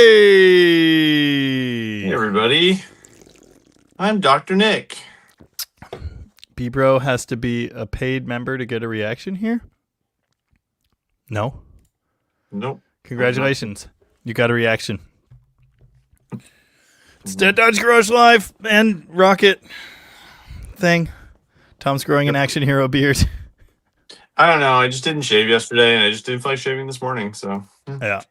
Hey, everybody. I'm Dr. Nick. B-Bro has to be a paid member to get a reaction here? No? Nope. Congratulations. You got a reaction. It's Dead Dodge Garage Live and Rocket thing. Tom's growing an action hero beard. I don't know. I just didn't shave yesterday, and I just didn't feel like shaving this morning. So Yeah.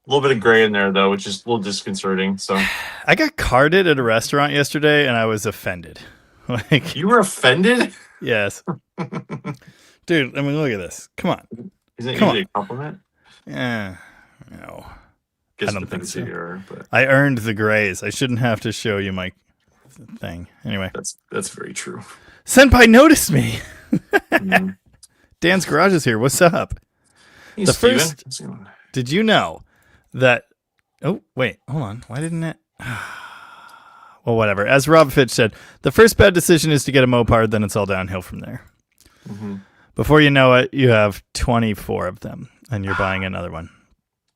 A little bit of gray in there, though, which is a little disconcerting. So I got carded at a restaurant yesterday, and I was offended. Like, you were offended? yes. Dude, I mean, look at this. Come on. Isn't it Come usually a compliment? Yeah. No. Guess I don't think so. But I earned the grays. I shouldn't have to show you my thing. Anyway. That's very true. Senpai noticed me. Mm. Dan's Garage is here. What's up? Hey, The Steven. first- Did you know that... Oh, wait. Hold on. Why didn't it... Well, whatever. As Rob Fitch said, the first bad decision is to get a Mopar, then it's all downhill from there. Mm-hmm. Before you know it, you have 24 of them, and you're buying another one.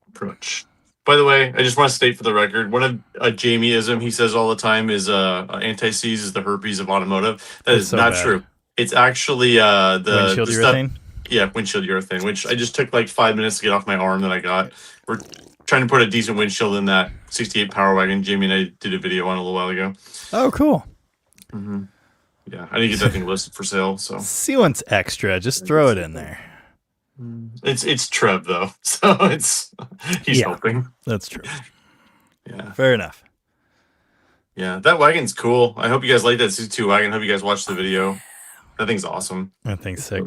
Approach. By the way, I just want to state for the record, one of Jamie-ism he says all the time is anti-seize is the herpes of automotive. That is so not true. It's actually the windshield urethane? Yeah, windshield urethane, which I just took like 5 minutes to get off my arm that I got. We're trying to put a decent windshield in that 68 Power Wagon. Jamie and I did a video on a little while ago. Oh, cool. Mm-hmm. Yeah, I didn't get that thing listed for sale. So Sealant's extra. Just throw it in there. It's Trev though, so he's helping. That's true. Yeah, fair enough. Yeah, that wagon's cool. I hope you guys like that 62 wagon. Hope you guys watched the video. That thing's awesome. That thing's sick.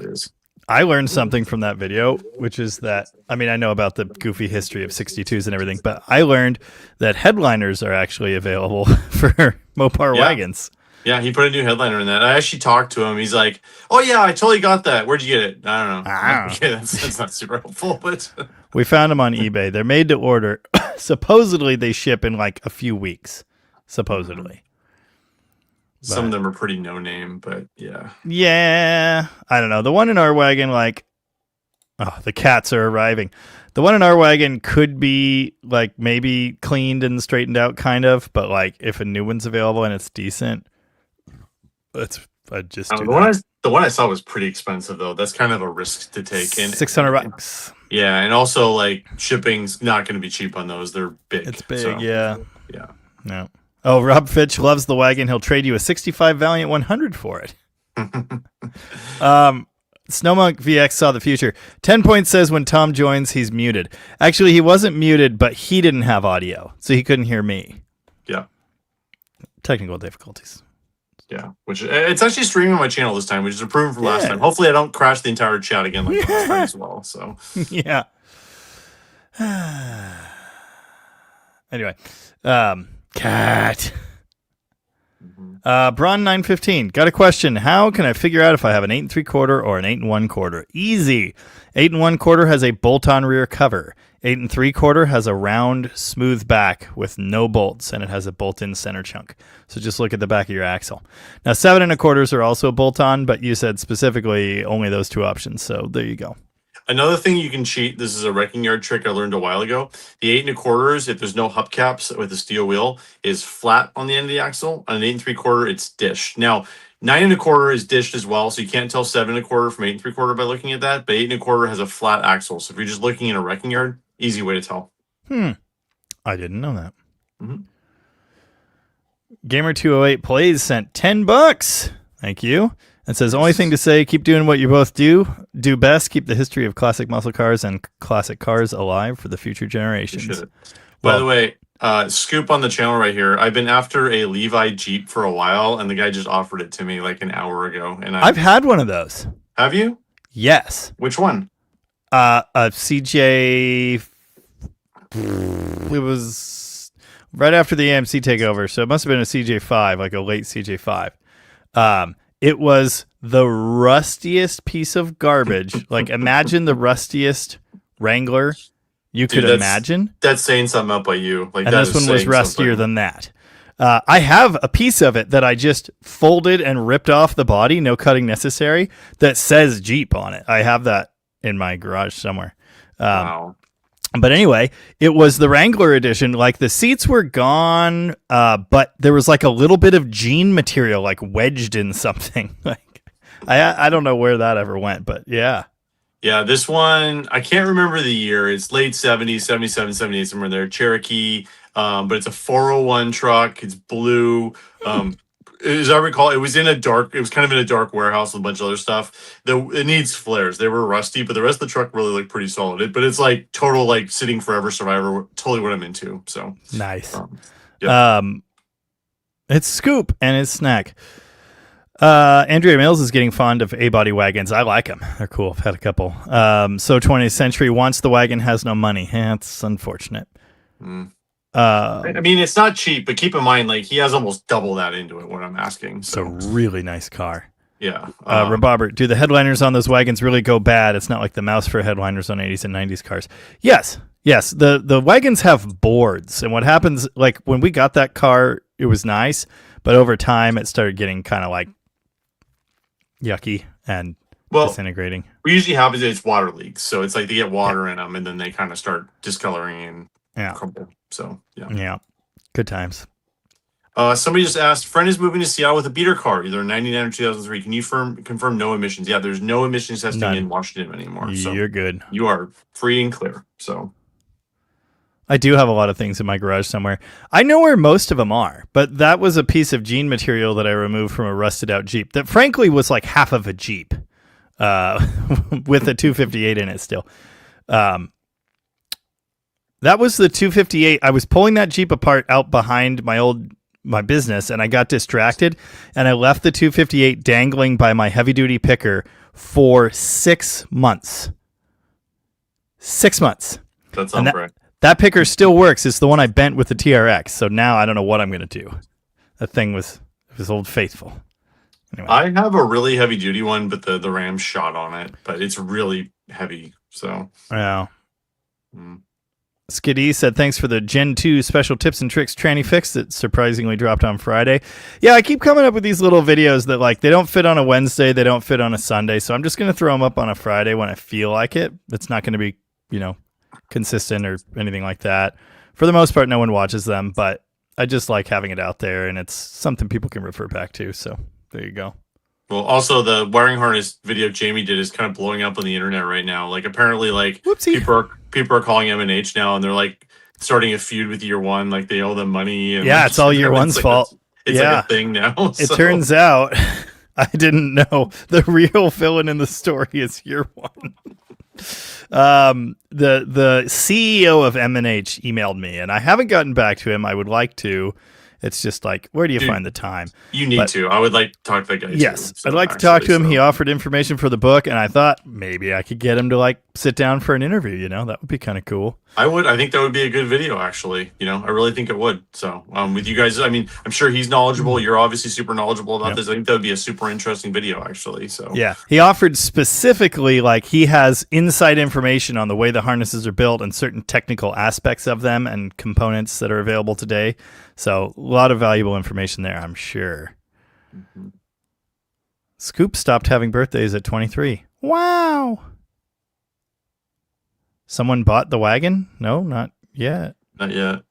I learned something from that video, which is that, I mean, I know about the goofy history of 62s and everything, but I learned that headliners are actually available for Mopar wagons. Yeah, he put a new headliner in that. I actually talked to him. He's like, "Oh yeah, I totally got that. Where'd you get it?" I don't know. Okay, that's not super helpful, but we found them on eBay. They're made to order. Supposedly, they ship in like a few weeks. Supposedly. Some of them are pretty no name, but yeah. Yeah, I don't know. The one in our wagon, like, the cats are arriving. The one in our wagon could be like maybe cleaned and straightened out, kind of. But like, if a new one's available and it's decent. I'd just do that. The one I saw was pretty expensive though. That's kind of a risk to take. And $600. Yeah, and also like shipping's not going to be cheap on those. They're big. It's big, so, yeah. No. Oh, Rob Fitch loves the wagon. He'll trade you a 65 Valiant 100 for it. Snowmonk VX saw the future. 10 Points says when Tom joins, he's muted. Actually, he wasn't muted, but he didn't have audio, so he couldn't hear me. Yeah. Technical difficulties. Yeah, which it's actually streaming on my channel this time, which is improved from last time. Hopefully, I don't crash the entire chat again like last time as well. So, yeah. Anyway, cat. Braun 915 got a question. How can I figure out if I have an 8 3/4 or an 8 1/4? Easy. 8 1/4 has a bolt-on rear cover. 8 3/4 has a round, smooth back with no bolts, and it has a bolt-in center chunk. So just look at the back of your axle. Now 7 1/4s are also bolt-on, but you said specifically only those two options. So there you go. Another thing you can cheat, this is a wrecking yard trick I learned a while ago. The 8 1/4s, if there's no hubcaps with a steel wheel, is flat on the end of the axle. On an 8 3/4, it's dished. Now, 9 1/4 is dished as well, so you can't tell 7 1/4 from 8 3/4 by looking at that. But 8 1/4 has a flat axle, so if you're just looking in a wrecking yard, easy way to tell. I didn't know that. Mm-hmm. Gamer208 Plays sent $10. Thank you. And says, only thing to say, keep doing what you both do. Do best. Keep the history of classic muscle cars and classic cars alive for the future generations. By the way, scoop on the channel right here. I've been after a Levi Jeep for a while, and the guy just offered it to me like an hour ago. And I've had one of those. Have you? Yes. Which one? A CJ. It was right after the AMC takeover, so it must have been a CJ5, like a late CJ5. It was the rustiest piece of garbage. Like, imagine the rustiest Wrangler you could imagine. That's saying something up by you. Like, and that this one was rustier than that. I have a piece of it that I just folded and ripped off the body, no cutting necessary, that says Jeep on it. I have that in my garage somewhere. Wow. But anyway, it was the Wrangler edition. Like the seats were gone, but there was like a little bit of jean material like wedged in something. Like I don't know where that ever went, but yeah. Yeah, this one, I can't remember the year. It's late 70s, 77, 78, somewhere there. Cherokee, but it's a 401 truck. It's blue. As I recall, it was kind of in a dark warehouse with a bunch of other stuff. It needs flares. They were rusty, but the rest of the truck really looked pretty solid. But it's like total, like, sitting forever survivor, totally what I'm into. So nice. Yeah. It's Scoop and it's Snack. Andrea Mills is getting fond of A-body wagons. I like them. They're cool. I've had a couple. So 20th Century wants the wagon, has no money. That's unfortunate. I mean, it's not cheap, but keep in mind, like, he has almost double that into it, what I'm asking. So. It's a really nice car. Yeah. Robert, do the headliners on those wagons really go bad? It's not like the mouse for headliners on 80s and 90s cars. Yes. The wagons have boards. And what happens, like, when we got that car, it was nice. But over time, it started getting kind of like yucky and disintegrating. What usually happens is it's water leaks. So it's like they get water in them and then they kind of start discoloring and crumble. So, yeah. Good times. Somebody just asked, friend is moving to Seattle with a beater car, either 99 or 2003. Can you confirm no emissions? Yeah, there's no emissions testing in Washington anymore. So you're good. You are free and clear. So I do have a lot of things in my garage somewhere. I know where most of them are, but that was a piece of jean material that I removed from a rusted out Jeep that frankly was like half of a Jeep with a 258 in it still. That was the 258. I was pulling that Jeep apart out behind my business, and I got distracted, and I left the 258 dangling by my heavy-duty picker for 6 months. 6 months. That sounds right. That picker still works. It's the one I bent with the TRX, so now I don't know what I'm going to do. That thing was Old Faithful. Anyway. I have a really heavy-duty one, but the Ram shot on it, but it's really heavy, so. Yeah. Skiddy said, thanks for the Gen 2 special tips and tricks tranny fix that surprisingly dropped on Friday. Yeah, I keep coming up with these little videos that, like, they don't fit on a Wednesday, they don't fit on a Sunday, so I'm just going to throw them up on a Friday when I feel like it. It's not going to be, consistent or anything like that. For the most part, no one watches them, but I just like having it out there, and it's something people can refer back to, so there you go. Well, also the wiring harness video Jamie did is kind of blowing up on the internet right now. Like, apparently, like, people are calling M&H now, and they're like starting a feud with Year One, like they owe them money. And yeah, it's all Year One's fault. It's like a thing now. It turns out I didn't know the real villain in the story is Year One. The CEO of M&H emailed me, and I haven't gotten back to him. I would like to. It's just like, where do you find the time? You need to. I would like to talk to that guy. Yes, too, I'd like to talk to him. He offered information for the book, and I thought maybe I could get him to like sit down for an interview. That would be kind of cool. I would. I think that would be a good video, actually. I really think it would. So, with you guys, I mean, I'm sure he's knowledgeable. You're obviously super knowledgeable about this. I think that would be a super interesting video, actually. So, yeah, he offered specifically, like, he has inside information on the way the harnesses are built and certain technical aspects of them and components that are available today. So, a lot of valuable information there, I'm sure. Mm-hmm. Scoop stopped having birthdays at 23. Wow. Someone bought the wagon? No, not yet. Not yet.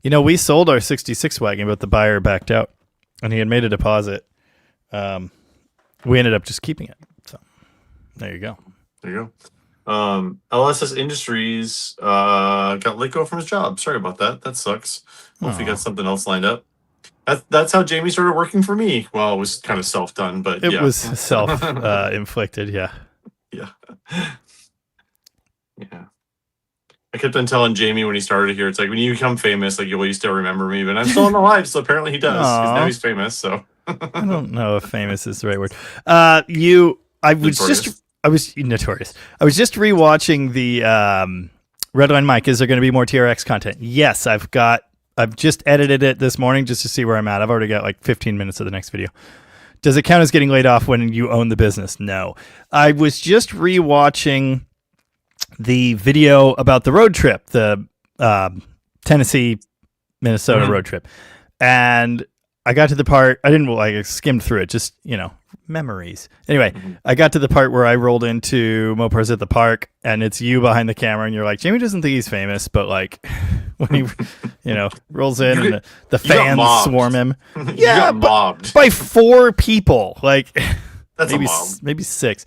We sold our 66 wagon, but the buyer backed out, and he had made a deposit. We ended up just keeping it. So, there you go. There you go. LSS Industries got let go from his job. Sorry about that. That sucks. Hopefully got something else lined up. That's how Jamie started working for me. Well, it was kind of self-done, but it was self-inflicted, yeah. Yeah. Yeah. I kept on telling Jamie when he started here, it's like, when you become famous, like, will you still remember me? But I'm still alive, so apparently he does. Because now he's famous, so. I don't know if famous is the right word. I was notorious. I was just rewatching the Redline Mike. Is there going to be more TRX content? Yes, I've just edited it this morning just to see where I'm at. I've already got like 15 minutes of the next video. Does it count as getting laid off when you own the business? No. I was just rewatching the video about the road trip, the Tennessee, Minnesota road trip. And I got to the part, I skimmed through it just, Memories. Anyway, Mhm. I got to the part where I rolled into Mopars at the park, and it's you behind the camera, and you're like, Jamie doesn't think he's famous, but like when he, rolls in and the you got fans mobbed. swarm him. You Yeah, got mobbed. by 4 people, like That's maybe a mob. maybe 6.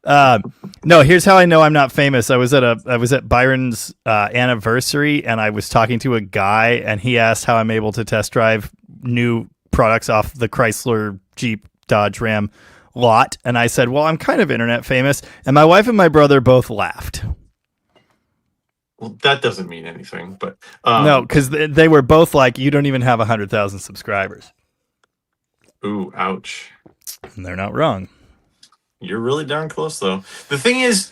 No, here's how I know I'm not famous. I was at Byron's anniversary, and I was talking to a guy, and he asked how I'm able to test drive new products off the Chrysler, Jeep, Dodge, Ram lot, and I said, well, I'm kind of internet famous, and my wife and my brother both laughed. Well, that doesn't mean anything, but No, because they were both like, you don't even have 100,000 subscribers. Ooh, ouch. And they're not wrong. You're really darn close, though. The thing is,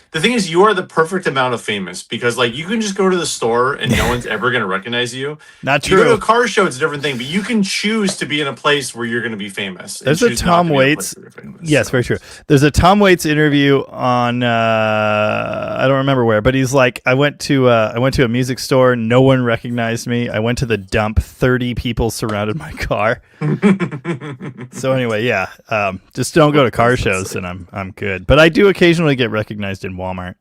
you are the perfect amount of famous, because like you can just go to the store and no one's ever going to recognize you. Not You go to true. a car show, it's a different thing, but you can choose to be in a place where you're going to be famous. and There's a choose not Tom to be in a Waits. place where you're famous, Yes, so. very true. There's a Tom Waits interview on I don't remember where, but he's like, I went to a music store, no one recognized me. I went to the dump, 30 people surrounded my car. So anyway, yeah, just don't go to car shows, and I'm good. But I do occasionally get recognized in Walmart.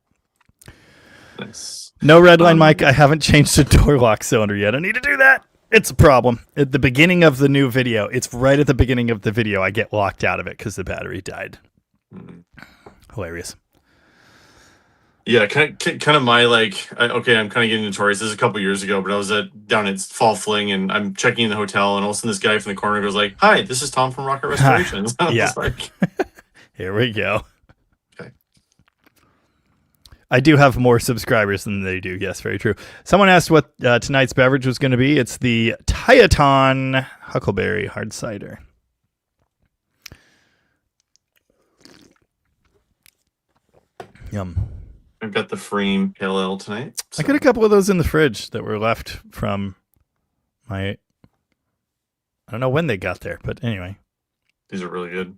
Nice. No redline mic. I haven't changed the door lock cylinder yet. I need to do that. It's a problem. At the beginning of the new video, it's right at the beginning of the video, I get locked out of it because the battery died. Hilarious. Yeah, kind of my okay, I'm kind of getting notorious. This is a couple years ago, but I was down at Fall Fling, and I'm checking in the hotel, and all of a sudden this guy from the corner goes like, "Hi, this is Tom from Rocket Restorations." I was Yeah. like, Here we go. okay. I do have more subscribers than they do. Yes, very true. Someone asked what tonight's beverage was going to be. It's the Tyaton Huckleberry Hard Cider. Yum. I've got the Frame Pale Ale tonight. I got a couple of those in the fridge that were left from my... I don't know when they got there, but anyway. These are really good.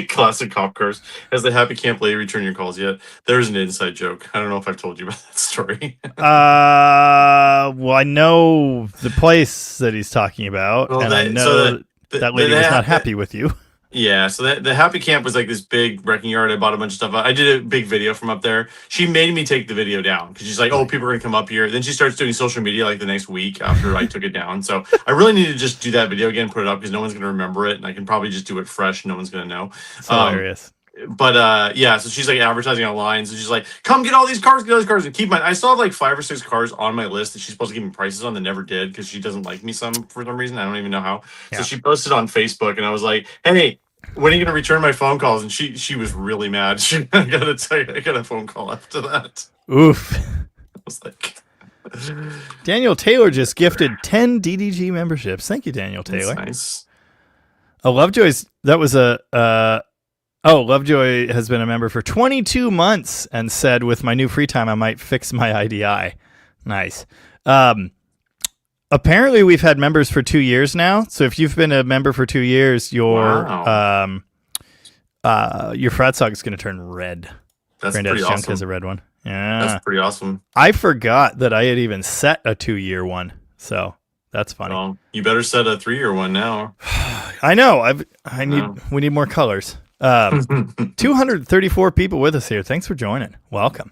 Classic cop cars. Has the Happy Camp lady returned your calls yet? There's an inside joke. I don't know if I've told you about that story. Well, I know the place that he's talking about, Well, and I know that lady was not happy with you. Yeah, so the Happy Camp was like this big wrecking yard. I bought a bunch of stuff. I did a big video from up there. She made me take the video down because she's like, "Oh, people are gonna come up here." Then she starts doing social media like the next week after I took it down. So I really need to just do that video again, put it up because no one's gonna remember it, and I can probably just do it fresh. No one's gonna know. It's hilarious. But yeah, so she's like advertising online. So she's like, "Come get all these cars, and keep mine." I still have like 5 or 6 cars on my list that she's supposed to give me prices on that never did because she doesn't like me for some reason. I don't even know how. Yeah. So she posted on Facebook, and I was like, "Hey, when are you gonna return my phone calls?" And she was really mad. I gotta tell you, I got a phone call after that. Oof. I was like, Daniel Taylor just gifted 10 DDG memberships. Thank you, Daniel Taylor. "That's nice." Oh, Lovejoy's, that was Lovejoy has been a member for 22 months and said, with my new free time, I might fix my IDI. Nice. Apparently we've had members for 2 years now. So if you've been a member for 2 years, your frat sock is going to turn red. That's Granddad's pretty Junk has a awesome. red one. Yeah. That's pretty awesome. I forgot that I had even set a 2-year one. So that's funny. Well, you better set a 3-year one now. I know. We need more colors. 234 people with us here. Thanks for joining. Welcome.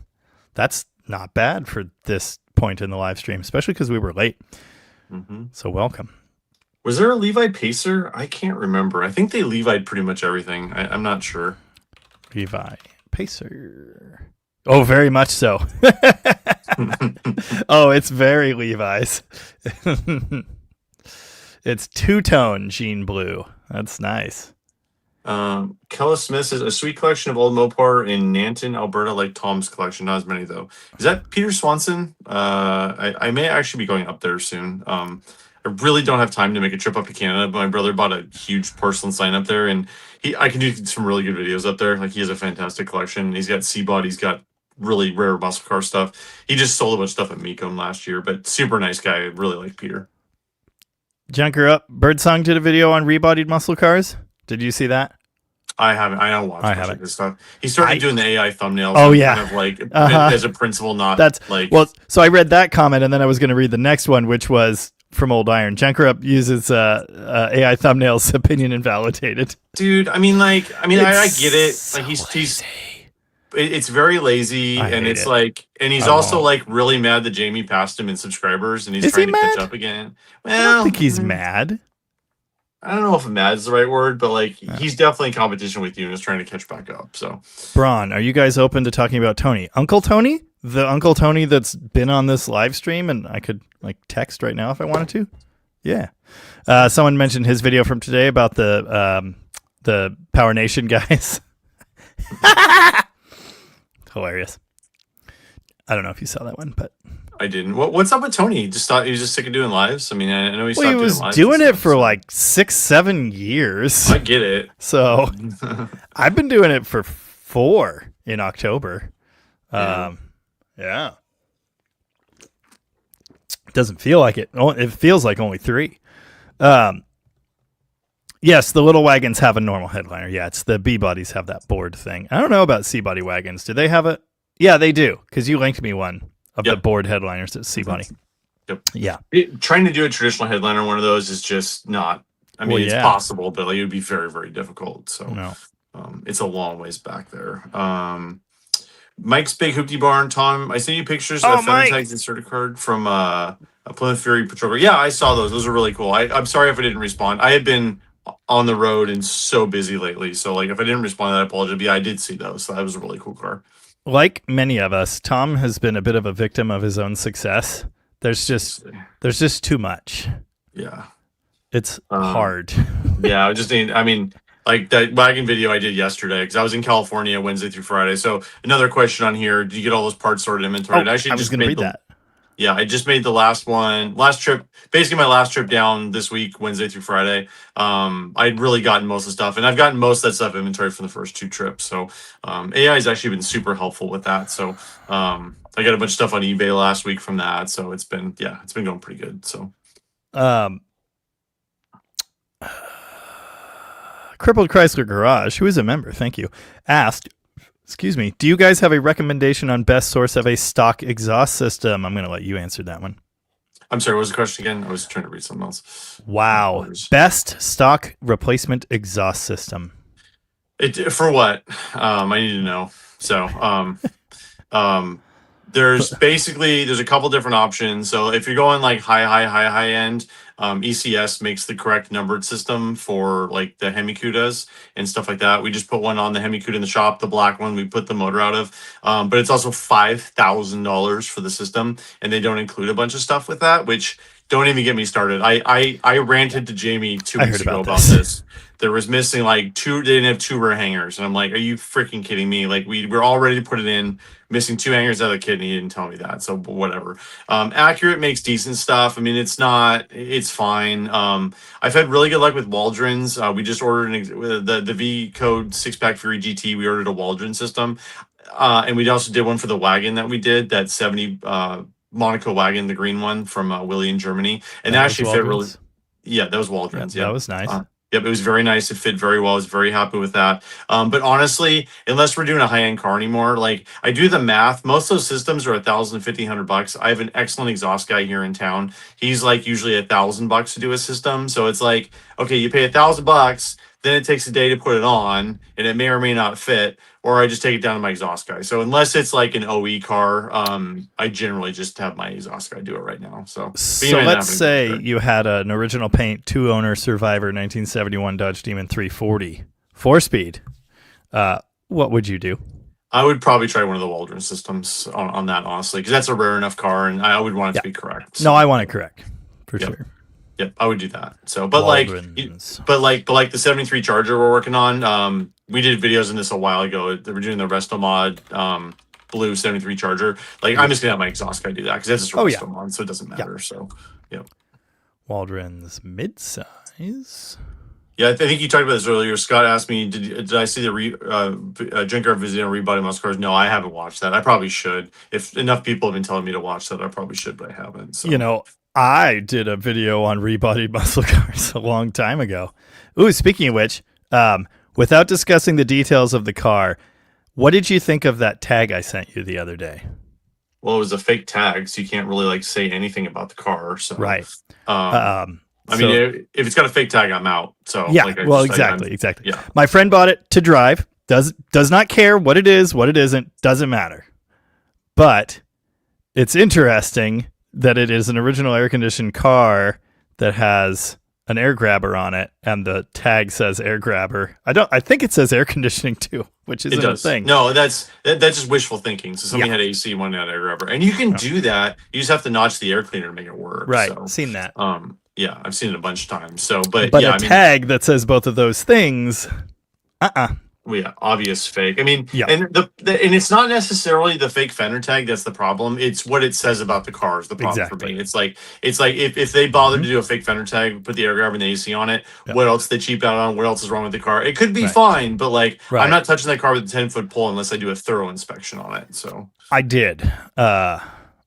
That's not bad for this point in the live stream, especially because we were late. Mm-hmm. So welcome. Was there a Levi Pacer? I can't remember. I think they Levi'd pretty much everything. I'm not sure. Levi Pacer. Oh, very much so. Oh, it's very Levi's. It's two-tone jean blue. That's nice. Kella Smith says a sweet collection of old Mopar in Nanton, Alberta, like Tom's collection. Not as many though. Is that Peter Swanson? I may actually be going up there soon. I really don't have time to make a trip up to Canada, but my brother bought a huge porcelain sign up there, and I can do some really good videos up there. Like he has a fantastic collection. He's got Seabot. He's got really rare muscle car stuff. He just sold a bunch of stuff at Mecum last year, but super nice guy. I really like Peter. Junker Up. Birdsong did a video on rebodied muscle cars. Did you see that? I haven't. I don't watch much of his stuff. He started doing the AI thumbnails. Oh, yeah. Kind of like Uh-huh. as a principle, not That's like. well. So I read that comment, and then I was going to read the next one, which was from Old Iron. Junker Up uses AI thumbnails. Opinion invalidated. Dude, I mean, I get it. So Like he's lazy. it's very lazy, I and hate it's it. like, and he's I also won't. like really mad that Jamie passed him in subscribers, and he's Is he trying to catch mad? up again. I don't Well, think he's mad. I don't know if mad is the right word, but like Yeah. he's definitely in competition with you and is trying to catch back up. So, Braun, are you guys open to talking about Tony? Uncle Tony? The Uncle Tony that's been on this live stream, and I could like text right now if I wanted to. Yeah. Someone mentioned his video from today about the Power Nation guys. Hilarious. I don't know if you saw that one, but I didn't. What's up with Tony? He just thought he was just sick of doing lives. I mean, I know he stopped he was doing lives. doing and it stuff, for so. like 6-7 years. I get it. So I've been doing it for 4 in October. Yeah. It doesn't feel like it. It feels like only 3. Yes, the little wagons have a normal headliner. Yeah, it's the B bodies have that board thing. I don't know about C body wagons. Do they have it? Yeah, they do. Because you linked me one of the board headliners at C body. Yep. Yeah. Trying to do a traditional headliner on one of those is just not. I mean, it's possible, but like, it would be very, very difficult. So it's a long ways back there. Mike's Big Hoopty Barn, Tom. I sent you pictures of Feather Tags inserted card from a Plymouth Fury Patrol car. Yeah, I saw those. Those are really cool. I'm sorry if I didn't respond. I had been on the road and so busy lately. So like if I didn't respond to that, I apologize. But yeah, I did see those. So that was a really cool car. Like many of us, Tom has been a bit of a victim of his own success. There's just too much. Yeah. It's hard. Yeah, I mean, like that wagon video I did yesterday, because I was in California Wednesday through Friday. So another question on here: do you get all those parts sorted inventory? I was going to read that. Yeah, I just made the last trip, basically my last trip down this week, Wednesday through Friday. I'd really gotten most of the stuff, and I've gotten most of that stuff inventory for the first 2 trips. So AI has actually been super helpful with that. So I got a bunch of stuff on eBay last week from that. So it's been going pretty good. So Crippled Chrysler Garage, who is a member, thank you, asked, excuse me, do you guys have a recommendation on best source of a stock exhaust system? I'm going to let you answer that one. I'm sorry, what was the question again? I was trying to read something else. Wow. Best stock replacement exhaust system. For what? I need to know. So there's a couple different options. So if you're going like high end, ECS makes the correct numbered system for like the Hemi-Cudas and stuff like that. We just put one on the Hemi-Cuda in the shop, the black one we put the motor out of. But it's also $5,000 for the system, and they don't include a bunch of stuff with that, which don't even get me started. I ranted to Jamie 2 weeks ago about this. There was missing like 2, they didn't have 2 rear hangers. And I'm like, are you freaking kidding me? Like we're all ready to put it in, missing 2 hangers out of the kit, and he didn't tell me that. So whatever. Accurate makes decent stuff. I mean, it's fine. I've had really good luck with Waldron's. We just ordered the V Code 6-pack Fury GT. We ordered a Waldron system. And we also did one for the wagon that we did, that 70 Monaco wagon, the green one from Willie in Germany. And that actually fit really. Yeah, that was Waldron's. Yeah, that was nice. Yep, it was very nice. It fit very well. I was very happy with that. But honestly, unless we're doing a high-end car anymore, like I do the math, most of those systems are $1,000, $1,500. I have an excellent exhaust guy here in town. He's like usually $1,000 to do a system. So it's like, okay, you pay $1,000, then it takes a day to put it on, and it may or may not fit, or I just take it down to my exhaust guy. So unless it's like an OE car, I generally just have my exhaust guy do it right now. So let's say you had an original paint 2-owner Survivor 1971 Dodge Demon 340 4-speed. What would you do? I would probably try one of the Waldron systems on that, honestly, because that's a rare enough car, and I would want it to be correct. So. No, I want it correct for sure. Yep, I would do that. So, but like the 73 Charger we're working on, we did videos in this a while ago. They were doing the Resto Mod blue 73 Charger. Like, I'm just gonna have my exhaust guy do that because that's just a Resto Mod, so it doesn't matter. So, yeah. Waldron's midsize. Yeah, I think you talked about this earlier. Scott asked me, did I see the Junker visiting rebody muscle cars? No, I haven't watched that. I probably should. If enough people have been telling me to watch that, I probably should, but I haven't. So. You know, I did a video on rebodied muscle cars a long time ago. Ooh, speaking of which, without discussing the details of the car, what did you think of that tag I sent you the other day? Well, it was a fake tag, so you can't really like say anything about the car. So Right. I mean, if it's got a fake tag, I'm out. So yeah, like, exactly. Yeah. My friend bought it to drive. Does not care what it is, what it isn't. Doesn't matter. But it's interesting that it is an original air-conditioned car that has an air grabber on it, and the tag says air grabber. I think it says air conditioning too, which isn't a thing. No, that's just wishful thinking. So somebody had AC, one had air grabber, and you can do that. You just have to notch the air cleaner to make it work. Right, so, seen that. Yeah, I've seen it a bunch of times. So, but a tag that says both of those things, well, yeah, obvious fake. I mean, yeah. and and it's not necessarily the fake fender tag that's the problem. It's what it says about the car is the problem for me. It's like if they bothered to do a fake fender tag, put the air grabber and the AC on it, what else they cheap out on? What else is wrong with the car? It could be fine, but like I'm not touching that car with a 10-foot pole unless I do a thorough inspection on it. So I did, and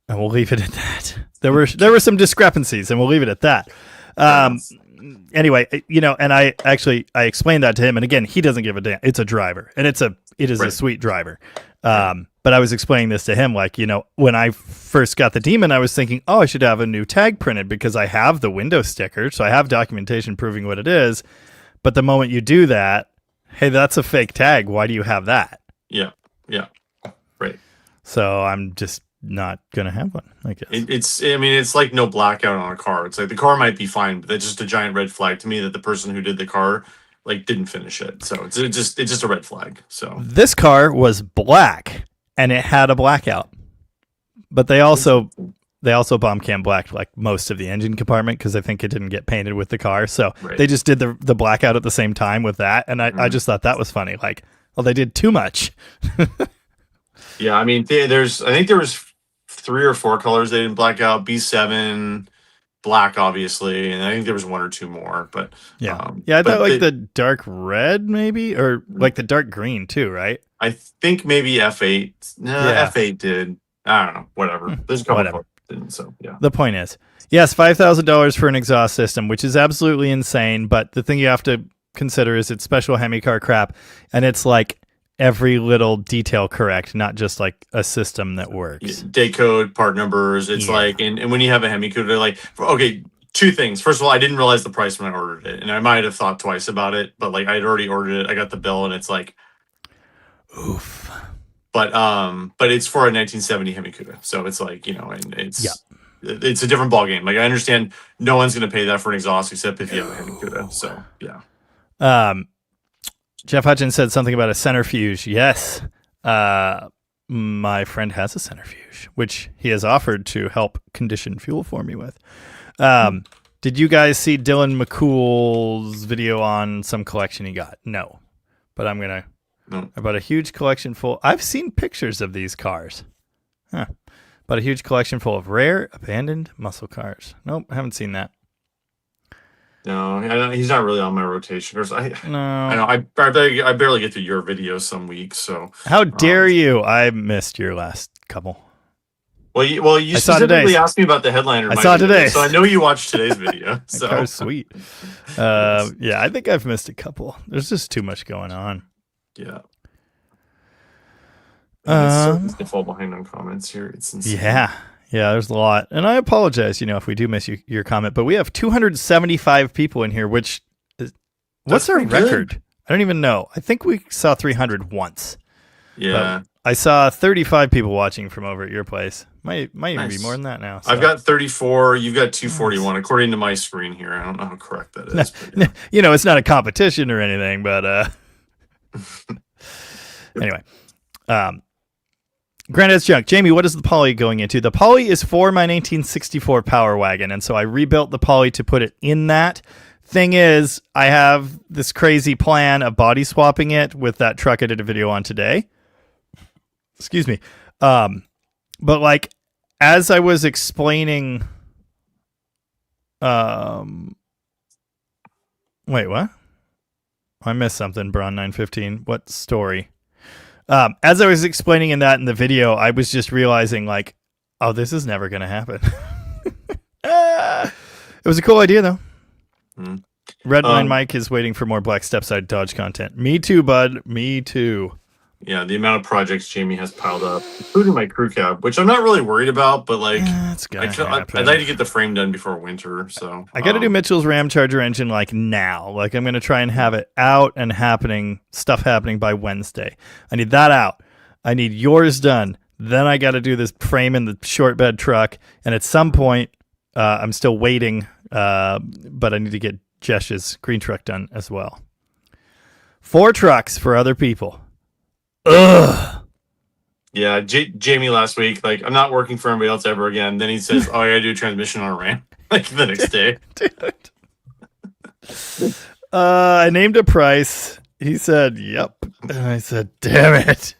we'll leave it at that. There were some discrepancies, and we'll leave it at that. Anyway, and I explained that to him, and again, he doesn't give a damn. It's a driver, and it is a sweet driver. But I was explaining this to him, like, when I first got the Demon, I was thinking, oh, I should have a new tag printed because I have the window sticker, so I have documentation proving what it is. But the moment you do that, hey, that's a fake tag. Why do you have that? Yeah, right. So I'm just not gonna have one, I guess. It's like no blackout on a car. It's like the car might be fine, but that's just a giant red flag to me that the person who did the car like didn't finish it. So it's just a red flag. So this car was black and it had a blackout, but they also bomb cam blacked like most of the engine compartment because I think it didn't get painted with the car. So they just did the blackout at the same time with that, and I just thought that was funny. Like, well, they did too much. Yeah, I mean, I think there was 3 or 4 colors they didn't black out. B7, black, obviously, and I think there was 1 or 2 more. But I thought like the dark red, maybe, or like the dark green too, right? I think maybe F8. No, F8 did. I don't know. Whatever. There's a couple of didn't. So yeah. The point is, yes, $5,000 for an exhaust system, which is absolutely insane. But the thing you have to consider is it's special Hemi car crap, and it's like every little detail correct, not just like a system that works. Day code, part numbers. It's like, and when you have a Hemi code, they're like, okay, 2 things. First of all, I didn't realize the price when I ordered it, and I might have thought twice about it, but like I'd already ordered it. I got the bill, and it's like, oof. But it's for a 1970 Hemi Cuda, so it's like, and it's a different ball game. Like I understand, no one's going to pay that for an exhaust except if you have a Hemi Cuda. So yeah. Jeff Hutchins said something about a centrifuge. Yes. My friend has a centrifuge, which he has offered to help condition fuel for me with. Did you guys see Dylan McCool's video on some collection he got? No. But I'm going to... About a huge collection full... I've seen pictures of these cars. About a huge collection full of rare, abandoned muscle cars. Nope, I haven't seen that. No, he's not really on my rotation. I know I barely get to your videos some weeks. So how dare you? I missed your last couple. Well, you specifically asked me about the headliner. I saw today, so I know you watched today's video. So car's sweet. I think I've missed a couple. There's just too much going on. Yeah. They fall behind on comments here. It's insane. Yeah, there's a lot. And I apologize, if we do miss your comment, but we have 275 people in here, which is, what's our record? Good. I don't even know. I think we saw 300 once. Yeah. But I saw 35 people watching from over at your place. Might even be more than that now. So. I've got 34. You've got 241, according to my screen here. I don't know how correct that is. But, yeah. It's not a competition or anything, but anyway. Granddad's Junk. Jamie, what is the Poly going into? The Poly is for my 1964 Power Wagon, and so I rebuilt the Poly to put it in that. Thing is, I have this crazy plan of body swapping it with that truck I did a video on today. Excuse me. But like, as I was explaining... Wait, what? I missed something, Braun 915. What story? As I was explaining in the video, I was just realizing like, oh, this is never going to happen. It was a cool idea though. Redline Mike is waiting for more Black Stepside Dodge content. Me too, bud. Me too. Yeah, the amount of projects Jamie has piled up, including my crew cab, which I'm not really worried about, but like, It's gonna I'd happen. like to get the frame done before winter. So I got to do Mitchell's Ram Charger engine like now. Like I'm gonna try and have it out and stuff happening by Wednesday. I need that out. I need yours done. Then I got to do this frame in the short bed truck, and at some point, I'm still waiting, but I need to get Jesh's green truck done as well. 4 trucks for other people. Ugh. Yeah, Jamie last week, like, I'm not working for anybody else ever again. Then he says, "Oh, I gotta do a transmission on a Ram," like the next day. Dude. I named a price. He said, "Yep," and I said, "Damn it."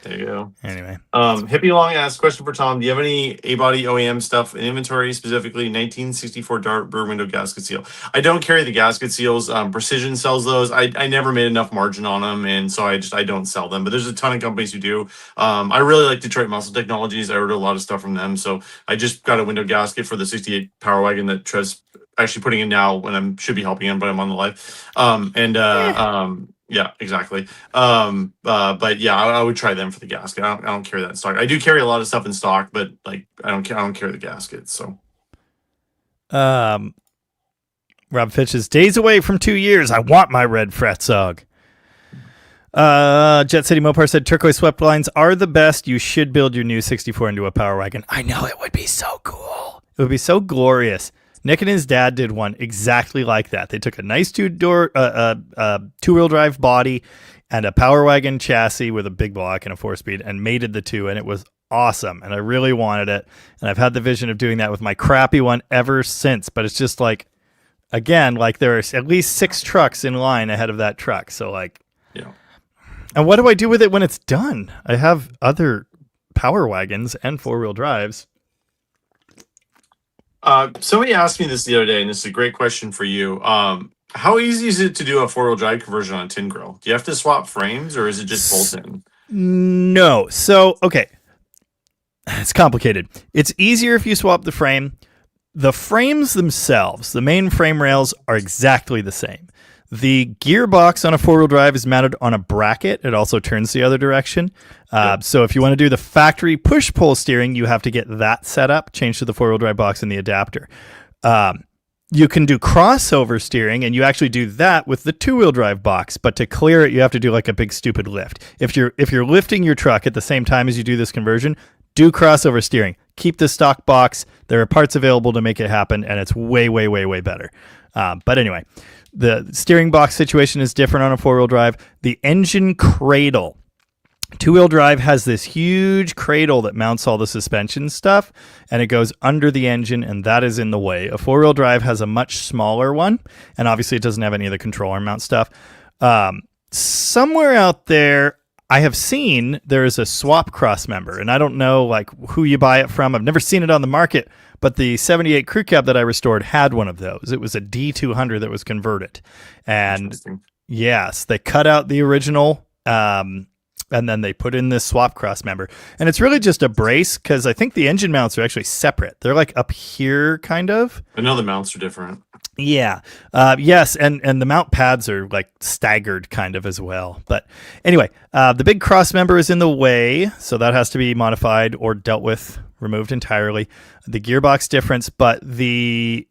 There you go. Anyway, Hippie Long asked, question for Tom: do you have any A-body OEM stuff in inventory, specifically 1964 Dart rear window gasket seal? I don't carry the gasket seals. Precision sells those. I never made enough margin on them, and so I don't sell them. But there's a ton of companies who do. I really like Detroit Muscle Technologies. I order a lot of stuff from them. So I just got a window gasket for the 68 Power Wagon that Trev's actually putting in now when I should be helping him, but I'm on the live. Yeah, exactly. But yeah, I would try them for the gasket. I don't carry that in stock. I do carry a lot of stuff in stock, but like I don't carry the gasket. So, Rob Fitch is days away from 2 years. I want my red Fretzog. Jet City Mopar said turquoise swept lines are the best. You should build your new 64 into a Power Wagon. I know, it would be so cool. It would be so glorious. Nick and his dad did one exactly like that. They took a nice two-wheel drive body and a Power Wagon chassis with a big block and a 4-speed and mated the two, and it was awesome. And I really wanted it. And I've had the vision of doing that with my crappy one ever since. But it's just like, again, like there are at least 6 trucks in line ahead of that truck. So like, yeah. And what do I do with it when it's done? I have other Power Wagons and 4-wheel drives. Somebody asked me this the other day, and this is a great question for you. How easy is it to do a 4-wheel drive conversion on a tin grill? Do you have to swap frames, or is it just bolt-in? No. So, okay. It's complicated. It's easier if you swap the frame. The frames themselves, the main frame rails, are exactly the same. The gearbox on a 4-wheel drive is mounted on a bracket. It also turns the other direction. So if you want to do the factory push-pull steering, you have to get that set up, change to the 4-wheel drive box and the adapter. You can do crossover steering, and you actually do that with the 2-wheel drive box. But to clear it, you have to do like a big stupid lift. If you're lifting your truck at the same time as you do this conversion, do crossover steering. Keep the stock box. There are parts available to make it happen, and it's way, way, way, way better. But anyway, the steering box situation is different on a 4-wheel drive. The engine cradle. 2-wheel drive has this huge cradle that mounts all the suspension stuff, and it goes under the engine, and that is in the way. A 4-wheel drive has a much smaller one, and obviously it doesn't have any of the control arm mount stuff. Somewhere out there, I have seen there is a swap cross member, and I don't know like who you buy it from. I've never seen it on the market, but the 78 crew cab that I restored had one of those. It was a D200 that was converted. And yes, they cut out the original, and then they put in this swap cross member. And it's really just a brace, because I think the engine mounts are actually separate. They're like up here, kind of. I know the mounts are different. Yeah. Yes, and the mount pads are like staggered kind of as well. But anyway, the big cross member is in the way, so that has to be modified or dealt with, removed entirely. The gearbox difference, but the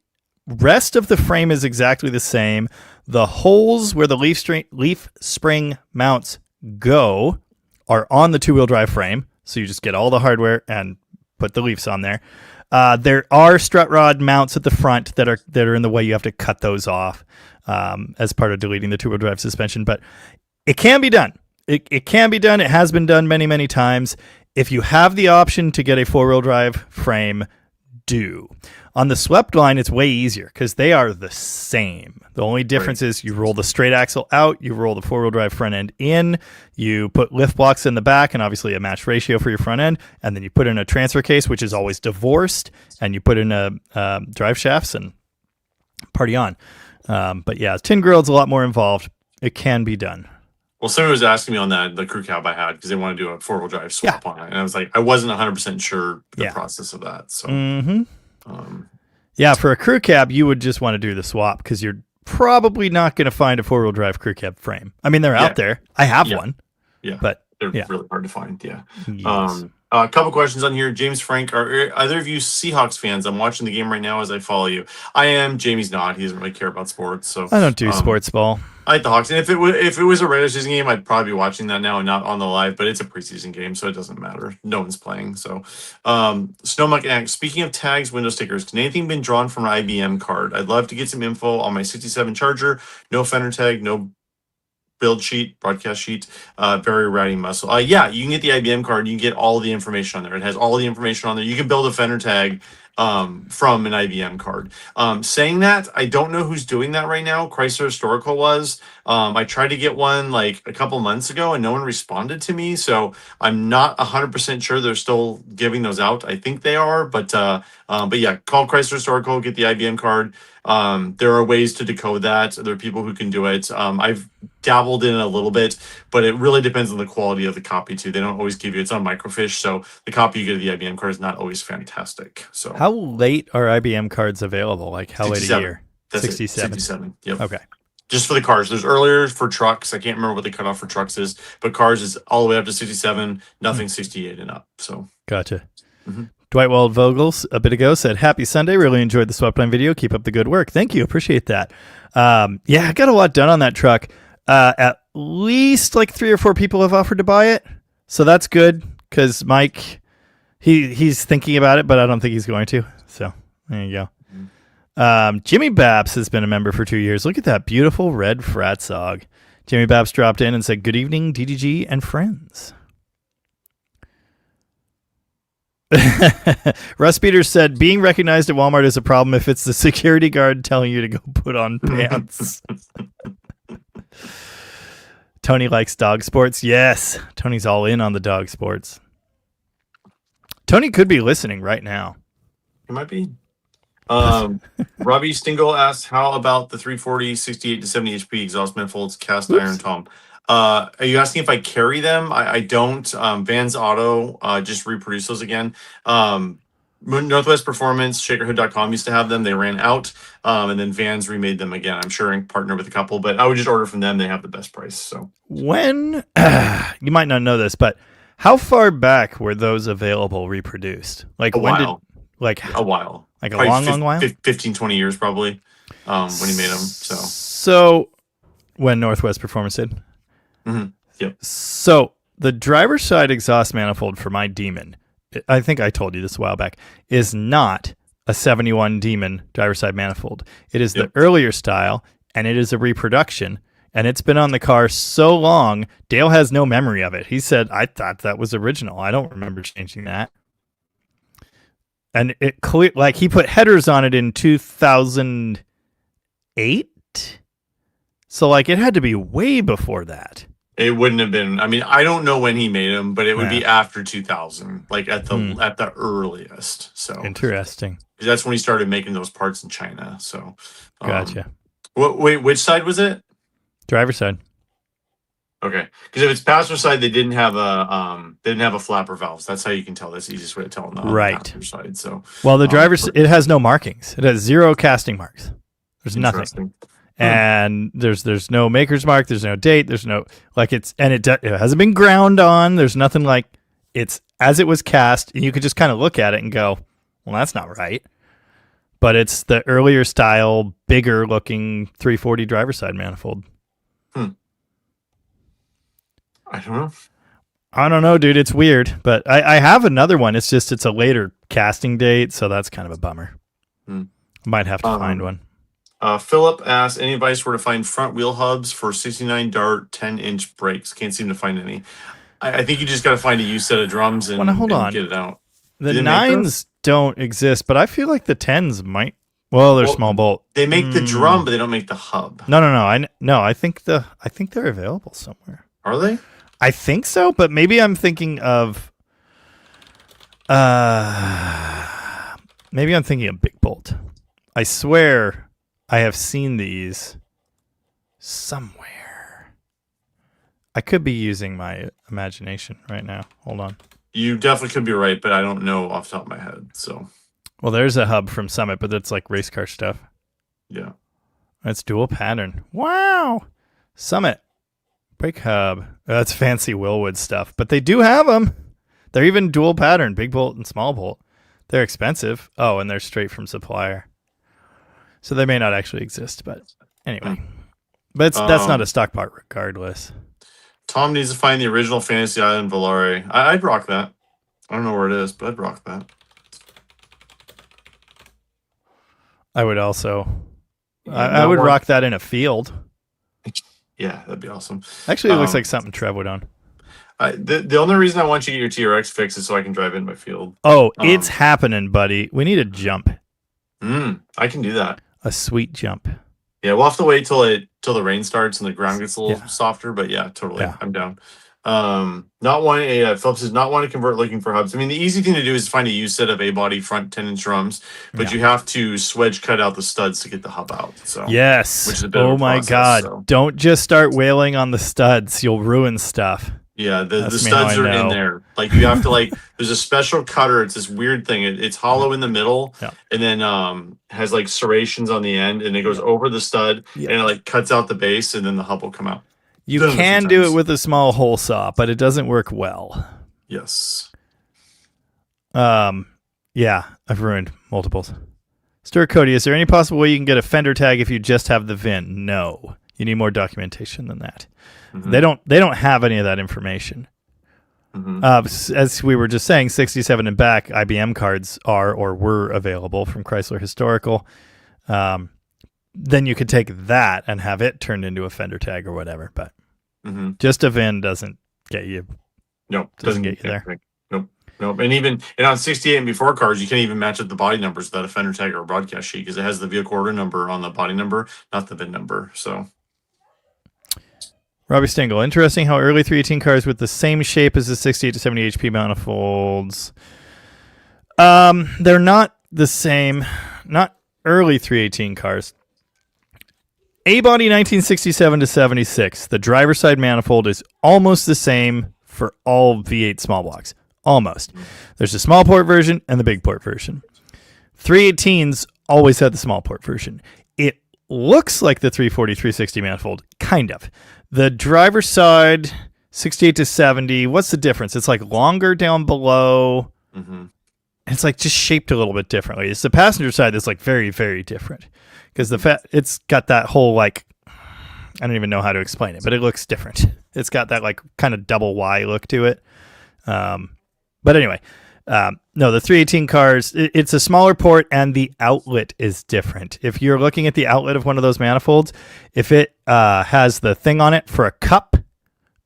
rest of the frame is exactly the same. The holes where the leaf spring mounts go are on the 2-wheel drive frame, so you just get all the hardware and put the leafs on there. There are strut rod mounts at the front that are in the way. You have to cut those off as part of deleting the 2-wheel drive suspension, but it can be done. It can be done. It has been done many, many times. If you have the option to get a 4-wheel drive frame, do. On the swept line, it's way easier because they are the same. The only difference is you roll the straight axle out, you roll the 4-wheel drive front end in, you put lift blocks in the back and obviously a matched ratio for your front end, and then you put in a transfer case, which is always divorced, and you put in a drive shafts and party on. But yeah, tin grill's a lot more involved. It can be done. Well, somebody was asking me on the crew cab I had because they want to do a 4-wheel drive swap on it. And I was like, I wasn't 100% sure the process of that. So, yeah, for a crew cab, you would just want to do the swap because you're probably not going to find a 4-wheel drive crew cab frame. I mean, they're out there. I have one. Yeah. But They're yeah. really hard to find. Yeah. Yes. A couple questions on here. James Frank, are either of you Seahawks fans? I'm watching the game right now as I follow you. I am. Jamie's not. He doesn't really care about sports. So I don't do sports ball. I like the Hawks. And if it was a regular season game, I'd probably be watching that now and not on the live. But it's a preseason game, so it doesn't matter. No one's playing. So, Snowmuck Act. Speaking of tags, window stickers, can anything been drawn from an IBM card? I'd love to get some info on my '67 Charger. No fender tag. No build sheet, broadcast sheet, very ratty muscle. Yeah, you can get the IBM card. You can get all the information on there. It has all the information on there. You can build a fender tag from an IBM card. Saying that, I don't know who's doing that right now. Chrysler Historical was. I tried to get one like a couple months ago and no one responded to me. So I'm not 100% sure they're still giving those out. I think they are, but yeah, call Chrysler Historical, get the IBM card. There are ways to decode that. There are people who can do it. I've dabbled in it a little bit, but it really depends on the quality of the copy too. They don't always give you, it's on microfiche, so the copy you get of the IBM card is not always fantastic. So how late are IBM cards available? Like how late a year? That's 67. 67. Yep. Okay. Just for the cars. There's earlier for trucks. I can't remember what the cutoff for trucks is, but cars is all the way up to 67, nothing 68 and up. So gotcha. Dwight Wald Vogels a bit ago said, "Happy Sunday. Really enjoyed the Sweatline video. Keep up the good work." Thank you. Appreciate that. Yeah, I got a lot done on that truck. At least like 3 or 4 people have offered to buy it. So that's good because Mike, he's thinking about it, but I don't think he's going to. So there you go. Jimmy Babs has been a member for 2 years. Look at that beautiful red Fratzog. Jimmy Babs dropped in and said, "Good evening, DDG and friends." Russ Peters said, "Being recognized at Walmart is a problem if it's the security guard telling you to go put on pants." Tony likes dog sports. Yes, Tony's all in on the dog sports. Tony could be listening right now. It might be. Robbie Stingle asked, "How about the 340 68 to 70 HP exhaust manifolds cast iron tom?" Are you asking if I carry them? I don't. Vans Auto just reproduce those again. Northwest Performance, shakerhood.com used to have them. They ran out, and then Vans remade them again. I'm sure in partner with a couple, but I would just order from them. They have the best price. So when you might not know this, but how far back were those available reproduced? Like a when while. Like a while. Like probably a long while? 15, 20 years probably when he made them. So when Northwest Performance did? Yep. So the driver's side exhaust manifold for my Demon, I think I told you this a while back, is not a 71 Demon driver's side manifold. It is the earlier style, and it is a reproduction, and it's been on the car so long, Dale has no memory of it. He said, "I thought that was original. I don't remember changing that." And it clear, like he put headers on it in 2008. So like it had to be way before that. It wouldn't have been. I mean, I don't know when he made them, but it would be after 2000, like at the earliest. So interesting. That's when he started making those parts in China. So gotcha. Wait, which side was it? Driver's side. Okay, because if it's passenger side, they didn't have a flapper valves. That's how you can tell. That's the easiest way to tell on the passenger side. So well, the driver's it has no markings. It has 0 casting marks. There's nothing. And there's no maker's mark. There's no date. There's no like it hasn't been ground on. There's nothing like it's as it was cast. And you could just kind of look at it and go, well, that's not right. But it's the earlier style, bigger looking 340 driver's side manifold. I don't know, dude. It's weird, but I have another one. It's just it's a later casting date, so that's kind of a bummer. Might have to find one. Philip asked, "Any advice where to find front wheel hubs for 69 Dart 10-inch brakes?" Can't seem to find any. I think you just got to find a used set of drums and, get it out. The 9s don't exist, but I feel like the 10s might. Well, they're small bolt. They make the drum, but they don't make the hub. No. I think they're available somewhere. Are they? I think so, but maybe I'm thinking of Big Bolt. I swear I have seen these somewhere. I could be using my imagination right now. Hold on. You definitely could be right, but I don't know off the top of my head. So, well, there's a hub from Summit, but that's like race car stuff. Yeah. That's dual pattern. Wow. Summit. Brake hub. That's fancy Willwood stuff, but they do have them. They're even dual pattern, big bolt and small bolt. They're expensive. Oh, and they're straight from supplier. So they may not actually exist, but anyway. But that's not a stock part regardless. Tom needs to find the original Fantasy Island Volare. I'd rock that. I don't know where it is, but I'd rock that. I would also. Yeah, I would rock that in a field. Yeah, that'd be awesome. Actually, it looks like something Trev would own. The only reason I want you to get your TRX fixed is so I can drive in my field. Oh, it's happening, buddy. We need a jump. I can do that. A sweet jump. Yeah, we'll have to wait till the rain starts and the ground gets a little softer. But yeah, totally, I'm down. Phillips does not want to convert looking for hubs. I mean, the easy thing to do is find a used set of A-body front 10-inch drums, but you have to swedge cut out the studs to get the hub out. So yes. Which is a bit of a process, God. So. Don't just start wailing on the studs. You'll ruin stuff. Yeah, the studs are in there. Like you have to there's a special cutter. It's this weird thing. It's hollow in the middle and then has like serrations on the end and it goes over the stud and it cuts out the base and then the hub will come out. You can do it with a small hole saw, but it doesn't work well. Yes. Yeah, I've ruined multiples. Stuart Cody, is there any possible way you can get a fender tag if you just have the VIN? No. You need more documentation than that. Mm-hmm. They don't have any of that information. Mm-hmm. As we were just saying, 67 and back IBM cards are or were available from Chrysler Historical. Then you could take that and have it turned into a fender tag or whatever. But just a VIN doesn't get you. No, doesn't get you there. Nope. And on 68 and before cars, you can't even match up the body numbers without a fender tag or a broadcast sheet because it has the vehicle order number on the body number, not the VIN number. So. Robbie Stengel, interesting how early 318 cars with the same shape as the 68 to 70 HP manifolds. They're not the same. Not early 318 cars. A-body 1967 to 76. The driver's side manifold is almost the same for all V8 small blocks. Almost. There's the small port version and the big port version. 318s always had the small port version. It looks like the 340, 360 manifold, kind of. The driver's side, 68 to 70, what's the difference? It's like longer down below. Mm-hmm. It's like just shaped a little bit differently. It's the passenger side that's like very, very different. Because it's got that whole I don't even know how to explain it, but it looks different. It's got that kind of double Y look to it. But anyway, no, the 318 cars, it's a smaller port and the outlet is different. If you're looking at the outlet of one of those manifolds, if it has the thing on it for a cup,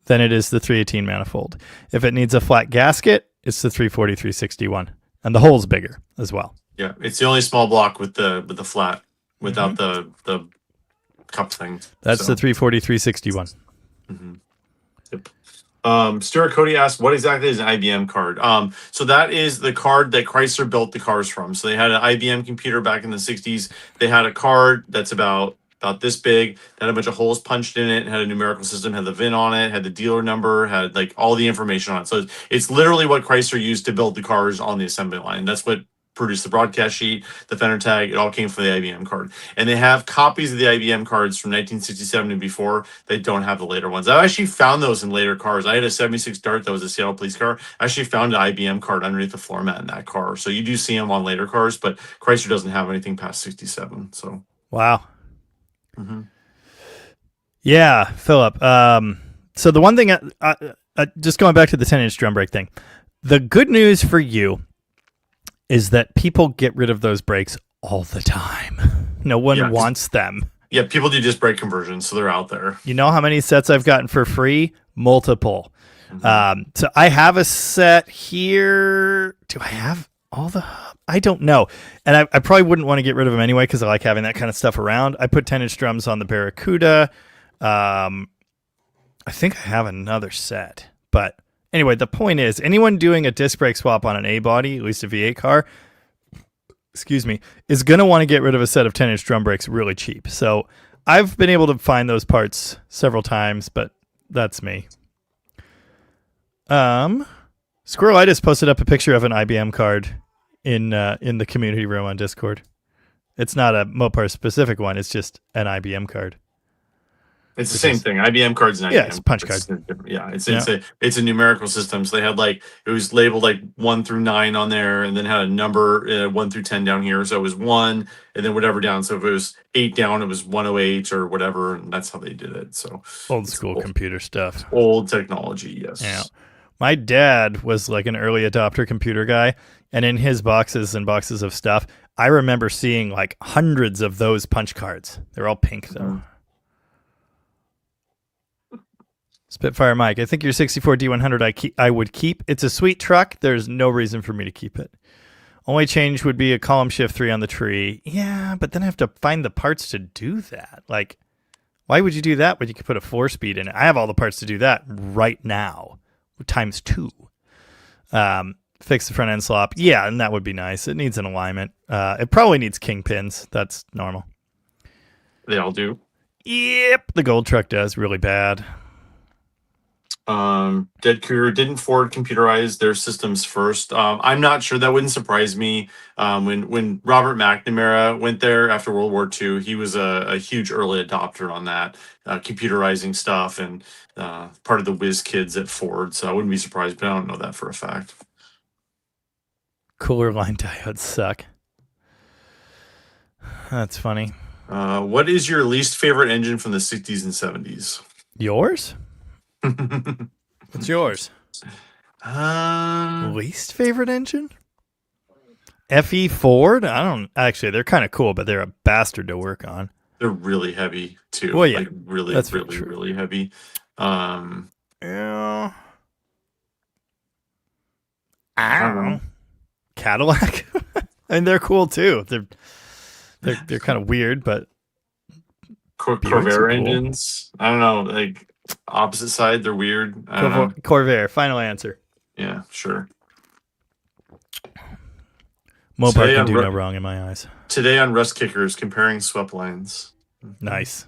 then it is the 318 manifold. If it needs a flat gasket, it's the 340, 361. And the hole's bigger as well. Yeah, it's the only small block with the flat without the cup thing. That's the 340, 361. Mm-hmm. Yep. Stuart Cody asked, what exactly is an IBM card? So that is the card that Chrysler built the cars from. So they had an IBM computer back in the 60s. They had a card that's about this big, had a bunch of holes punched in it, had a numerical system, had the VIN on it, had the dealer number, had all the information on it. So it's literally what Chrysler used to build the cars on the assembly line. That's what produced the broadcast sheet, the fender tag. It all came from the IBM card. And they have copies of the IBM cards from 1967 and before. They don't have the later ones. I actually found those in later cars. I had a 76 Dart that was a Seattle police car. I actually found an IBM card underneath the floor mat in that car. So you do see them on later cars, but Chrysler doesn't have anything past 67. So wow. Mm-hmm. Yeah, Philip. So the one thing, just going back to the 10-inch drum brake thing, the good news for you is that people get rid of those brakes all the time. No one wants them. Yeah, people do disc brake conversions, so they're out there. You know how many sets I've gotten for free? Multiple. Mm-hmm. So I have a set here. Do I have all the... I don't know. And I probably wouldn't want to get rid of them anyway because I like having that kind of stuff around. I put 10-inch drums on the Barracuda. I think I have another set. But anyway, the point is, anyone doing a disc brake swap on an A-body, at least a V8 car, is going to want to get rid of a set of 10-inch drum brakes really cheap. So I've been able to find those parts several times, but that's me. Squirrelitis posted up a picture of an IBM card in the community room on Discord. It's not a Mopar specific one. It's just an IBM card. It's the which same is thing. IBM cards and yeah, IBM. it's a punch card. Yeah, it's Yeah. it's a numerical system. So they had like it was labeled like 1 through 9 on there, and then had a number 1 through 10 down here. So it was 1, and then whatever down. So if it was 8 down, it was 108 or whatever, and that's how they did it. So Old it's school computer stuff. old technology. Yes. Yeah. My dad was like an early adopter computer guy, and in his boxes and boxes of stuff, I remember seeing like hundreds of those punch cards. They're all pink though. Mhm. Spitfire Mike, I think your 64 D100 I would keep. It's a sweet truck. There's no reason for me to keep it. Only change would be a column shift 3 on the tree. Yeah, but then I have to find the parts to do that. Like, why would you do that when you could put a 4-speed in it? I have all the parts to do that right now, times 2. Fix the front end slop. Yeah, and that would be nice. It needs an alignment. It probably needs kingpins. That's normal. They all do. Yep, the gold truck does really bad. Dead Cougar didn't Ford computerize their systems first. I'm not sure. That wouldn't surprise me. When Robert McNamara went there after World War II, he was a huge early adopter on that computerizing stuff and part of the whiz kids at Ford. So I wouldn't be surprised, but I don't know that for a fact. Cooler line diodes suck. That's funny. What is your least favorite engine from the 60s and 70s? Yours? What's yours? Um, Least favorite engine? FE Ford? I don't actually. They're kind of cool, but they're a bastard to work on. They're really heavy too. Well, yeah, like really, that's really, true. really heavy. Yeah. I don't know. Cadillac, and they're cool too. They're kind of weird, but Buicks are Corvair cool. engines. I don't know. Like opposite side, they're weird. I don't know. Corvair. Final answer. Yeah, sure. Mopar Today can on do Ru- no wrong in my eyes. Today on Rust Kickers, comparing swept lines. Nice.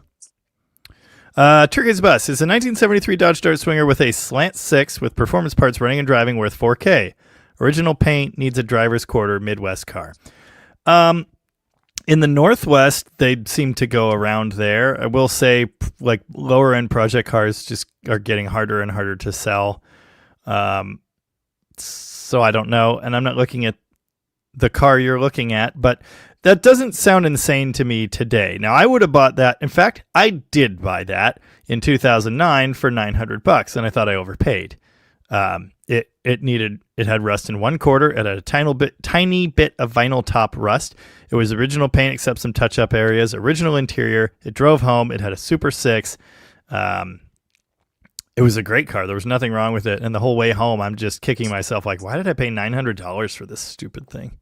Turkey's Bus is a 1973 Dodge Dart Swinger with a slant 6 with performance parts running and driving worth $4K. Original paint, needs a driver's quarter, Midwest car. In the Northwest, they seem to go around there. I will say, like, lower end project cars just are getting harder and harder to sell. So I don't know, and I'm not looking at the car you're looking at, but that doesn't sound insane to me today. Now, I would have bought that. In fact, I did buy that in 2009 for $900, and I thought I overpaid. It had rust in 1 quarter. It had a tiny bit of vinyl top rust. It was original paint except some touch-up areas. Original interior. It drove home. It had a Super 6. It was a great car. There was nothing wrong with it. And the whole way home, I'm just kicking myself like, why did I pay $900 for this stupid thing?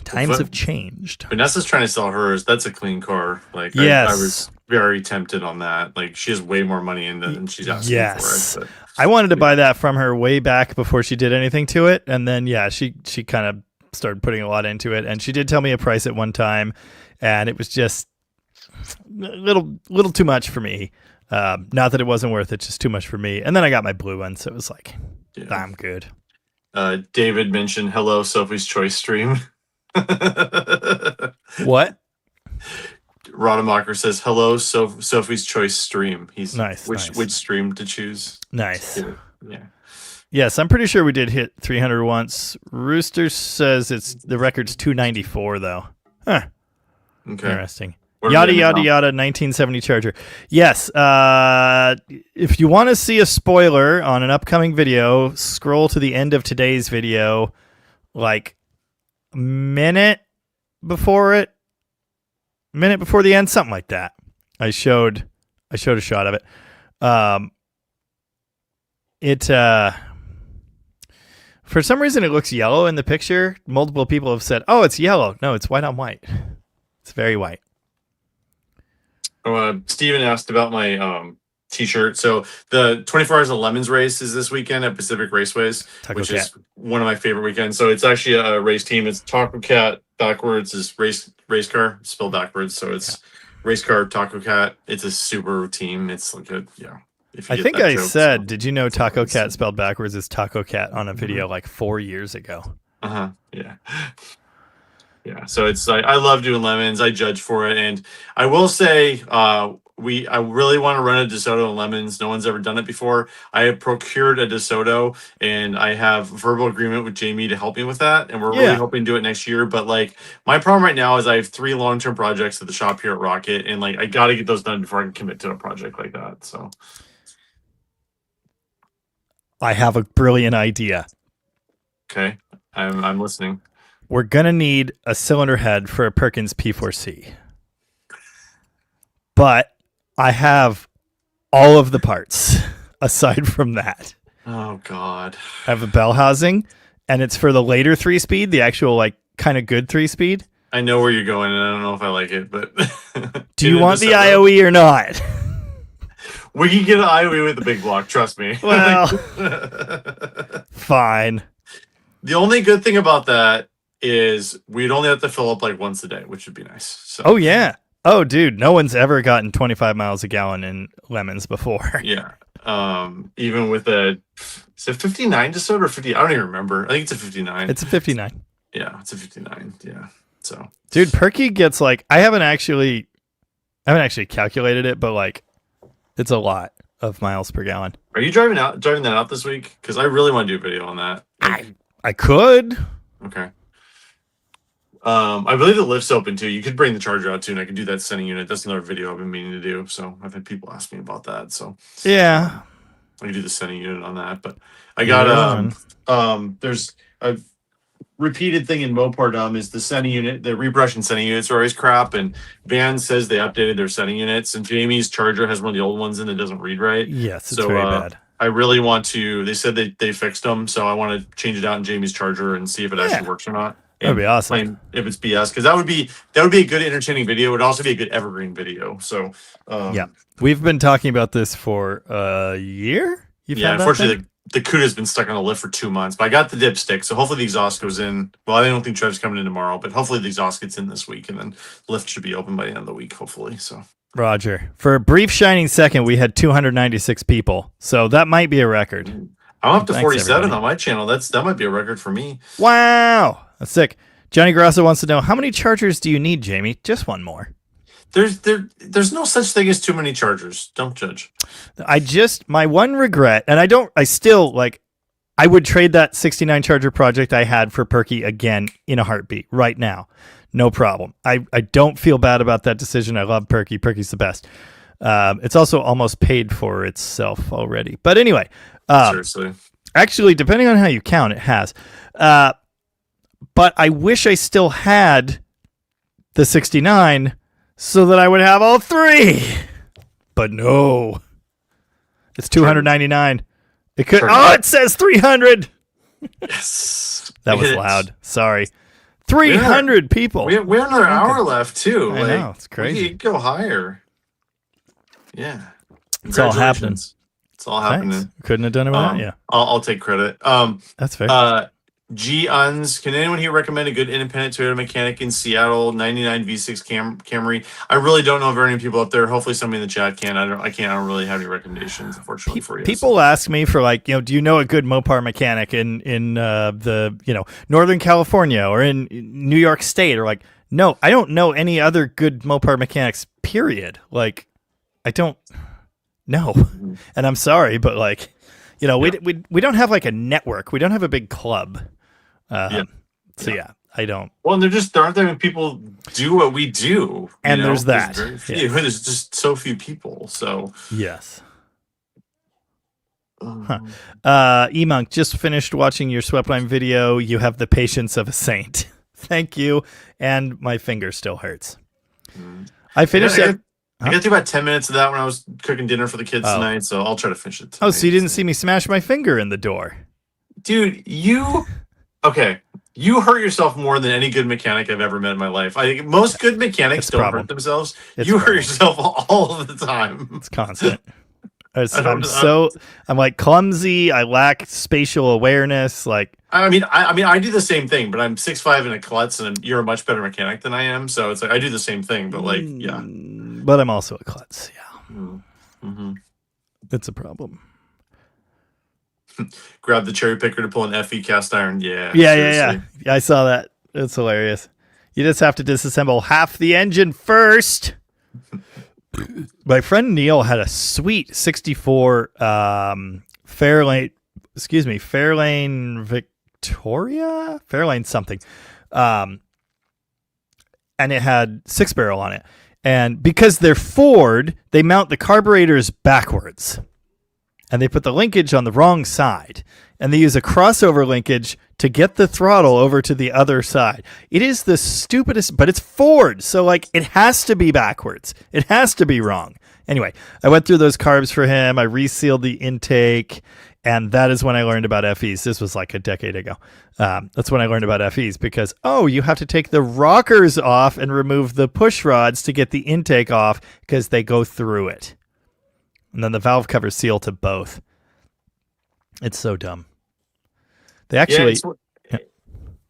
Times have changed. Vanessa's trying to sell hers. That's a clean car. Like, Yes. I was very tempted on that. Like, she has way more money in than she's asking Yes. for it. I wanted to buy that from her way back before she did anything to it. And then, yeah, she kind of started putting a lot into it. And she did tell me a price at one time. And it was just a little too much for me. Not that it wasn't worth it, just too much for me. And then I got my blue one. So it was like, Yeah. I'm good. David mentioned, hello, Sophie's Choice stream. What? Rademacher says, hello, Sophie's Choice stream. He's Nice. Which stream to choose? Nice. Yeah. Yes, I'm pretty sure we did hit 300 once. Rooster says the record's 294 though. Huh. Okay. Interesting. What are Yada they yada now? yada 1970 Charger. Yes. If you want to see a spoiler on an upcoming video, scroll to the end of today's video, like minute before the end, something like that. I showed a shot of it. For some reason it looks yellow in the picture. Multiple people have said, "Oh, it's yellow." No, it's white on white. It's very white. Steven asked about my t-shirt. So the 24 Hours of Lemons race is this weekend at Pacific Raceways, Taco which Cat. is one of my favorite weekends. So it's actually a race team. It's Taco Cat backwards is race car spelled backwards. So it's race car Taco Cat. It's a super team. It's like if you I get think that I joke, said, so. did you know Taco Cat spelled backwards is Taco Cat on a video like 4 years ago? Yeah. Yeah, so it's like I love doing lemons. I judge for it, and I will say, I really want to run a DeSoto and lemons. No one's ever done it before. I have procured a DeSoto, and I have verbal agreement with Jamie to help me with that, and we're really Yeah. hoping to do it next year. But like my problem right now is I have 3 long-term projects at the shop here at Rocket, and like I got to get those done before I can commit to a project like that. So I have a brilliant idea. okay, I'm listening. We're going to need a cylinder head for a Perkins P4C. But I have all of the parts aside from that. Oh God, I have a bell housing, and it's for the later 3-speed, the actual like kind of good 3-speed. I know where you're going, and I don't know if I like it, but do you want the IOE or not? We can get an IOE with the big block, trust me. Well, fine. The only good thing about that is we'd only have to fill up like once a day, which would be nice. So Oh yeah. Oh dude, no one's ever gotten 25 miles a gallon in lemons before. yeah. Even with a is it 59 DeSoto or 50? I don't even remember. I think it's a 59. It's a 59. Yeah, it's a 59. Yeah. So dude, Perky gets like I haven't actually calculated it, but like it's a lot of miles per gallon. are you driving that out this week? Because I really want to do a video on that. I could. Okay. I believe the lift's open too. You could bring the charger out too, and I could do that sending unit. That's another video I've been meaning to do. So I've had people ask me about that. So Yeah. I can do the sending unit on that. But I got there's a repeated thing in Mopar is the sending unit, the rebrush and sending units are always crap. And Van says they updated their sending units, and Jamie's charger has one of the old ones in that doesn't read right. Yes, it's so, very bad. I really want to. They said they fixed them, so I want to change it out in Jamie's charger and see if it actually works or not. That'd be awesome. Claim if it's BS, because that would be a good entertaining video. It would also be a good evergreen video. So yeah, we've been talking about this for a year. Unfortunately, the CUDA's been stuck on the lift for 2 months, but I got the dipstick, so hopefully the exhaust goes in. Well, I don't think Trev's coming in tomorrow, but hopefully the exhaust gets in this week, and then lift should be open by the end of the week, hopefully. So Roger. For a brief shining second, we had 296 people, so that might be a record. I'm up to 47 on my channel. That might be a record for me. Wow, that's sick. Johnny Grasso wants to know, how many chargers do you need, Jamie? Just one more. There's no such thing as too many chargers. Don't judge. My one regret, and I would trade that 69 charger project I had for Perky again in a heartbeat right now. No problem. I don't feel bad about that decision. I love Perky. Perky's the best. It's also almost paid for itself already. But anyway, seriously, actually, depending on how you count, it has. But I wish I still had the 69 so that I would have all 3. But no. It's 299. It could. Oh, it says 300. Yes. That was loud. Sorry. 300 people. We have another hour left too. I know, it's crazy. We could go higher. Yeah. It's all happening. It's all happening. Couldn't have done it without you. I'll take credit. That's fair. G-Uns, can anyone here recommend a good independent Toyota mechanic in Seattle? 99 V6 Camry. I really don't know very many people up there. Hopefully somebody in the chat can. I don't really have any recommendations, unfortunately, for you. People ask me for do you know a good Mopar mechanic in the Northern California or in New York State, or no, I don't know any other good Mopar mechanics, period. I don't know. And I'm sorry, but we don't have a network. We don't have a big club. I don't. Well, and there aren't that many people do what we do. And there's that. There's just so few people. So yes. E-Monk, just finished watching your Sweepline video. You have the patience of a saint. Thank you. And my finger still hurts. I finished it. I got through about 10 minutes of that when I was cooking dinner for the kids tonight, so I'll try to finish it tonight. Oh, so you didn't see me smash my finger in the door. Dude, you hurt yourself more than any good mechanic I've ever met in my life. I think most good mechanics don't hurt themselves. You hurt yourself all of the time. It's constant. I'm clumsy. I lack spatial awareness. I do the same thing, but I'm 6'5" and a klutz, and you're a much better mechanic than I am. So it's I do the same thing, but yeah. But I'm also a klutz. Yeah. Mm-hmm. It's a problem. Grab the cherry picker to pull an FE cast iron. Yeah. Yeah. I saw that. It's hilarious. You just have to disassemble half the engine first. My friend Neil had a sweet 64 Fairlane, Fairlane Victoria? Fairlane something. And it had 6-barrel on it. And because they're Ford, they mount the carburetors backwards. And they put the linkage on the wrong side. And they use a crossover linkage to get the throttle over to the other side. It is the stupidest, but it's Ford. So, like, it has to be backwards. It has to be wrong. Anyway, I went through those carbs for him. I resealed the intake. And that is when I learned about FEs. This was like a decade ago. That's when I learned about FEs because, you have to take the rockers off and remove the push rods to get the intake off because they go through it. And then the valve covers seal to both. It's so dumb. They actually... Yeah,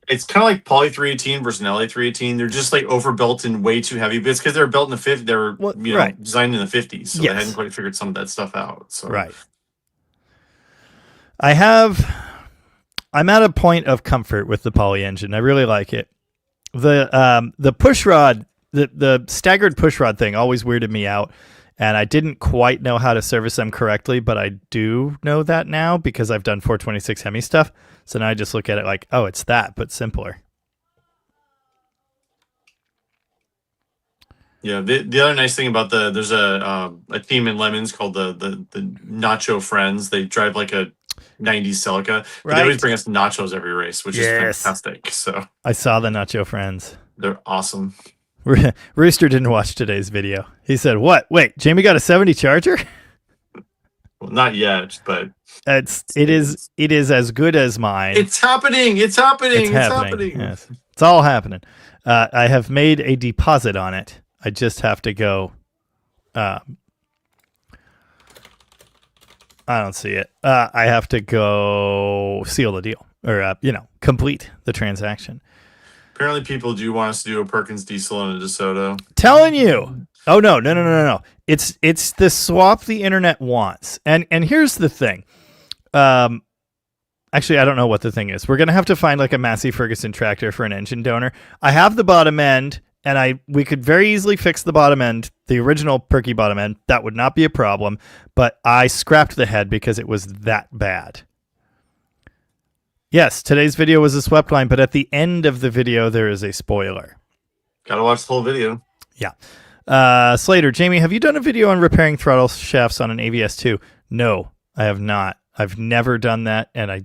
it's kind of like Poly 318 versus an LA 318. They're just like overbuilt and way too heavy. But it's because they're built in the 50s. They're designed in the 50s. So they hadn't quite figured some of that stuff out. So. Right. I'm at a point of comfort with the Poly engine. I really like it. The push rod, the staggered push rod thing always weirded me out. And I didn't quite know how to service them correctly, but I do know that now because I've done 426 Hemi stuff. So now I just look at it like, oh, it's that, but simpler. Yeah, the other nice thing about there's a team in Lemons called the Nacho Friends. They drive like a 90s Celica. But they always bring us nachos every race, which is fantastic. So I saw the Nacho Friends. They're awesome. Rooster didn't watch today's video. He said, "What? Wait, Jamie got a 70 Charger?" Well, not yet, but it is as good as mine. It's happening. It's happening. Yes, it's all happening. I have made a deposit on it. I just have to go. I don't see it. I have to go seal the deal, or complete the transaction. Apparently, people do want us to do a Perkins diesel and a DeSoto. Telling you. Oh no. It's the swap the internet wants. And here's the thing. Actually, I don't know what the thing is. We're gonna have to find like a Massey Ferguson tractor for an engine donor. I have the bottom end, and we could very easily fix the bottom end, the original Perky bottom end. That would not be a problem. But I scrapped the head because it was that bad. Yes, today's video was a swept line, but at the end of the video, there is a spoiler. Gotta watch the whole video. Yeah. Slater, Jamie, have you done a video on repairing throttle shafts on an AVS2? No, I have not. I've never done that, and I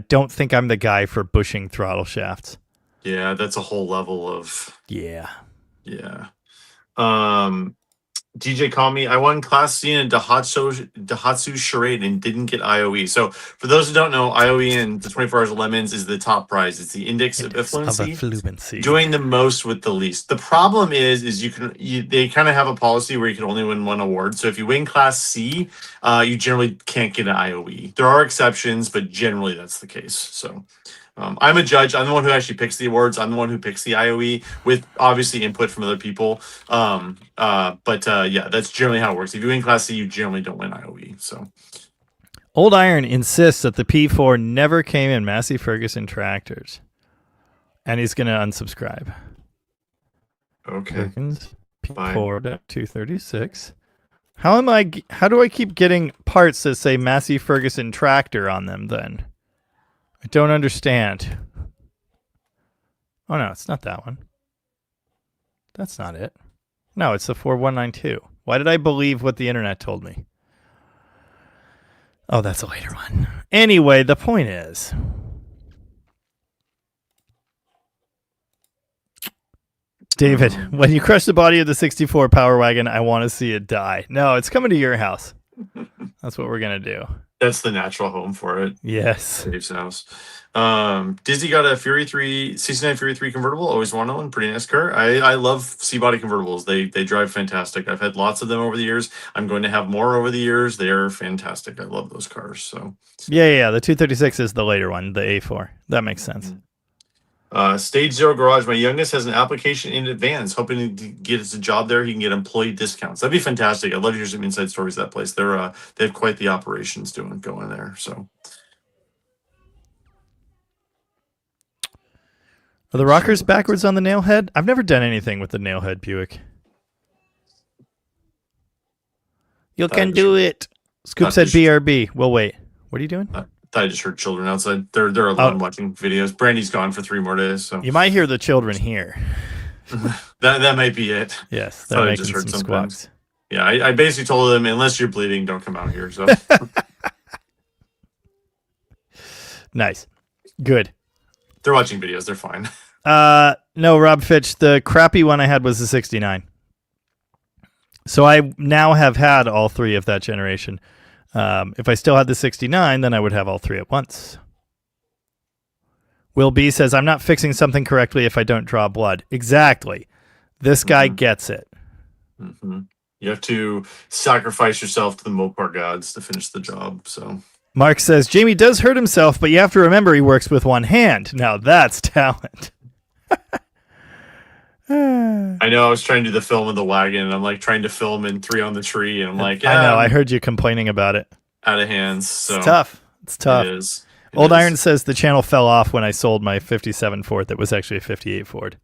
don't think I'm the guy for bushing throttle shafts. Yeah, that's a whole level of... Yeah. DJ called me. I won Class C in a Daihatsu Charade and didn't get IOE. So for those who don't know, IOE in the 24 Hours of Lemons is the top prize. It's the index of affluency. Doing the most with the least. The problem is they kind of have a policy where you can only win one award. So if you win Class C, you generally can't get an IOE. There are exceptions, but generally that's the case. So I'm a judge. I'm the one who actually picks the awards. I'm the one who picks the IOE with obviously input from other people. Yeah, that's generally how it works. If you win Class C, you generally don't win IOE. So, Old Iron insists that the P4 never came in Massey Ferguson tractors, and he's going to unsubscribe. Okay. Perkins P4 236. How do I keep getting parts that say Massey Ferguson tractor on them then? I don't understand. Oh, no, it's not that one. That's not it. No, it's the 4192. Why did I believe what the internet told me? Oh, that's a later one. Anyway, the point is... David, when you crush the body of the 64 Power Wagon, I want to see it die. No, it's coming to your house. That's what we're going to do. That's the natural home for it. Yes. Dave's house. Disney got a Fury 3, 69 Fury 3 convertible. Always wanted one. Pretty nice car. I love C-body convertibles. They drive fantastic. I've had lots of them over the years. I'm going to have more over the years. They are fantastic. I love those cars. So Yeah. The 236 is the later one, the A4. That makes sense. Stage Zero Garage. My youngest has an application in advance, hoping to get us a job there. He can get employee discounts. That'd be fantastic. I'd love to hear some inside stories of that place. They have quite the operations going there. So. Are the rockers backwards on the nail head? I've never done anything with the nail head Buick. You can do it. Scoop said BRB. We'll wait. What are you doing? I just heard children outside. They're alone watching videos. Brandy's gone for 3 more days. So you might hear the children here. that might be it. Yes, they're making some squawks. Yeah, I basically told them, unless you're bleeding, don't come out here. So nice. Good. They're watching videos. They're fine. No, Rob Fitch, the crappy one I had was the 69. So I now have had all 3 of that generation. If I still had the 69, then I would have all 3 at once. Will B says, I'm not fixing something correctly if I don't draw blood. Exactly. This guy gets it. Mm-hmm. You have to sacrifice yourself to the Mopar gods to finish the job. So Mark says, Jamie does hurt himself, but you have to remember he works with one hand. Now that's talent. I know I was trying to do the film in the wagon, and I'm like trying to film in 3 on the tree, and I'm like, I know, I heard you complaining about it. Out of hands. So it's tough. It's tough. It is. Old Iron says the channel fell off when I sold my 57 Ford that was actually a 58 Ford.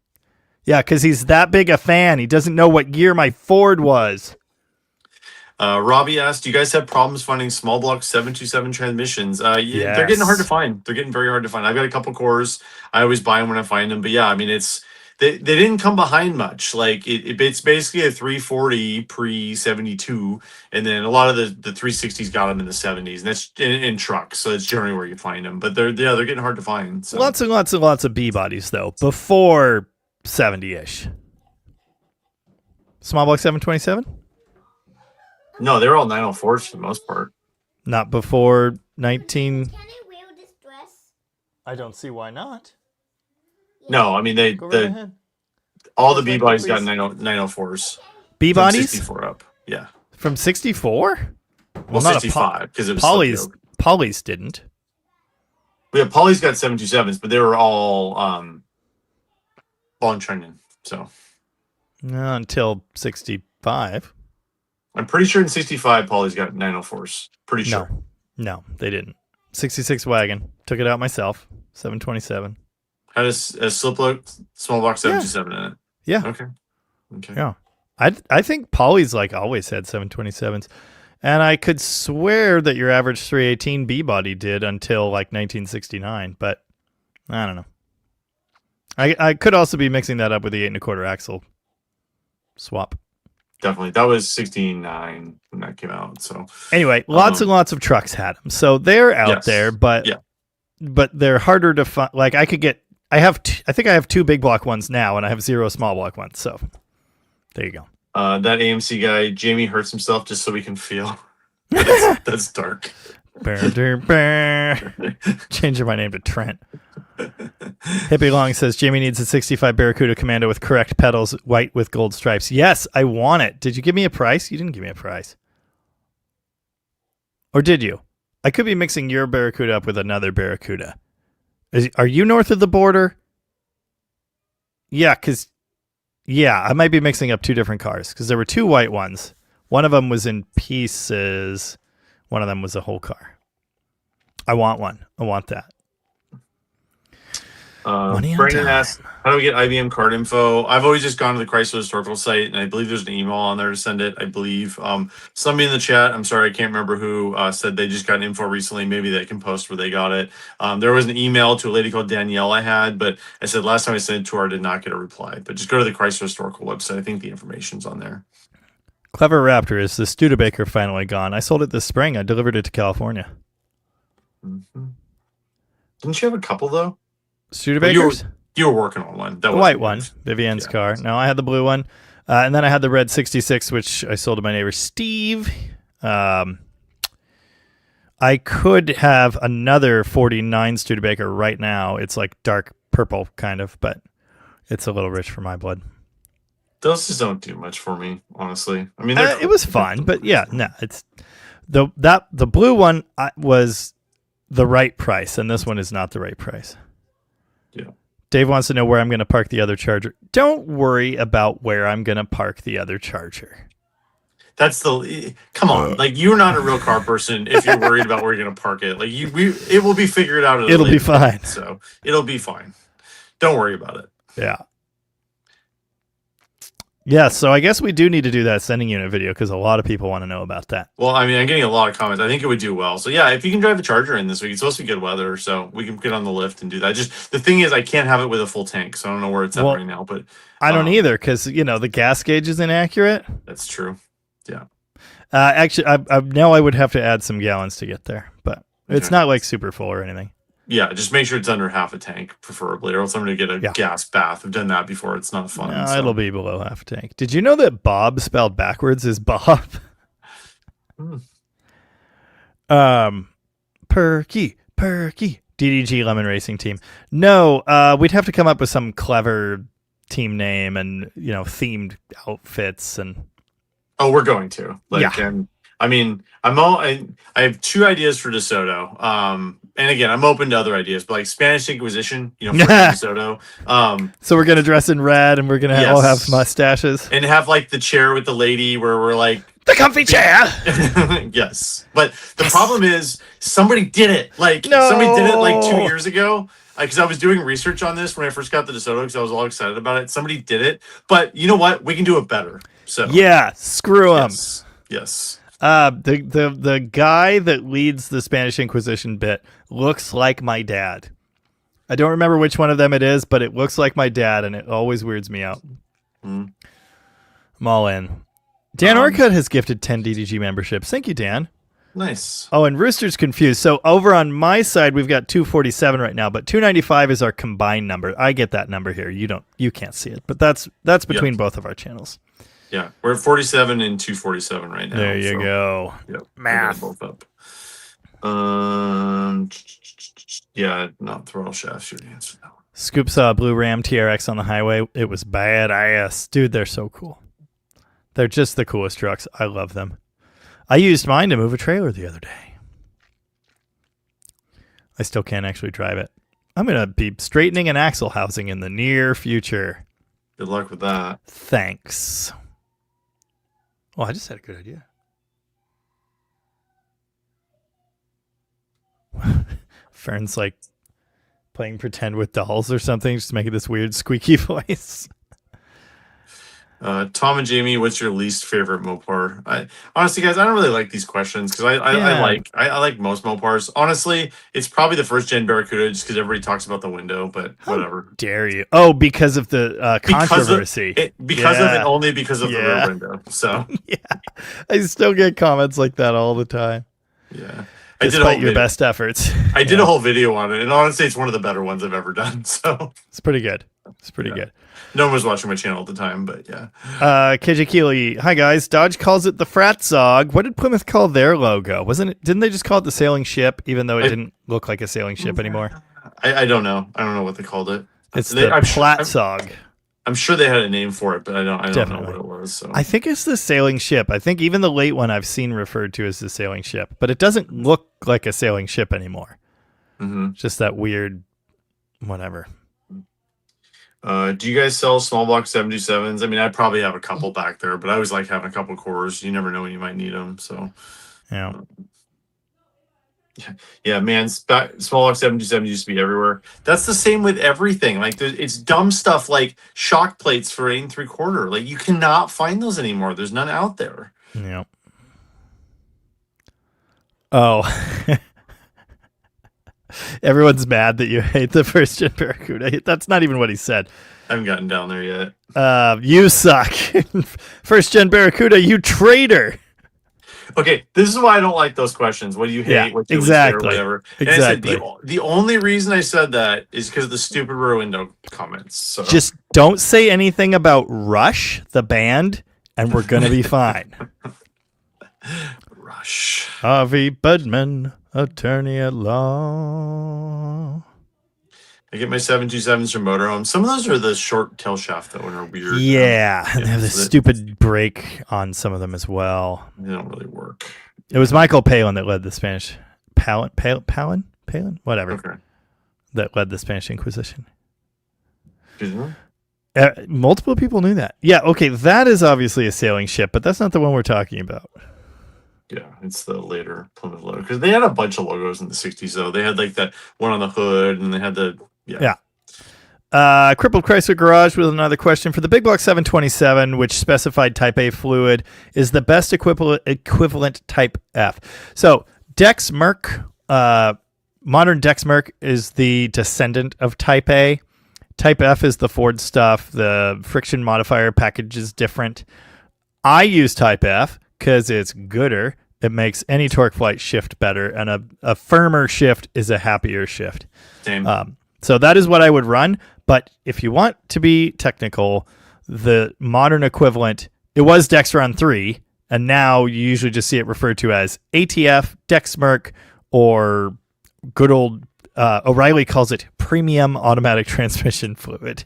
Yeah, because he's that big a fan. He doesn't know what year my Ford was. Robbie asked, do you guys have problems finding small block 727 transmissions? Yes. They're getting hard to find. They're getting very hard to find. I've got a couple cores. I always buy them when I find them. But yeah, I mean, they didn't come behind much. Like it's basically a 340 pre-72, and then a lot of the 360s got them in the 70s, and that's in trucks. So it's generally where you find them. But they're getting hard to find. So. Lots and lots and lots of B bodies though before 70-ish. Small block 727. No, they're all 904s for the most part. Not before 19. Can I wear this dress? I don't see why not. No, I mean all the B bodies got 904s. B bodies 64 up. Yeah. From 64? Well, not 65 because it was Polly's didn't. Yeah, Polly's got 727s, but they were all in training. So until 65. I'm pretty sure in 65 Polly's got 904s. Pretty sure. No, they didn't. 66 wagon. Took it out myself. 727. Had a slip load small block 727 in it. Yeah. Okay. Yeah. I think Polly's like always had 727s. And I could swear that your average 318 B body did until like 1969, but I don't know. I could also be mixing that up with the 8 1/4 axle swap. Definitely. That was 69 when that came out. So anyway, lots and lots of trucks had them. So they're out there, but they're harder to find. Like I think I have 2 big block ones now, and I have 0 small block ones. So there you go. That AMC guy, Jamie hurts himself just so we can feel. That's dark. Changing my name to Trent. Hippie Long says Jamie needs a 65 Barracuda Commando with correct pedals, white with gold stripes. Yes, I want it. Did you give me a price? You didn't give me a price. Or did you? I could be mixing your Barracuda up with another Barracuda. Are you north of the border? Yeah, I might be mixing up 2 different cars because there were 2 white ones. One of them was in pieces. One of them was a whole car. I want one. I want that. Brandon asked, how do we get IBM card info? I've always just gone to the Chrysler Historical site, and I believe there's an email on there to send it, I believe. Somebody in the chat, I'm sorry, I can't remember who, said they just got info recently. Maybe they can post where they got it. There was an email to a lady called Danielle I had, but I said last time I sent it to her, I did not get a reply. But just go to the Chrysler Historical website. I think the information's on there. Clever Raptor, is the Studebaker finally gone? I sold it this spring. I delivered it to California. Mm-hmm. Didn't you have a couple, though? Studebakers? You were working on one. The white one, Vivian's car. No, I had the blue one. And then I had the red 66, which I sold to my neighbor Steve. I could have another 49 Studebaker right now. It's like dark purple, kind of, but it's a little rich for my blood. Those just don't do much for me, honestly. I mean, it was fun, but yeah, no, it's the blue one was the right price, and this one is not the right price. Yeah. Dave wants to know where I'm going to park the other Charger. Don't worry about where I'm going to park the other Charger. Come on, like you're not a real car person if you're worried about where you're going to park it. Like it will be figured out. It'll be fine. So it'll be fine. Don't worry about it. Yeah. Yeah, so I guess we do need to do that sending unit video because a lot of people want to know about that. Well, I mean, I'm getting a lot of comments. I think it would do well. So yeah, if you can drive the Charger in this week, it's supposed to be good weather, so we can get on the lift and do that. Just the thing is, I can't have it with a full tank, so I don't know where it's at right now. But I don't either because the gas gauge is inaccurate. That's true. Yeah. Actually, now I would have to add some gallons to get there, but it's not like super full or anything. Yeah, just make sure it's under half a tank, preferably, or else I'm going to get a gas bath. I've done that before. It's not fun. No, it'll be below half a tank. Did you know that Bob spelled backwards is Bob? Perky. DDG Lemon Racing Team. No, we'd have to come up with some clever team name and, themed outfits and... Oh, we're going to. And I mean, I have 2 ideas for DeSoto. And again, I'm open to other ideas, but like Spanish Inquisition, for DeSoto. So we're gonna dress in red, and we're gonna all have mustaches, and have like the chair with the lady, where we're like the comfy chair. Yes, but the problem is somebody did it. Somebody did it like 2 years ago. Because I was doing research on this when I first got the DeSoto, because I was all excited about it. Somebody did it, but you know what? We can do it better. So yeah, screw them. Yes. The guy that leads the Spanish Inquisition bit looks like my dad. I don't remember which one of them it is, but it looks like my dad, and it always weirds me out. I'm all in. Dan Orcutt has gifted 10 DDG memberships. Thank you, Dan. Nice. Oh, and Rooster's confused. So over on my side, we've got 247 right now, but 295 is our combined number. I get that number here. You can't see it, but that's between both of our channels. Yeah, we're at 47 and 247 right now. There you go. Yep, math. Both up. Yeah, not throttle shaft shooting answer that one. Scoop saw a blue Ram TRX on the highway. It was badass. Dude, they're so cool. They're just the coolest trucks. I love them. I used mine to move a trailer the other day. I still can't actually drive it. I'm going to be straightening an axle housing in the near future. Good luck with that. Thanks. Oh, I just had a good idea. Fern's like playing pretend with dolls or something, just making this weird squeaky voice. Tom and Jamie, what's your least favorite Mopar? Honestly, guys, I don't really like these questions because I like most Mopars. Honestly, it's probably the first gen Barracuda just because everybody talks about the window, but whatever. Dare you? Oh, because of the controversy. Because of it, only because of the rear window. So yeah, I still get comments like that all the time. Yeah. Despite your best efforts. I did a whole video on it, and honestly, it's one of the better ones I've ever done. So it's pretty good. It's pretty good. No one was watching my channel at the time, but yeah. KJ Keeley, hi guys. Dodge calls it the Frat Zog. What did Plymouth call their logo? Didn't they just call it the sailing ship, even though it didn't look like a sailing ship anymore? I don't know. I don't know what they called it. It's the Plat Zog. I'm sure they had a name for it, but I don't know what it was. So. I think it's the sailing ship. I think even the late one I've seen referred to as the sailing ship, but it doesn't look like a sailing ship anymore. Mm-hmm. Just that weird, whatever. Do you guys sell small block 727s? I mean, I probably have a couple back there, but I always like having a couple cores. You never know when you might need them. So, yeah. Yeah, man, small block 727 used to be everywhere. That's the same with everything. Like, it's dumb stuff like shock plates for 8 3/4. Like, you cannot find those anymore. There's none out there. Yeah. Oh. Everyone's mad that you hate the first gen Barracuda. That's not even what he said. I haven't gotten down there yet. You suck. First gen Barracuda, you traitor. Okay, this is why I don't like those questions. What do you hate? Yeah, what do you exactly. Or whatever. And exactly. I said the only reason I said that is because of the stupid rear window comments. So just don't say anything about Rush, the band, and we're gonna be fine. Rush. Harvey Budman, attorney at law. I get my 727s from Motorhome. Some of those are the short tail shaft that one are weird. Yeah, and they have this stupid brake on some of them as well. They don't really work. It was Michael Palin that led the Spanish Palin, whatever. Okay. That led the Spanish Inquisition. Mm-hmm. Multiple people knew that. Yeah, okay, that is obviously a sailing ship, but that's not the one we're talking about. Yeah, it's the later Plymouth logo because they had a bunch of logos in the 60s. Though they had like that one on the hood, and they had the Crippled Chrysler Garage with another question. For the Big Block 727, which specified Type A fluid, is the best equivalent Type F. So Dex Merc, modern Dex Merc is the descendant of Type A. Type F is the Ford stuff. The friction modifier package is different. I use Type F because it's gooder. It makes any torque flight shift better, and a firmer shift is a happier shift. Same. So that is what I would run. But if you want to be technical, the modern equivalent, it was Dextron 3, and now you usually just see it referred to as ATF, Dexmerc, or good old O'Reilly calls it premium automatic transmission fluid.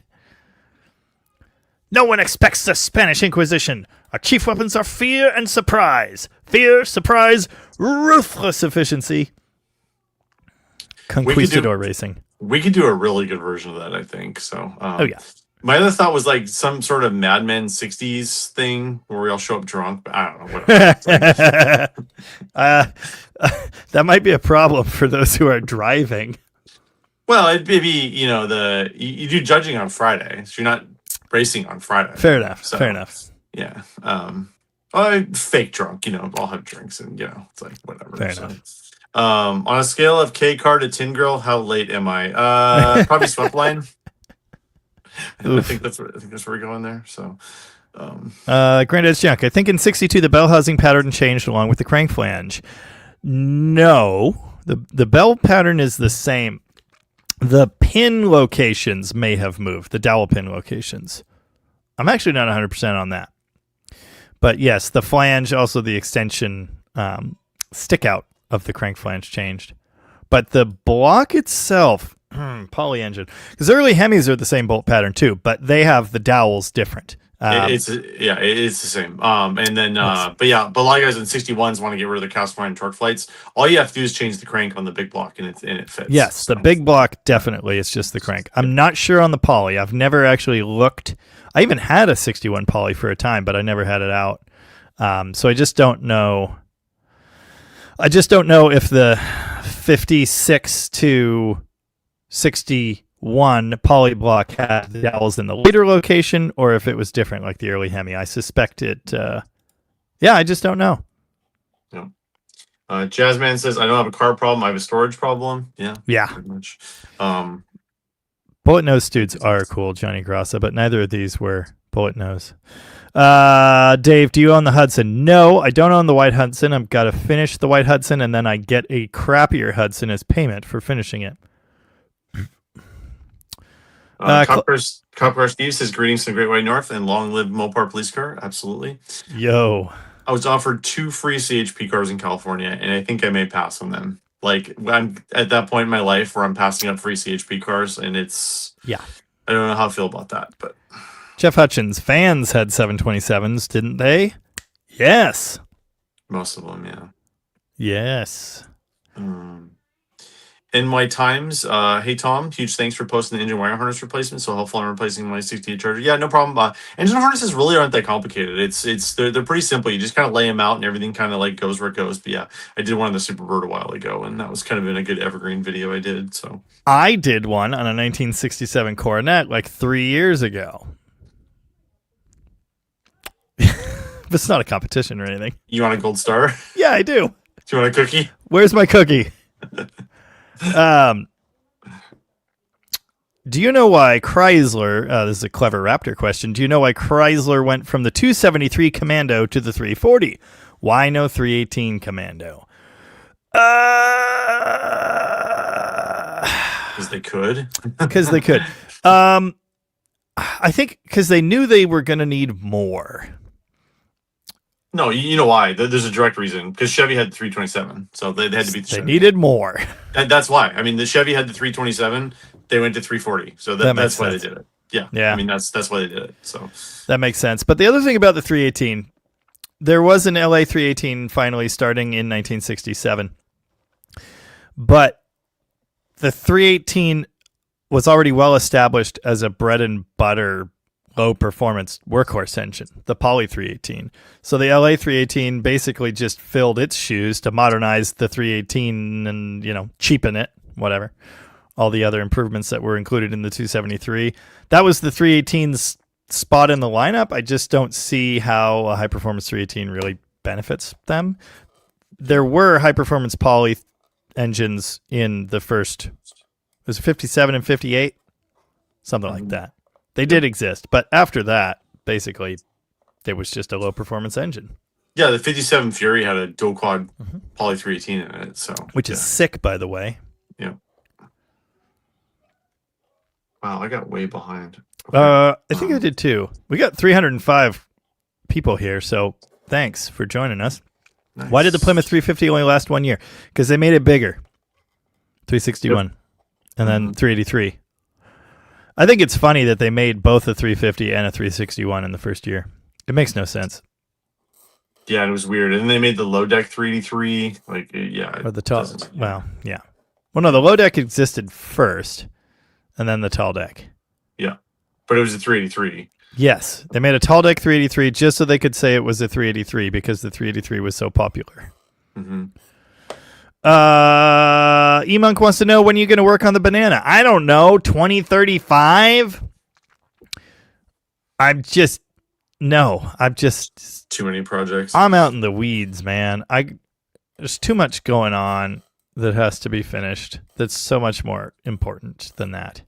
No one expects the Spanish Inquisition. Our chief weapons are fear and surprise. Fear, surprise, ruthless efficiency. Conquistador racing. We could do a really good version of that, I think. So, Oh, yeah. My other thought was like some sort of Mad Men 60s thing where we all show up drunk, but I don't know. Whatever. That might be a problem for those who are driving. Well, it'd be, you know, you do judging on Friday, so you're not racing on Friday. Fair enough. So, Fair enough. Yeah. Well, fake drunk, you know, I'll have drinks and, you know, it's like whatever. Fair so. enough. On a scale of K car to Tin Grill, how late am I? Probably swept line. I think that's where we're going there. So, Granddad's Junk. I think in 62 the bell housing pattern changed along with the crank flange. No, the bell pattern is the same. The pin locations may have moved. The dowel pin locations. I'm actually not 100% on that. But yes, the flange, also the extension stick out of the crank flange changed. But the block itself, poly engine, because early Hemis are the same bolt pattern too, but they have the dowels different. it's the same. And then but a lot of guys in 61s want to get rid of the cast iron torque flights. All you have to do is change the crank on the big block and it fits. Yes, the big block definitely is just the crank. I'm not sure on the poly. I've never actually looked. I even had a 61 poly for a time, but I never had it out. So I just don't know. I just don't know if the 56 to 61 poly block had the dowels in the later location or if it was different like the early Hemi. I suspect it. I just don't know. Yeah. Jazzman says, I don't have a car problem. I have a storage problem. Yeah. Yeah. Pretty much. Bullet nose dudes are cool, Johnny Grassa, but neither of these were bullet nose. Dave, do you own the Hudson? No, I don't own the White Hudson. I've got to finish the White Hudson, and then I get a crappier Hudson as payment for finishing it. Cop Car Steve says, greetings to the Great White North and long live Mopar police car. Absolutely. Yo. I was offered 2 free CHP cars in California, and I think I may pass on them. Like, I'm at that point in my life where I'm passing up free CHP cars, and it's... Yeah. I don't know how I feel about that, but... Jeff Hutchins, fans had 727s, didn't they? Yes. Most of them, yeah. Yes. NY Times, hey Tom, huge thanks for posting the engine wire harness replacement. So hopefully I'm replacing my 68 Charger. Yeah, no problem. Engine harnesses really aren't that complicated. They're pretty simple. You just kind of lay them out and everything kind of like goes where it goes. But yeah, I did one on the Superbird a while ago, and that was kind of in a good evergreen video I did. So I did one on a 1967 Coronet like 3 years ago. But it's not a competition or anything. You want a gold star? Yeah, I do. Do you want a cookie? Where's my cookie? Do you know why Chrysler, this is a clever Raptor question, do you know why Chrysler went from the 273 Commando to the 340? Why no 318 Commando? Because they could. Because they could. I think because they knew they were going to need more. No, you know why? There's a direct reason. Because Chevy had the 327, so they had to beat the They Chevy. needed more. That's why. I mean, the Chevy had the 327. They went to 340, so that's why they did it. Yeah. I mean, that's why they did it. So that makes sense. But the other thing about the 318, there was an LA 318 finally starting in 1967, but the 318 was already well established as a bread and butter low performance workhorse engine, the Poly 318. So the LA 318 basically just filled its shoes to modernize the 318 and, cheapen it, whatever. all the other improvements that were included in the 273. That was the 318's spot in the lineup. I just don't see how a high-performance 318 really benefits them. There were high-performance poly engines in the first, was it 57 and 58? Something like that. They did exist, but after that, basically, it was just a low-performance engine. Yeah, the 57 Fury had a dual quad poly 318 in it, so which is sick, by the way. Yeah. Wow, I got way behind. I think I did too. We got 305 people here, so thanks for joining us. Nice. Why did the Plymouth 350 only last 1 year? Because they made it bigger. 361 and then 383. I think it's funny that they made both a 350 and a 361 in the first year. It makes no sense. Yeah, it was weird. And then they made the low deck 383. Like, yeah. Or the tall. Well, yeah. Well, no, the low deck existed first, and then the tall deck. Yeah, but it was a 383. Yes, they made a tall deck 383 just so they could say it was a 383 because the 383 was so popular. Mm-hmm. E-Monk wants to know, when are you going to work on the banana? I don't know. 2035? I'm just too many projects. I'm out in the weeds, man. There's too much going on that has to be finished. That's so much more important than that.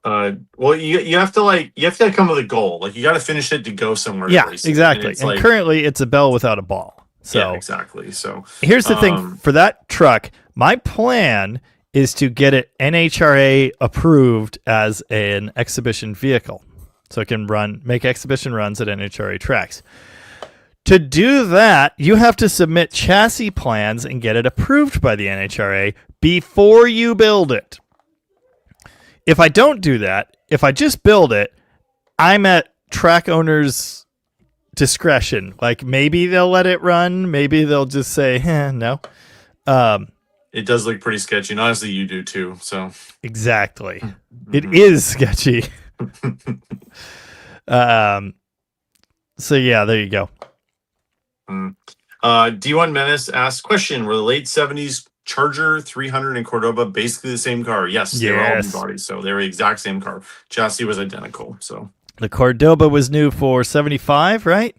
Well, you have to come with a goal. Like, you got to finish it to go somewhere. Yeah, exactly. And currently it's a bell without a ball. So yeah, exactly. So here's the thing for that truck. My plan is to get it NHRA approved as an exhibition vehicle, so it can make exhibition runs at NHRA tracks. To do that, you have to submit chassis plans and get it approved by the NHRA before you build it. If I don't do that, if I just build it, I'm at track owners' discretion. Like, maybe they'll let it run. Maybe they'll just say, no. It does look pretty sketchy. And honestly, you do too. So exactly. Mm-hmm. It is sketchy. So yeah, there you go. D1 Menace asks, question, were the late 70s Charger 300 and Cordoba basically the same car? Yes, they were all new bodies, so they were the exact same car. Chassis was identical. So the Cordoba was new for 75, right?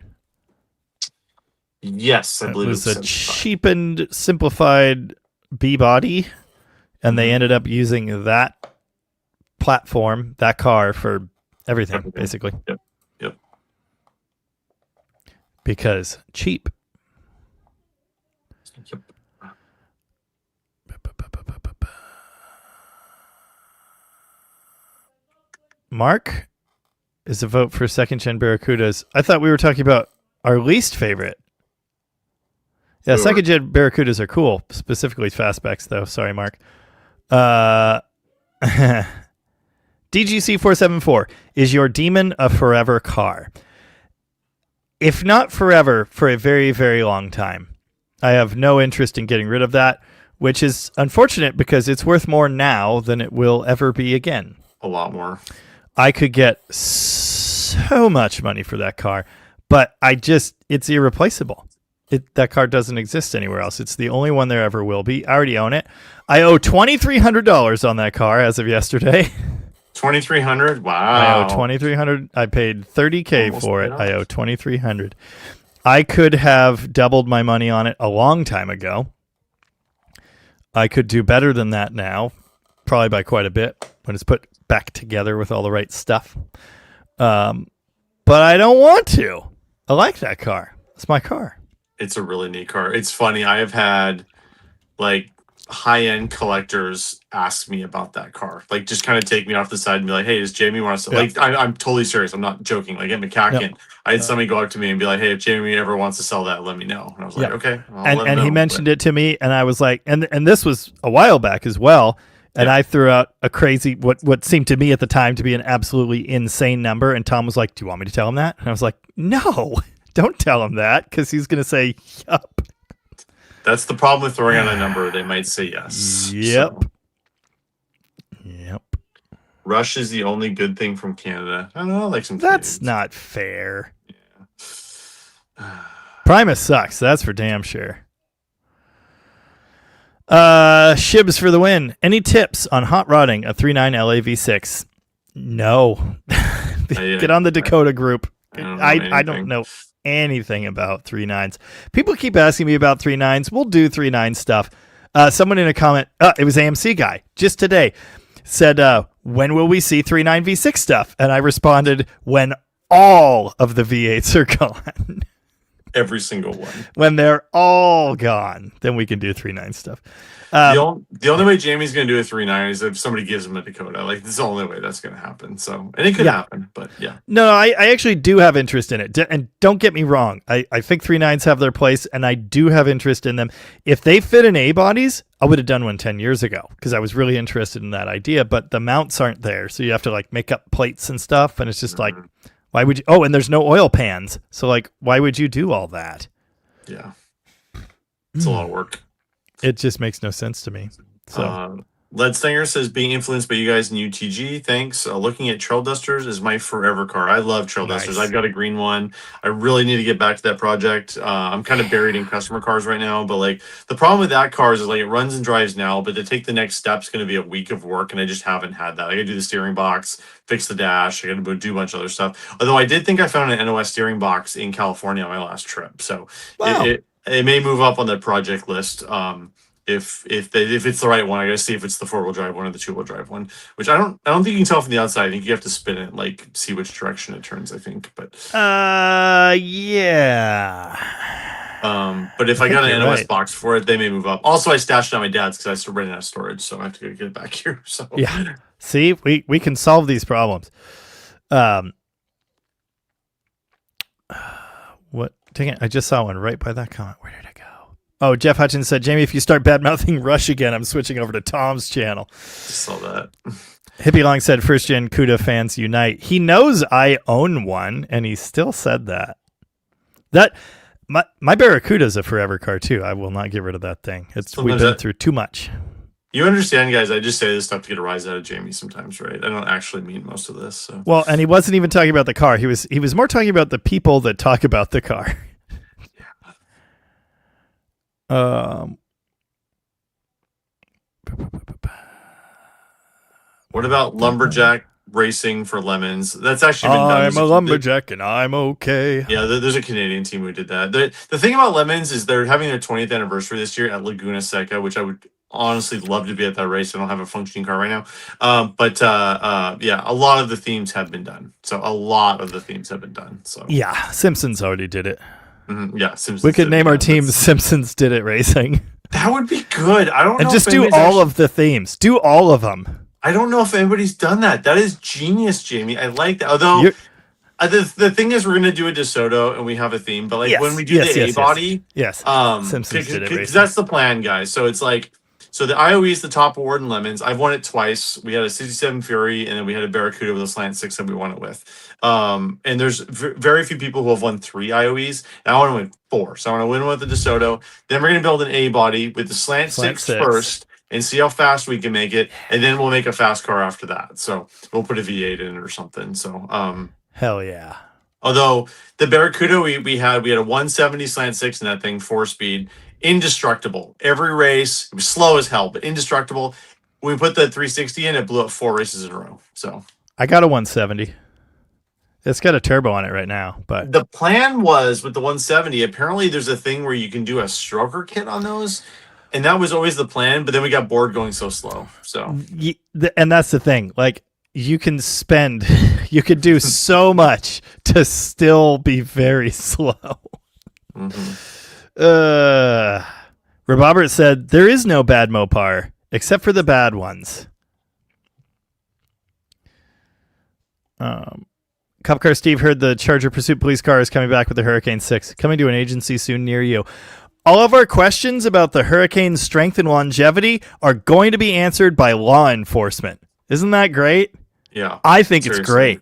Yes, I believe it was a cheapened, simplified B body, and they ended up using that platform, that car, for everything. Basically. Yep. Because cheap. Yep. Mark is a vote for second-gen Barracudas. I thought we were talking about our least favorite. Yeah, second-gen Barracudas are cool, specifically fastbacks, though. Sorry, Mark. DGC474, is your Demon a forever car? If not forever, for a very, very long time. I have no interest in getting rid of that, which is unfortunate because it's worth more now than it will ever be again. A lot more. I could get so much money for that car, but it's irreplaceable. That car doesn't exist anywhere else. It's the only one there ever will be. I already own it. I owe $2,300 on that car as of yesterday. $2,300? Wow. I owe $2,300. I paid $30,000 for it. I owe $2,300. I could have doubled my money on it a long time ago. I could do better than that now, probably by quite a bit, when it's put back together with all the right stuff. But I don't want to. I like that car. It's my car. It's a really neat car. It's funny. I have had high-end collectors ask me about that car. Like, just kind of take me off the side and be like, hey, does Jamie want to sell? Like, I'm totally serious. I'm not joking. Like, at McCacken, I had somebody go up to me and be like, hey, if Jamie ever wants to sell that, let me know. And I was like, okay. And he mentioned it to me, and I was like, and this was a while back as well. And I threw out a crazy, what seemed to me at the time to be an absolutely insane number. And Tom was like, do you want me to tell him that? And I was like, no, don't tell him that, because he's going to say, yup. That's the problem with throwing out a number. They might say yes. Yep. So. Yep. Rush is the only good thing from Canada. I don't know, like some. That's not fair. Yeah. Primus sucks. That's for damn sure. Shibs for the win. Any tips on hot rodding a 3.9 LAV6? No. Get on the Dakota group. I don't know anything about 3.9s. People keep asking me about 3.9s. We'll do 3.9 stuff. Someone in a comment, it was AMC guy, just today, said, when will we see 3.9 V6 stuff? And I responded, when all of the V8s are gone. Every single one. When they're all gone, then we can do 3.9 stuff. The only way Jamie's going to do a 3.9 is if somebody gives him a Dakota. Like, this is the only way that's going to happen. So, and it could happen, but yeah. No, I actually do have interest in it. And don't get me wrong. I think 3.9s have their place, and I do have interest in them. If they fit in A-bodies, I would have done one 10 years ago because I was really interested in that idea, but the mounts aren't there. So you have to, like, make up plates and stuff, and it's just like, why would you? Oh, and there's no oil pans. So, like, why would you do all that? Yeah. It's a lot of work. It just makes no sense to me. So, Led Stinger says, being influenced by you guys in UTG, thanks. Looking at Trail Dusters is my forever car. I love Trail Dusters. I've got a green one. I really need to get back to that project. I'm kind of buried in customer cars right now, but like the problem with that car is like it runs and drives now, but to take the next step is going to be a week of work, and I just haven't had that. I got to do the steering box, fix the dash. I got to do a bunch of other stuff. Although I did think I found an NOS steering box in California on my last trip, so it may move up on the project list. If it's the right one, I gotta see if it's the 4-wheel drive one or the 2-wheel drive one. Which I don't think you can tell from the outside. I think you have to spin it, like see which direction it turns. I think, but yeah. But if I got an NOS box for it, they may move up. Also, I stashed it on my dad's because I started running out of storage, so I have to get it back here. So yeah, see, we can solve these problems. What? Dang it! I just saw one right by that comment. Where did it go? Oh, Jeff Hutchins said, Jamie, if you start bad-mouthing Rush again, I'm switching over to Tom's channel. Just saw that. Hippie Long said, first gen CUDA fans unite. He knows I own one, and he still said that. My Barracuda's a forever car, too. I will not get rid of that thing. We've been through too much. You understand, guys, I just say this stuff to get a rise out of Jamie sometimes, right? I don't actually mean most of this. So. Well, and he wasn't even talking about the car. He was more talking about the people that talk about the car. What about lumberjack racing for lemons? That's actually been done. I'm a lumberjack and I'm okay. Yeah, there's a Canadian team who did that. The thing about lemons is they're having their 20th anniversary this year at Laguna Seca, which I would honestly love to be at that race. I don't have a functioning car right now. But a lot of the themes have been done. So a lot of the themes have been done. So yeah, Simpsons already did it. Mm-hmm. Yeah, Simpsons. We could name our team Simpsons Did It Racing. That would be good. I don't know. And just do all of the themes. Do all of them. I don't know if anybody's done that. That is genius, Jamie. I like that. Although the thing is, we're going to do a DeSoto and we have a theme. But like when we do the A-body, Simpsons Did It Racing. That's the plan, guys. So it's like, so the IOE is the top award in lemons. I've won it twice. We had a 67 Fury and then we had a Barracuda with a slant 6 that we won it with. And there's very few people who have won 3 IOEs. And I want to win 4. So I want to win with the DeSoto. Then we're going to build an A-body with the slant 6 first and see how fast we can make it. And then we'll make a fast car after that. So we'll put a V8 in it or something. So hell yeah. Although the Barracuda we had a 170 slant 6 in that thing, 4-speed. Indestructible. Every race, it was slow as hell, but indestructible. When we put the 360 in, it blew up 4 races in a row. So I got a 170. It's got a turbo on it right now, but the plan was with the 170. Apparently, there's a thing where you can do a stroker kit on those, and that was always the plan. But then we got bored going so slow. So and that's the thing. Like you can do so much to still be very slow. Mm-hmm. Robert said there is no bad Mopar except for the bad ones. Cop Car Steve heard the Charger Pursuit police car is coming back with the Hurricane 6 coming to an agency soon near you. All of our questions about the Hurricane's strength and longevity are going to be answered by law enforcement. Isn't that great? Yeah, I think it's great.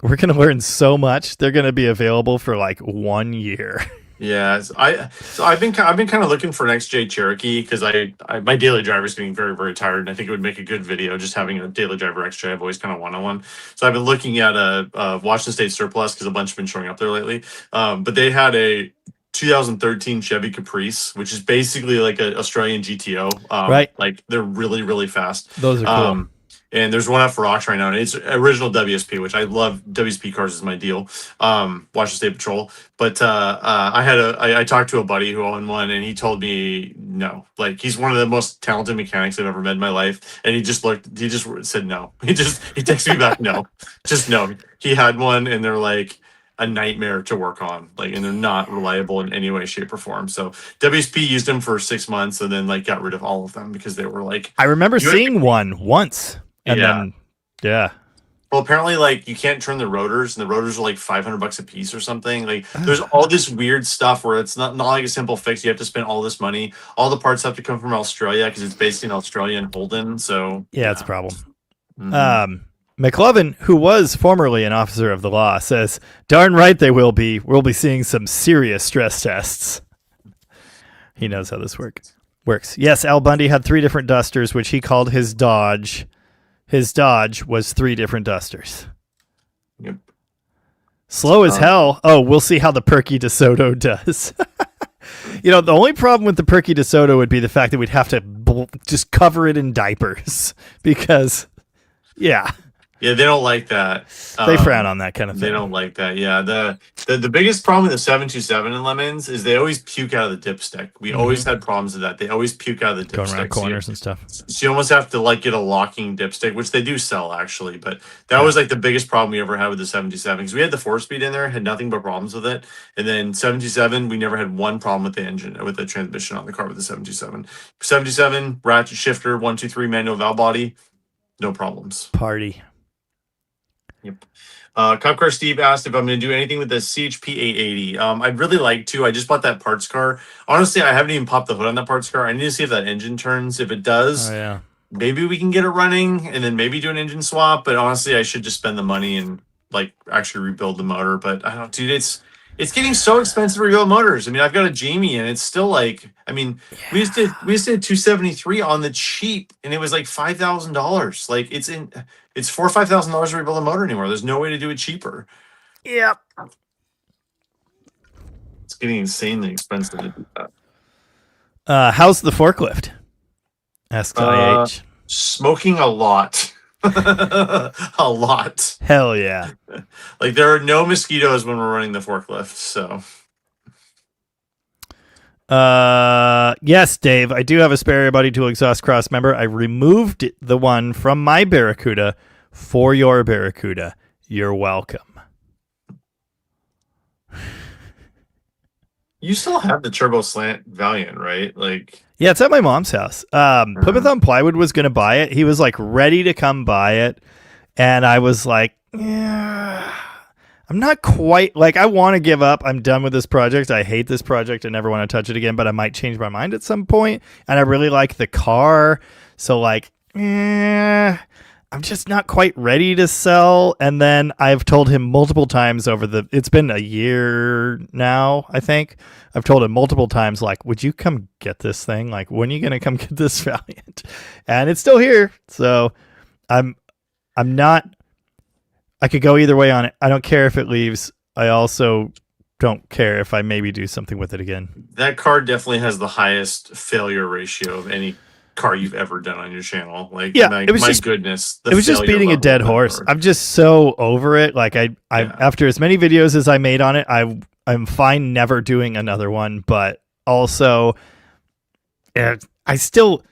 We're going to learn so much. They're going to be available for like 1 year. Yeah, I've been kind of looking for an XJ Cherokee because my daily driver is getting very, very tired, and I think it would make a good video just having a daily driver XJ. I've always kind of wanted one, so I've been looking at a Washington State surplus because a bunch have been showing up there lately. But they had a 2013 Chevy Caprice, which is basically like an Australian GTO. Right. Like they're really, really fast. Those are cool. And there's one out for auction right now, and it's original WSP, which I love. WSP cars is my deal. Washington State Patrol. But I talked to a buddy who owned one, and he told me no. Like he's one of the most talented mechanics I've ever met in my life, and he just said no. He texted me back no, just no. He had one, and they're like a nightmare to work on, like, and they're not reliable in any way, shape, or form. So WSP used them for 6 months, and then like got rid of all of them because they were like. I remember seeing one once. And then, yeah. Well, apparently, like you can't turn the rotors, and the rotors are like $500 a piece or something. Like, there's all this weird stuff where it's not like a simple fix. You have to spend all this money. All the parts have to come from Australia because it's based in Australia and Holden. So yeah, it's a problem. McLovin, who was formerly an officer of the law, says, "Darn right they will be. We'll be seeing some serious stress tests." He knows how this works. Yes, Al Bundy had 3 different dusters, which he called his Dodge. His Dodge was 3 different dusters. Yep. Slow as hell. Oh, we'll see how the Perky DeSoto does. The only problem with the Perky DeSoto would be the fact that we'd have to just cover it in diapers because, yeah. Yeah, they don't like that. They frown on that kind of thing. They don't like that. Yeah, the biggest problem with the 727 and Lemons is they always puke out of the dipstick. We always had problems with that. They always puke out of the dipstick. Going around corners and stuff. So you almost have to like get a locking dipstick, which they do sell actually. But that was like the biggest problem we ever had with the 727 because we had the 4-speed in there, had nothing but problems with it. And then 727, we never had one problem with the engine, with the transmission on the car with the 727. 727, ratchet shifter, 1, 2, 3, manual valve body, no problems. Party. Yep. Cop Car Steve asked if I'm going to do anything with the CHP 880. I'd really like to. I just bought that parts car. Honestly, I haven't even popped the hood on that parts car. I need to see if that engine turns. If it does, maybe we can get it running and then maybe do an engine swap. But honestly, I should just spend the money and like actually rebuild the motor. But I don't, dude. It's getting so expensive to rebuild motors. I mean, I've got a Jamie and it's still like, I mean, we used to have 273 on the cheap and it was like $5,000. Like it's $4,000 or $5,000 to rebuild a motor anymore. There's no way to do it cheaper. Yep. It's getting insanely expensive to do that. How's the forklift? Asks IH. Smoking a lot. A lot. Hell yeah. Like there are no mosquitoes when we're running the forklift, so. Yes, Dave, I do have a spare buddy tool exhaust cross member. I removed the one from my Barracuda for your Barracuda. You're welcome. You still have the turbo slant Valiant, right? Like, yeah, it's at my mom's house. Plymouth on Plywood was going to buy it. He was like ready to come buy it. And I was like, yeah, I'm not quite like, I want to give up. I'm done with this project. I hate this project. I never want to touch it again, but I might change my mind at some point. And I really like the car. So like, I'm just not quite ready to sell. And then I've told him multiple times it's been a year now, I think. I've told him multiple times, like, would you come get this thing? Like, when are you going to come get this Valiant? And it's still here. So I'm not, I could go either way on it. I don't care if it leaves. I also don't care if I maybe do something with it again. That car definitely has the highest failure ratio of any car you've ever done on your channel. Like, yeah, it was goodness. It was just beating a dead horse. I'm just so over it. Like I after as many videos as I made on it, I'm fine never doing another one, but also I still,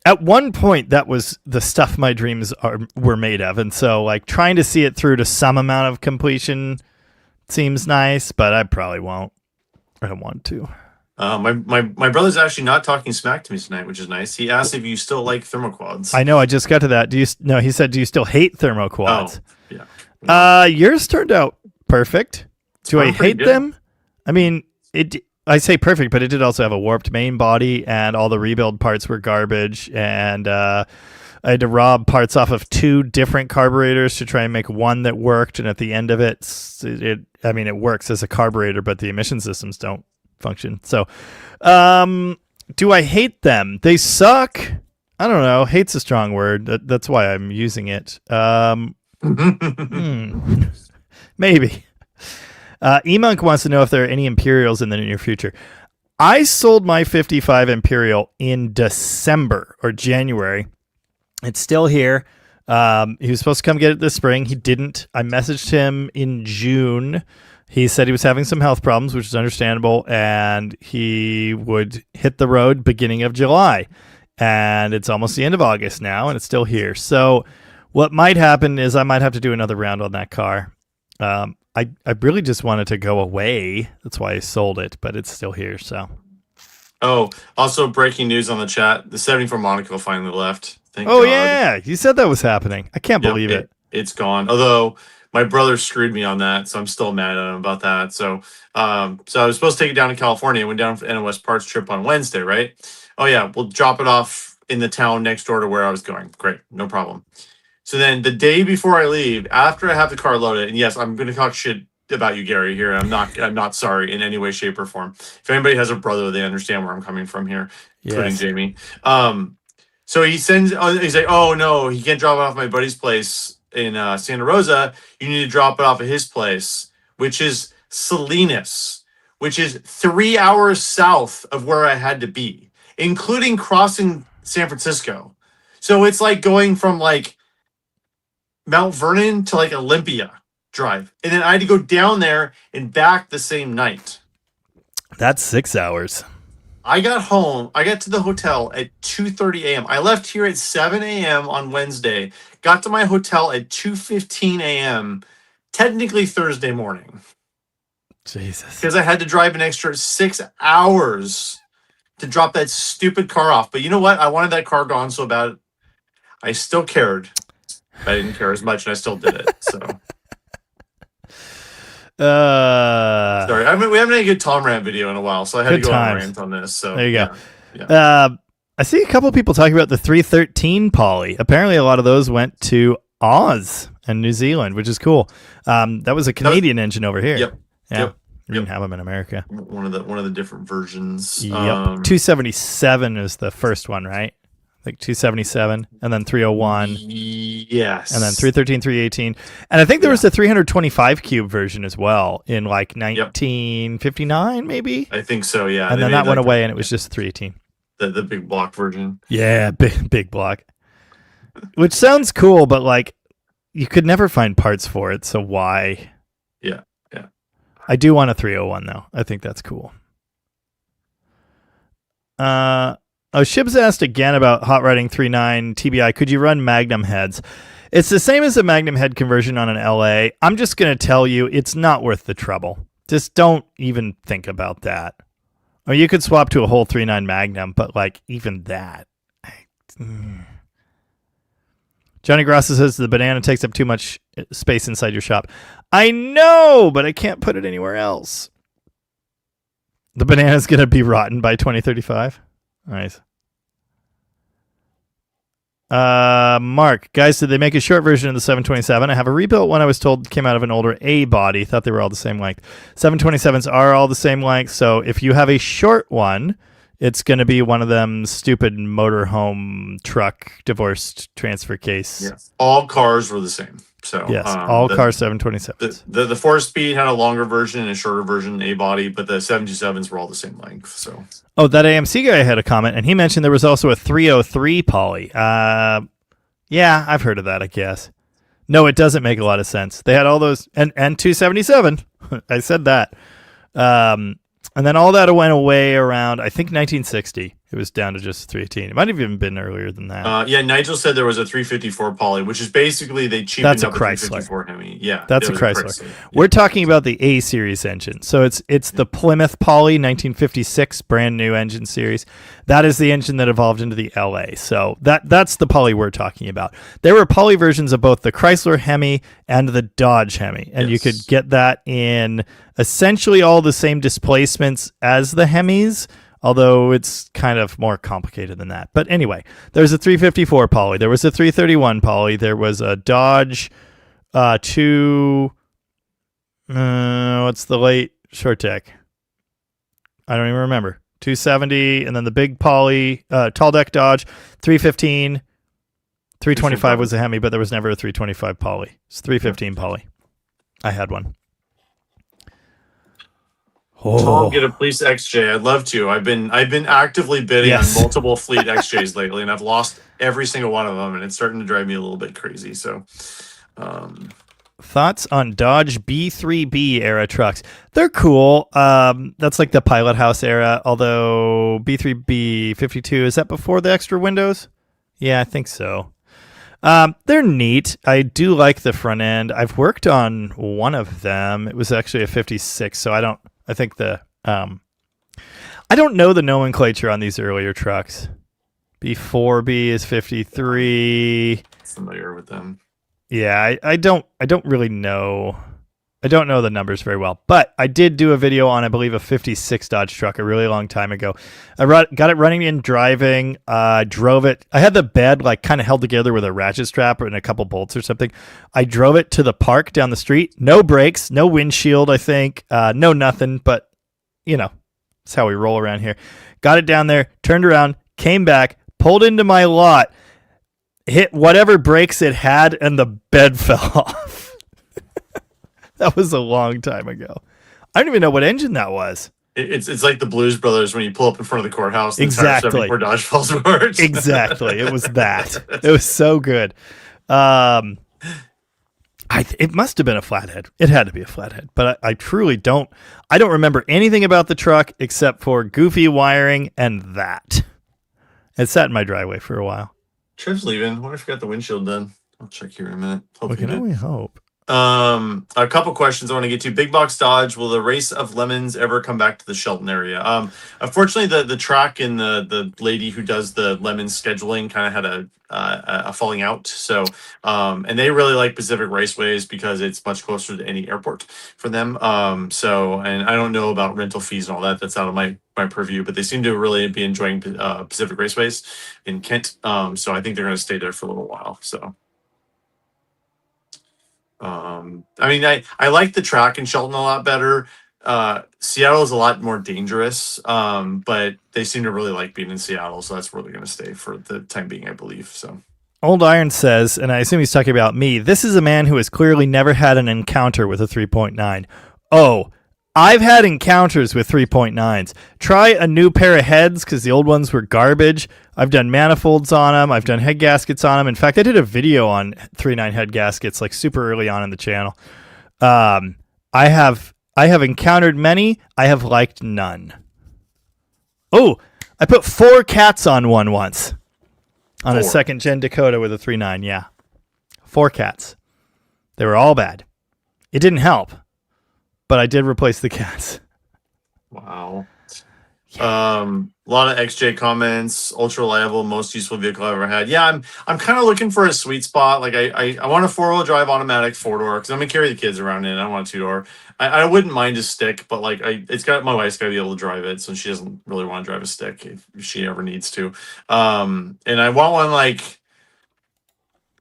at one point, that was the stuff my dreams were made of. And so like trying to see it through to some amount of completion seems nice, but I probably won't. I don't want to. My brother's actually not talking smack to me tonight, which is nice. He asked if you still like thermoquads. I know. I just got to that. He said, do you still hate thermoquads? Oh, yeah. Yours turned out perfect. Do I hate them? I mean, I say perfect, but it did also have a warped main body and all the rebuild parts were garbage. And, I had to rob parts off of 2 different carburetors to try and make one that worked. And at the end of it works as a carburetor, but the emission systems don't function. So, do I hate them? They suck. I don't know. Hate's a strong word. That's why I'm using it. Maybe. E-Monk wants to know if there are any Imperials in the near future. I sold my 55 Imperial in December or January. It's still here. He was supposed to come get it this spring. He didn't. I messaged him in June. He said he was having some health problems, which is understandable, and he would hit the road beginning of July. And it's almost the end of August now, and it's still here. So what might happen is I might have to do another round on that car. I really just wanted to go away. That's why I sold it, but it's still here. So. Oh, also breaking news on the chat. The 74 Monaco finally left. Thank God. Yeah. You said that was happening. I can't believe it. It's gone. Although my brother screwed me on that, so I'm still mad at him about that. So I was supposed to take it down to California. I went down for NOS parts trip on Wednesday, right? Oh yeah, we'll drop it off in the town next door to where I was going. Great, no problem. So then the day before I leave, after I have the car loaded, and yes, I'm going to talk shit about you, Gary, here. I'm not sorry in any way, shape, or form. If anybody has a brother, they understand where I'm coming from here, including Jamie. So he sends, he's like, oh no, he can't drop it off my buddy's place in Santa Rosa. You need to drop it off at his place, which is Salinas, which is 3 hours south of where I had to be, including crossing San Francisco. So it's like going from like Mount Vernon to like Olympia drive. And then I had to go down there and back the same night. That's 6 hours. I got home. I got to the hotel at 2:30 a.m. I left here at 7 a.m. on Wednesday. Got to my hotel at 2:15 a.m. Technically Thursday morning. Jesus. Because I had to drive an extra 6 hours to drop that stupid car off. But you know what? I wanted that car gone so bad. I still cared. I didn't care as much, and I still did it. So. Sorry, we haven't had a good Tom rant video in a while, so I had to go on a rant on this. So there you go. Yeah. I see a couple of people talking about the 313 Poly. Apparently, a lot of those went to Oz and New Zealand, which is cool. That was a Canadian engine over here. Yep. Yeah. Yep. We didn't have them in America. One of the different versions. Yep. 277 is the first one, right? Like 277, and then 301. Yes. And then 313, 318. And I think there was a 325 cube version as well in like 1959, maybe? I think so, yeah. And then that went away, and it was just 318. The big block version. Yeah, big block. Which sounds cool, but like you could never find parts for it, so why? Yeah. I do want a 301, though. I think that's cool. Shibs asked again about Hot Riding 3.9 TBI. Could you run Magnum heads? It's the same as a Magnum head conversion on an LA. I'm just going to tell you, it's not worth the trouble. Just don't even think about that. Or you could swap to a whole 3.9 Magnum, but like even that. Johnny Grassa says the banana takes up too much space inside your shop. I know, but I can't put it anywhere else. The banana's going to be rotten by 2035. Nice. Mark, guys, did they make a short version of the 727? I have a rebuilt one I was told came out of an older A body. Thought they were all the same length. 727s are all the same length, so if you have a short one, it's going to be one of them stupid motorhome truck divorced transfer case. Yes. All cars were the same. So yes, all cars 727s. The 4-speed had a longer version and a shorter version, A body, but the 727s were all the same length. So. Oh, that AMC guy had a comment, and he mentioned there was also a 303 Poly. Yeah, I've heard of that, I guess. No, it doesn't make a lot of sense. They had all those, and 277. I said that. And then all that went away around, I think, 1960. It was down to just 318. It might have even been earlier than that. Yeah, Nigel said there was a 354 Poly, which is basically they cheapened up the 354 Hemi. Yeah, that's a Chrysler. We're talking about the A series engine. So it's the Plymouth Poly 1956 brand new engine series. That is the engine that evolved into the LA. So that's the Poly we're talking about. There were Poly versions of both the Chrysler Hemi and the Dodge Hemi, and you could get that in essentially all the same displacements as the Hemis. Although it's kind of more complicated than that. But anyway, there's a 354 Poly. There was a 331 Poly. There was a Dodge what's the late short deck? I don't even remember. 270, and then the big Poly, tall deck Dodge, 315. 325 was a Hemi, but there was never a 325 Poly. It's 315 Poly. I had one. Oh, get a police XJ. I'd love to. I've been actively bidding Yes. on multiple fleet XJs lately, and I've lost every single one of them, and it's starting to drive me a little bit crazy. So, thoughts on Dodge B3B era trucks? They're cool. That's like the Pilot House era. Although B3B 52, is that before the extra windows? Yeah, I think so. They're neat. I do like the front end. I've worked on one of them. It was actually a 56, so I don't know the nomenclature on these earlier trucks. B4B is 53. familiar with them. Yeah, I don't really know. I don't know the numbers very well, but I did do a video on, I believe, a 56 Dodge truck a really long time ago. Got it running and driving, drove it. I had the bed like kind of held together with a ratchet strap and a couple bolts or something. I drove it to the park down the street. No brakes, no windshield, I think. No nothing, but, that's how we roll around here. Got it down there, turned around, came back, pulled into my lot, hit whatever brakes it had, and the bed fell off. That was a long time ago. I don't even know what engine that was. It's like the Blues Brothers when you pull up in front of the courthouse. And Exactly. Before Dodge falls apart. Exactly. It was that. It was so good. It must have been a flathead. It had to be a flathead. But I truly don't. I don't remember anything about the truck except for goofy wiring and that. It sat in my driveway for a while. Trev's leaving. What if I got the windshield done? I'll check here in a minute. We can only hope. A couple questions I want to get to. Big Box Dodge, will the race of lemons ever come back to the Shelton area? Unfortunately, the track and the lady who does the lemons scheduling kind of had a falling out. So, and they really like Pacific Raceways because it's much closer to any airport for them. So, and I don't know about rental fees and all that. That's out of my purview, but they seem to really be enjoying Pacific Raceways in Kent. So I think they're going to stay there for a little while. So. I mean, I like the track in Shelton a lot better. Seattle is a lot more dangerous, but they seem to really like being in Seattle, so that's where they're going to stay for the time being, I believe. So, Old Iron says, and I assume he's talking about me, this is a man who has clearly never had an encounter with a 3.9. Oh, I've had encounters with 3.9s. Try a new pair of heads because the old ones were garbage. I've done manifolds on them. I've done head gaskets on them. In fact, I did a video on 3.9 head gaskets like super early on in the channel. I have encountered many. I have liked none. Oh, I put 4 cats on one once. On a second gen Dakota with a 3.9, yeah. 4 cats. They were all bad. It didn't help. But I did replace the cats. wow. A lot of XJ comments. Ultra reliable, most useful vehicle I've ever had. Yeah, I'm kind of looking for a sweet spot. Like I want a 4-wheel drive automatic 4-door because I'm gonna carry the kids around in it. I don't want a 2-door. I wouldn't mind a stick, but like my wife's gotta be able to drive it, so she doesn't really want to drive a stick if she ever needs to. And I want one like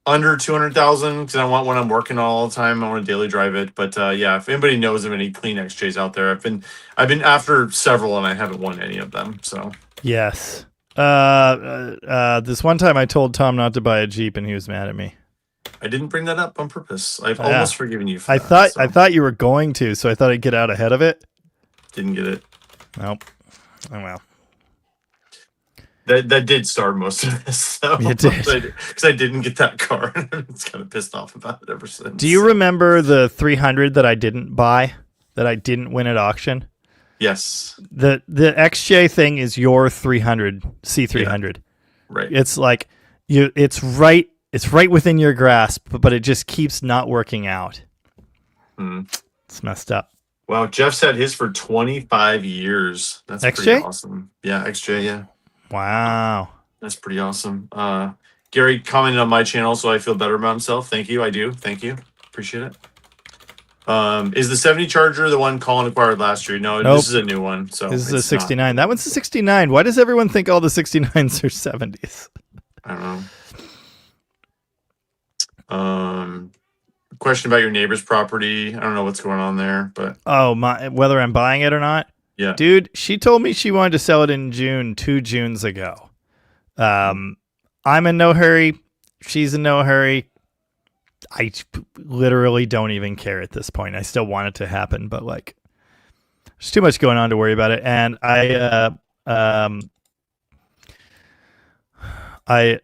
under 200,000 because I want one I'm working all the time. I want to daily drive it. But yeah, if anybody knows of any clean XJs out there, I've been after several and I haven't won any of them. So yes. This one time I told Tom not to buy a Jeep and he was mad at me. I didn't bring that up on purpose. I've almost forgiven you for I that. I thought you were going to, so I thought I'd get out ahead of it. Didn't get it. Nope. Oh well. That did start most of this. So, it did. Because I didn't get that car. It's kind of pissed off about it ever since. Do you remember the 300 that I didn't buy, that I didn't win at auction? Yes. The XJ thing is your 300, C300. Yeah, right. It's like it's right within your grasp, but it just keeps not working out. It's messed up. Wow, Jeff's had his for 25 years. That's XJ? pretty awesome. Yeah, XJ, yeah. Wow. That's pretty awesome. Gary commented on my channel, so I feel better about himself. Thank you. I do. Thank you. Appreciate it. Is the 70 Charger the one Colin acquired last year? No, Nope. This is a new one. So This is a 69. That one's a 69. Why does everyone think all the 69s are 70s? I don't know. Question about your neighbor's property. I don't know what's going on there, but Whether I'm buying it or not? yeah. Dude, she told me she wanted to sell it in June, 2 Junes ago. I'm in no hurry. She's in no hurry. I literally don't even care at this point. I still want it to happen, but like, There's too much going on to worry about it. And I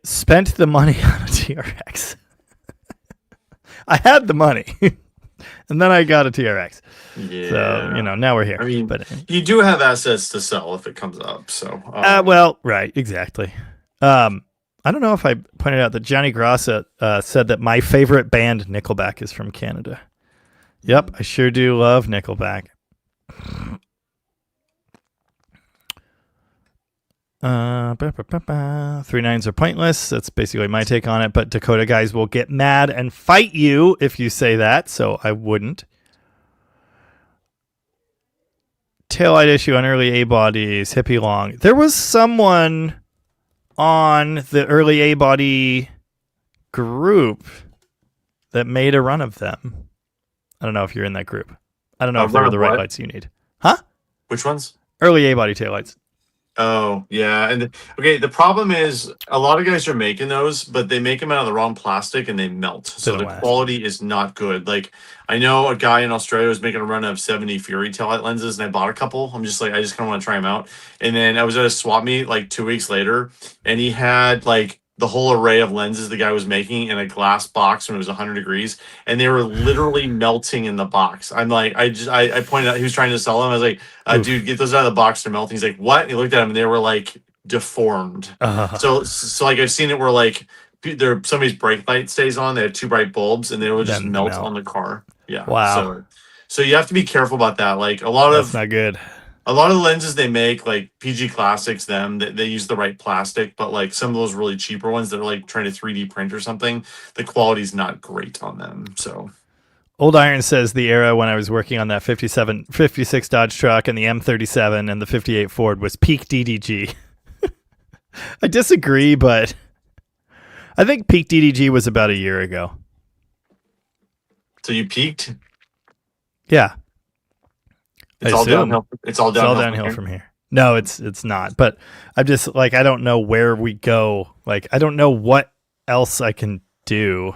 spent the money on a TRX. I had the money, and then I got a TRX. Yeah. So, now we're here. I mean, but you do have assets to sell if it comes up. So, well, right, exactly. I don't know if I pointed out that Johnny Grassa said that my favorite band, Nickelback, is from Canada. Yep, I sure do love Nickelback. 3.9s are pointless. That's basically my take on it. But Dakota guys will get mad and fight you if you say that, so I wouldn't. Taillight issue on early A bodies, hippie long. There was someone on the early A body group that made a run of them. I don't know if you're in that group. I don't know if they were the right lights you need. Huh? Which ones? Early A body taillights. Oh, yeah. And okay, the problem is a lot of guys are making those, but they make them out of the wrong plastic and they melt. So the quality is not good. Like, I know a guy in Australia was making a run of 70 Fury taillight lenses, and I bought a couple. I'm just like, I just kind of want to try them out. And then I was at a swap meet like 2 weeks later, and he had like the whole array of lenses the guy was making in a glass box when it was 100 degrees, and they were literally melting in the box. I'm like, I pointed out he was trying to sell them. I was like, dude, get those out of the box. They're melting. He's like, what? And he looked at them, and they were like deformed. So like I've seen it where like somebody's brake light stays on. They had 2 bright bulbs, and they would just melt on the car. Yeah. Wow. So you have to be careful about that. Like That's not good. A lot of the lenses they make, like PG Classics, they use the right plastic, but like some of those really cheaper ones that are like trying to 3D print or something, the quality's not great on them. So, Old Iron says the era when I was working on that 56 Dodge truck and the M37 and the 58 Ford was peak DDG. I disagree, but I think peak DDG was about a year ago. So you peaked? Yeah. It's all downhill. It's all downhill from here. No, it's not. But I'm just like, I don't know where we go. Like, I don't know what else I can do.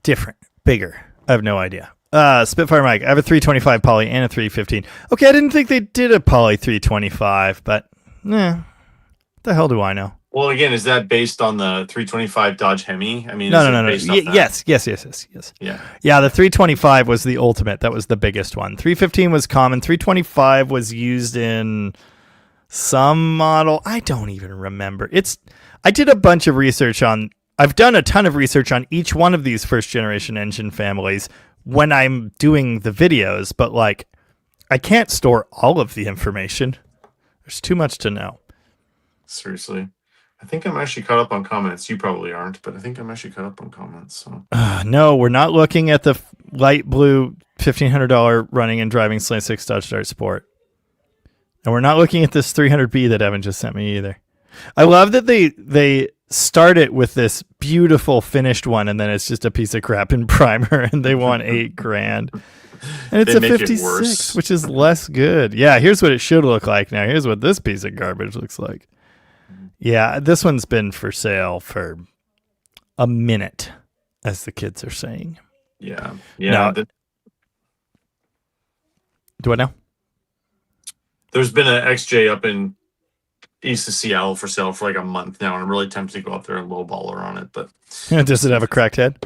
Different, bigger. I have no idea. Spitfire Mike, I have a 325 poly and a 315. Okay, I didn't think they did a poly 325, but what the hell do I know? Well, again, is that based on the 325 Dodge Hemi? I mean, no. Yes. Yeah, the 325 was the ultimate. That was the biggest one. 315 was common. 325 was used in some model. I don't even remember. I did a bunch of research on. I've done a ton of research on each one of these first generation engine families when I'm doing the videos, but like, I can't store all of the information. There's too much to know. Seriously. I think I'm actually caught up on comments. You probably aren't, but I think I'm actually caught up on comments. So. No, we're not looking at the light blue $1,500 running and driving Slant 6 Dodge Dart Sport. And we're not looking at this 300B that Evan just sent me either. I love that they start it with this beautiful finished one, and then it's just a piece of crap in primer, and they want $8,000. And it's a 56, which is less good. Yeah, here's what it should look like now. Here's what this piece of garbage looks like. Yeah, this one's been for sale for a minute, as the kids are saying. Yeah. Now, do I know? There's been an XJ up in east of Seattle for sale for like a month now, and I'm really tempted to go out there and lowballer on it. But does it have a cracked head?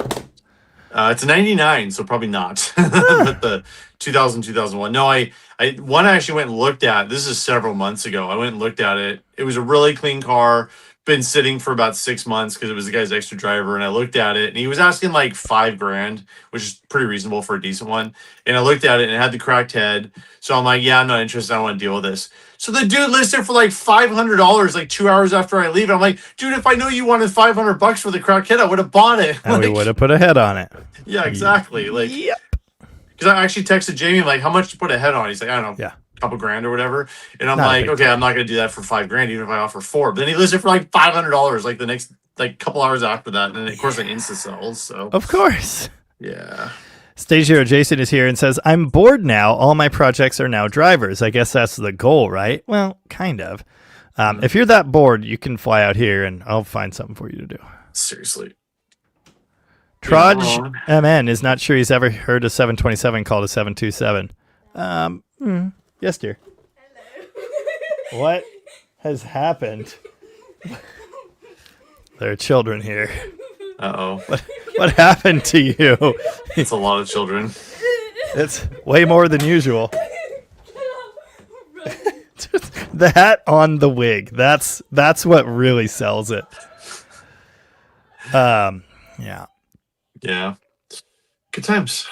It's a 99, so probably not. But the 2001. No, I actually went and looked at. This is several months ago. I went and looked at it. It was a really clean car. Been sitting for about 6 months because it was the guy's extra driver. And I looked at it, and he was asking like $5,000, which is pretty reasonable for a decent one. And I looked at it, and it had the cracked head. So I'm like, yeah, I'm not interested. I don't want to deal with this. So the dude listed for like $500, like 2 hours after I leave. I'm like, dude, if I knew you wanted $500 for the cracked head, I would have bought it. And we would have put a head on it. Yeah, exactly. Like, yep. Because I actually texted Jamie, like, how much to put a head on? He's like, I don't know, a couple grand or whatever. And I'm like, okay, I'm not going to do that for $5,000, even if I offer $4,000. But then he listed for like $500, like the next like couple hours after that. And then of course it insta sells. So of course, yeah. Stage Zero Jason is here and says, I'm bored now. All my projects are now drivers. I guess that's the goal, right? Well, kind of. If you're that bored, you can fly out here and I'll find something for you to do. Seriously. Trudge wrong. MN is not sure he's ever heard a 727 called a 727. Yes, dear. Hello. What has happened? There are children here. Uh-oh. What happened to you? It's a lot of children. It's way more than usual. The hat on the wig. That's what really sells it. Yeah. Yeah. Good times.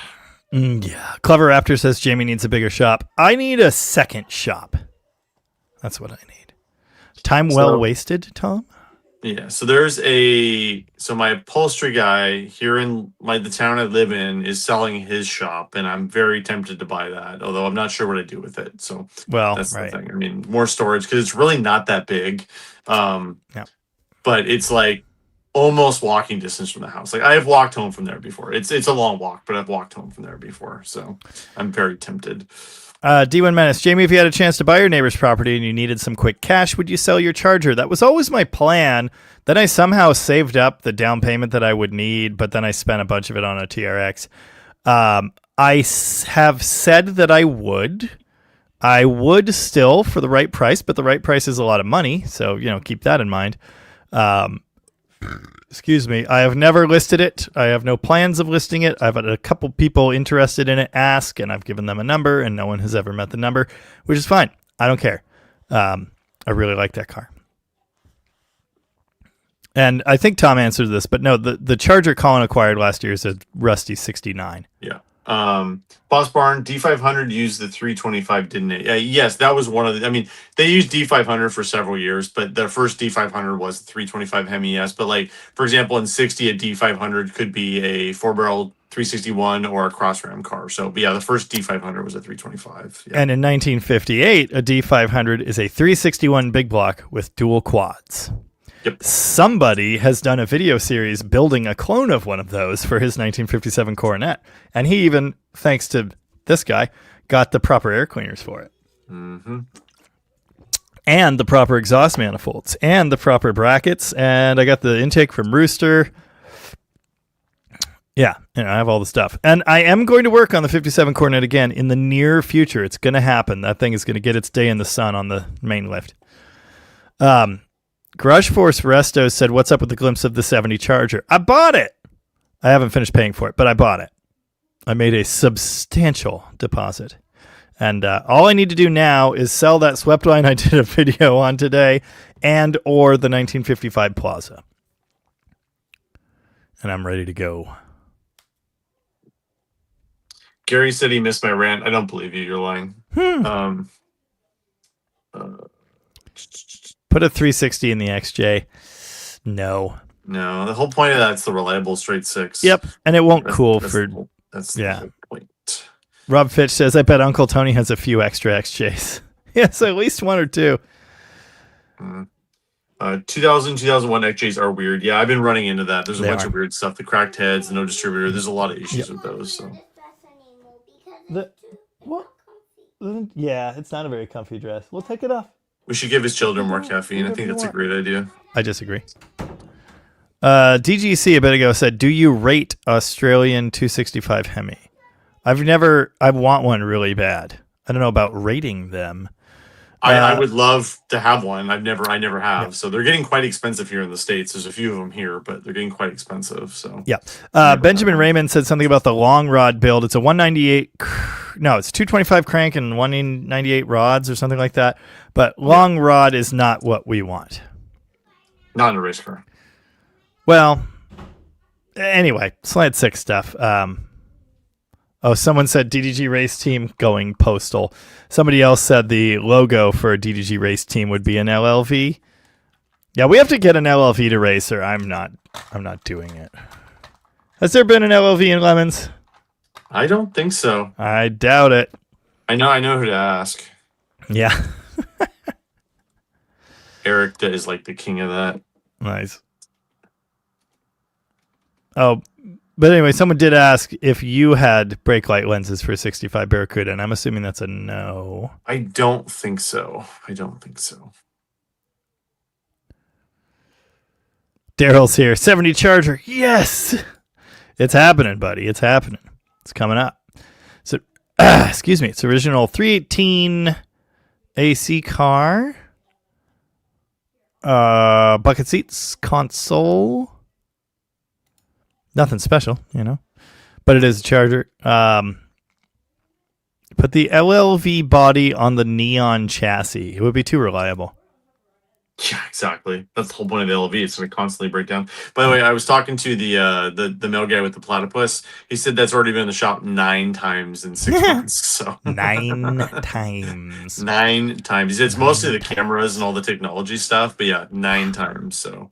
Yeah. Clever Raptor says Jamie needs a bigger shop. I need a second shop. That's what I need. Time well wasted, Tom? Yeah. So my upholstery guy here in the town I live in is selling his shop, and I'm very tempted to buy that, although I'm not sure what I do with it. So that's right. the thing. I mean, more storage because it's really not that big. Yeah. But it's like almost walking distance from the house. Like I've walked home from there before. It's a long walk, but I've walked home from there before. So I'm very tempted. D1 Menace. Jamie, if you had a chance to buy your neighbor's property and you needed some quick cash, would you sell your Charger? That was always my plan. Then I somehow saved up the down payment that I would need, but then I spent a bunch of it on a TRX. Have said that I would. I would still for the right price, but the right price is a lot of money. So, keep that in mind. Excuse me. I have never listed it. I have no plans of listing it. I've had a couple people interested in it ask, and I've given them a number, and no one has ever met the number, which is fine. I don't care. I really like that car. And I think Tom answered this, but no, the Charger Colin acquired last year is a rusty 69. Yeah. Boss Barn D500 used the 325, didn't it? Yes, that was one of the. I mean, they used D500 for several years, but the first D500 was the 325 Hemi. Yes, but like for example, in 60, a D500 could be a 4-barrel 361 or a cross ram car. So, but yeah, the first D500 was a 325. Yeah. And in 1958, a D500 is a 361 big block with dual quads. Yep. Somebody has done a video series building a clone of one of those for his 1957 Coronet. And he even, thanks to this guy, got the proper air cleaners for it. Mm-hmm. And the proper exhaust manifolds. And the proper brackets. And I got the intake from Rooster. Yeah, I have all the stuff. And I am going to work on the 57 Coronet again in the near future. It's going to happen. That thing is going to get its day in the sun on the main lift. Garage Force Resto said, what's up with the glimpse of the 70 Charger? I bought it. I haven't finished paying for it, but I bought it. I made a substantial deposit. And all I need to do now is sell that swept line I did a video on today and or the 1955 Plaza. And I'm ready to go. Gary said he missed my rant. I don't believe you. You're lying. Put a 360 in the XJ. No. No, the whole point of that's the reliable straight six. Yep, and it won't cool that's for... That's the whole point. Rob Fitch says, I bet Uncle Tony has a few extra XJs. Yes, at least one or two. 2000, 2001 XJs are weird. Yeah, I've been running into that. There's a They bunch are. of weird stuff. The cracked heads, the no distributor. There's a lot of issues with those. So. Yeah, it's not a very comfy dress. We'll take it off. We should give his children more caffeine. I think that's a great idea. I disagree. DGC a bit ago said, do you rate Australian 265 Hemi? I want one really bad. I don't know about rating them. I would love to have one. I never have. Yeah. So they're getting quite expensive here in the States. There's a few of them here, but they're getting quite expensive. So yeah. Benjamin Raymond said something about the long rod build. It's a 198. No, it's 225 crank and 198 rods or something like that. But long rod is not what we want. Not in a race car. Well, anyway, Slant 6 stuff. Someone said DDG race team going postal. Somebody else said the logo for a DDG race team would be an LLV. Yeah, we have to get an LLV to racer. I'm not doing it. Has there been an LLV in Lemons? I don't think so. I doubt it. I know who to ask. Yeah. Eric is like the king of that. Nice. Oh, but anyway, someone did ask if you had brake light lenses for 65 Barracuda, and I'm assuming that's a no. I don't think so. Daryl's here. 70 Charger. Yes! It's happening, buddy. It's happening. It's coming up. So, excuse me. It's original 318 AC car. Bucket seats, console. Nothing special, but it is a Charger. Put the LLV body on the neon chassis. It would be too reliable. Yeah, exactly. That's the whole point of the LV. It's going to constantly break down. By the way, I was talking to the mail guy with the platypus. He said that's already been in the shop 9 times in 6 months. So 9 times. 9 times. He said it's mostly the cameras and all the technology stuff, but yeah, 9 times. So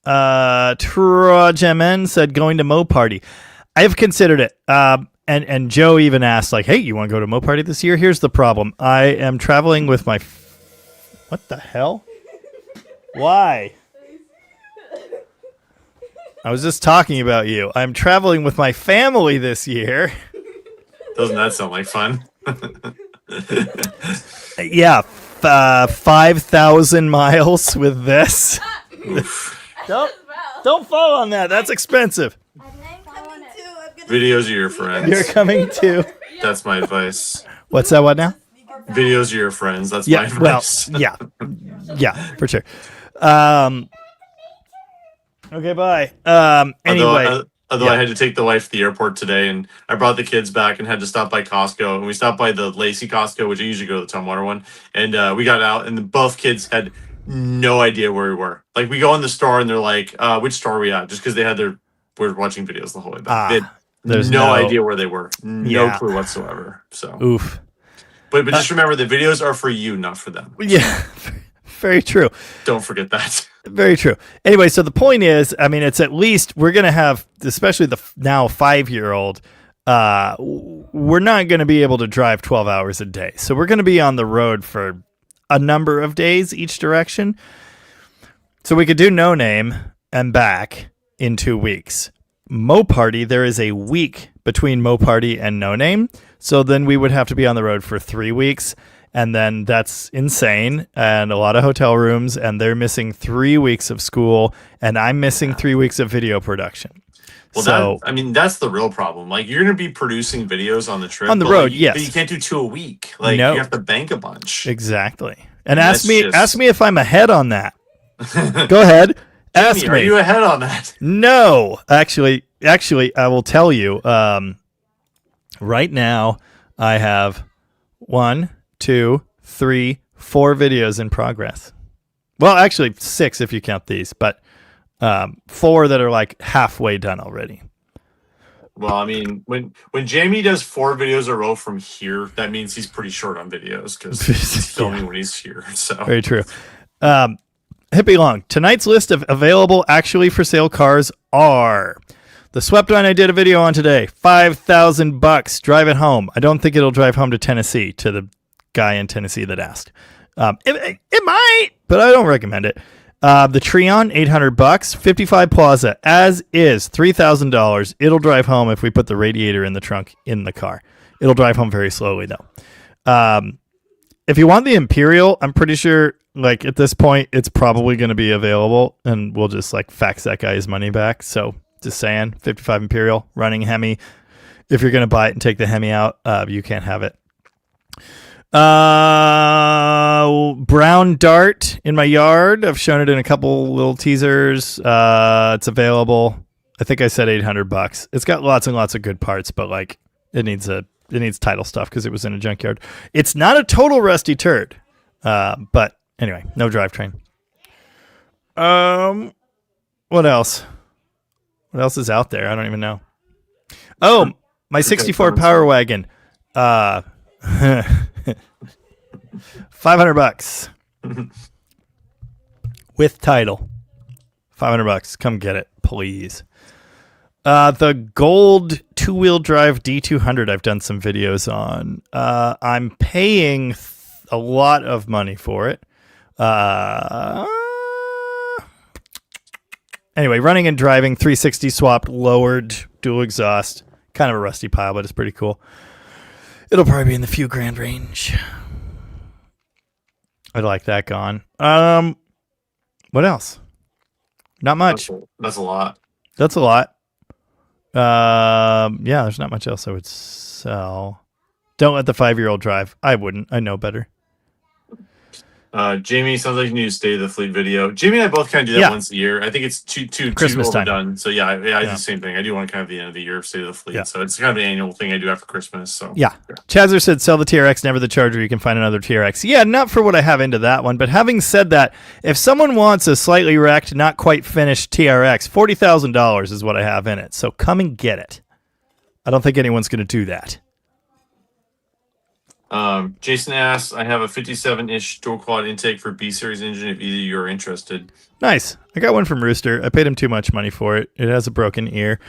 Trojemen said going to Mo Party. I've considered it. And Joe even asked, like, hey, you want to go to Mo Party this year? Here's the problem. I am traveling with my what the hell? Why? I was just talking about you. I'm traveling with my family this year. Doesn't that sound like fun? Yeah, 5,000 miles with this. Don't fall on that. That's expensive. I'm coming too. I'm gonna Videos are your friends. You're coming too. That's my advice. What's that? What now? Videos are your friends. That's my advice. Well, yeah, for sure. Okay, bye. Anyway. Although I had to take the wife to the airport today, and I brought the kids back and had to stop by Costco. And we stopped by the Lacey Costco, which I usually go to the Tumwater one. And we got out, and both kids had no idea where we were. Like, we go in the store, and they're like, which store are we at? Just because they had we're watching videos the whole way back. They had there's no idea where they were. No clue whatsoever. So, oof. But just remember, the videos are for you, not for them. Yeah, very true. Don't forget that. Very true. Anyway, so the point is, I mean, it's at least we're going to have, especially the now 5-year-old, we're not going to be able to drive 12 hours a day. So we're going to be on the road for a number of days each direction. So we could do No Name and back in 2 weeks. Mo Party, there is a week between Mo Party and No Name. So then we would have to be on the road for 3 weeks. And then that's insane, and a lot of hotel rooms, and they're missing 3 weeks of school, and I'm missing 3 weeks of video production. Well, so, that's the real problem. Like, you're going to be producing videos on the trip. On the road, like, yes. But you can't do 2 a week. Like, no. You have to bank a bunch. Exactly. And ask me if I'm ahead on that. Go ahead. Ask me. Are you ahead on that? No. Actually, I will tell you. Right now, I have 1, 2, 3, 4 videos in progress. Well, actually 6 if you count these, but 4 that are like halfway done already. Well, I mean, when Jamie does 4 videos in a row from here, that means he's pretty short on videos because he's filming when he's here. So very true. Hippie Long. Tonight's list of available actually for sale cars are the swept one I did a video on today. $5,000. Drive it home. I don't think it'll drive home to Tennessee, to the guy in Tennessee that asked. It might, but I don't recommend it. The Treon, $800. 55 Plaza, as is, $3,000. It'll drive home if we put the radiator in the trunk in the car. It'll drive home very slowly, though. If you want the Imperial, I'm pretty sure, like, at this point, it's probably going to be available, and we'll just, like, fax that guy his money back. So, just saying, 55 Imperial, running Hemi. If you're going to buy it and take the Hemi out, you can't have it. Brown Dart in my yard. I've shown it in a couple little teasers. It's available. I think I said $800. It's got lots and lots of good parts, but like it needs title stuff because it was in a junkyard. It's not a total rusty turd. But anyway, no drivetrain. What else? What else is out there? I don't even know. Oh, my 64 Power Wagon. $500 with title. $500. Come get it, please. The gold 2-wheel drive D200 I've done some videos on. I'm paying a lot of money for it. Anyway, running and driving, 360 swapped, lowered, dual exhaust. Kind of a rusty pile, but it's pretty cool. It'll probably be in the few grand range. I'd like that gone. What else? Not much. That's a lot. That's a lot. Yeah, there's not much else I would sell. Don't let the 5-year-old drive. I wouldn't. I know better. Jamie, sounds like you need to stay the fleet video. Jamie and I both kind of do that Yeah. once a year. I think it's too Christmas time. overdone. So yeah, I do the same thing. I do want to kind of the end of the year stay the fleet. Yeah. So it's kind of an annual thing I do after Christmas. So Yeah. Chazzer said, sell the TRX, never the Charger. You can find another TRX. Yeah, not for what I have into that one. But having said that, if someone wants a slightly wrecked, not quite finished TRX, $40,000 is what I have in it. So come and get it. I don't think anyone's going to do that. Jason asks, I have a 57-ish dual quad intake for B series engine if either of you are interested. Nice. I got one from Rooster. I paid him too much money for it. It has a broken ear.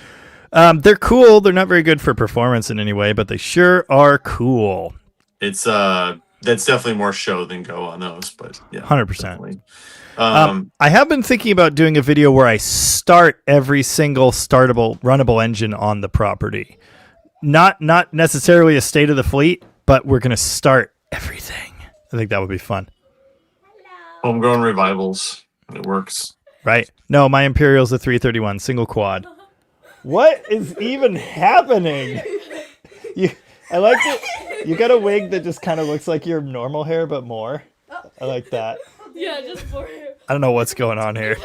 They're cool. They're not very good for performance in any way, but they sure are cool. It's that's definitely more show than go on those, but yeah, 100%. definitely. I have been thinking about doing a video where I start every single runnable engine on the property. Not necessarily a state of the fleet, but we're going to start everything. I think that would be fun. Homegrown revivals. It works. Right? No, my Imperial's a 331 single quad. What is even happening? I like it. You got a wig that just kind of looks like your normal hair, but more. I like that. Yeah, just more hair. I don't know what's going on here.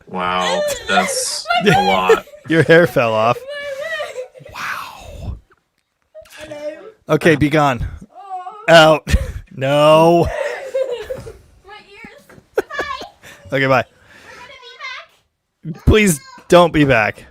Wow, that's a lot. Your hair fell off. Wow. Okay, be gone. Out. No. My ears. Hi. Okay, bye. We're gonna be back. Please don't be back.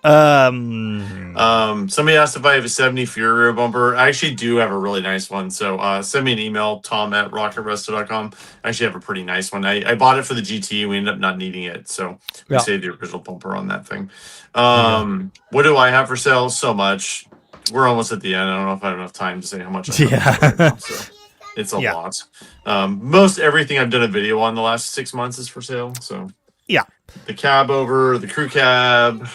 Somebody asked if I have a 70 Fury rear bumper. I actually do have a really nice one. So send me an email, tom@rocketresto.com. I actually have a pretty nice one. I bought it for the GT. We ended up not needing it. So we saved the original bumper on that thing. What do I have for sale? So much. We're almost at the end. I don't know if I have enough time to say how much I have right now, so it's a lot. Most everything I've done a video on the last 6 months is for sale. So yeah. The cab over, the crew cab.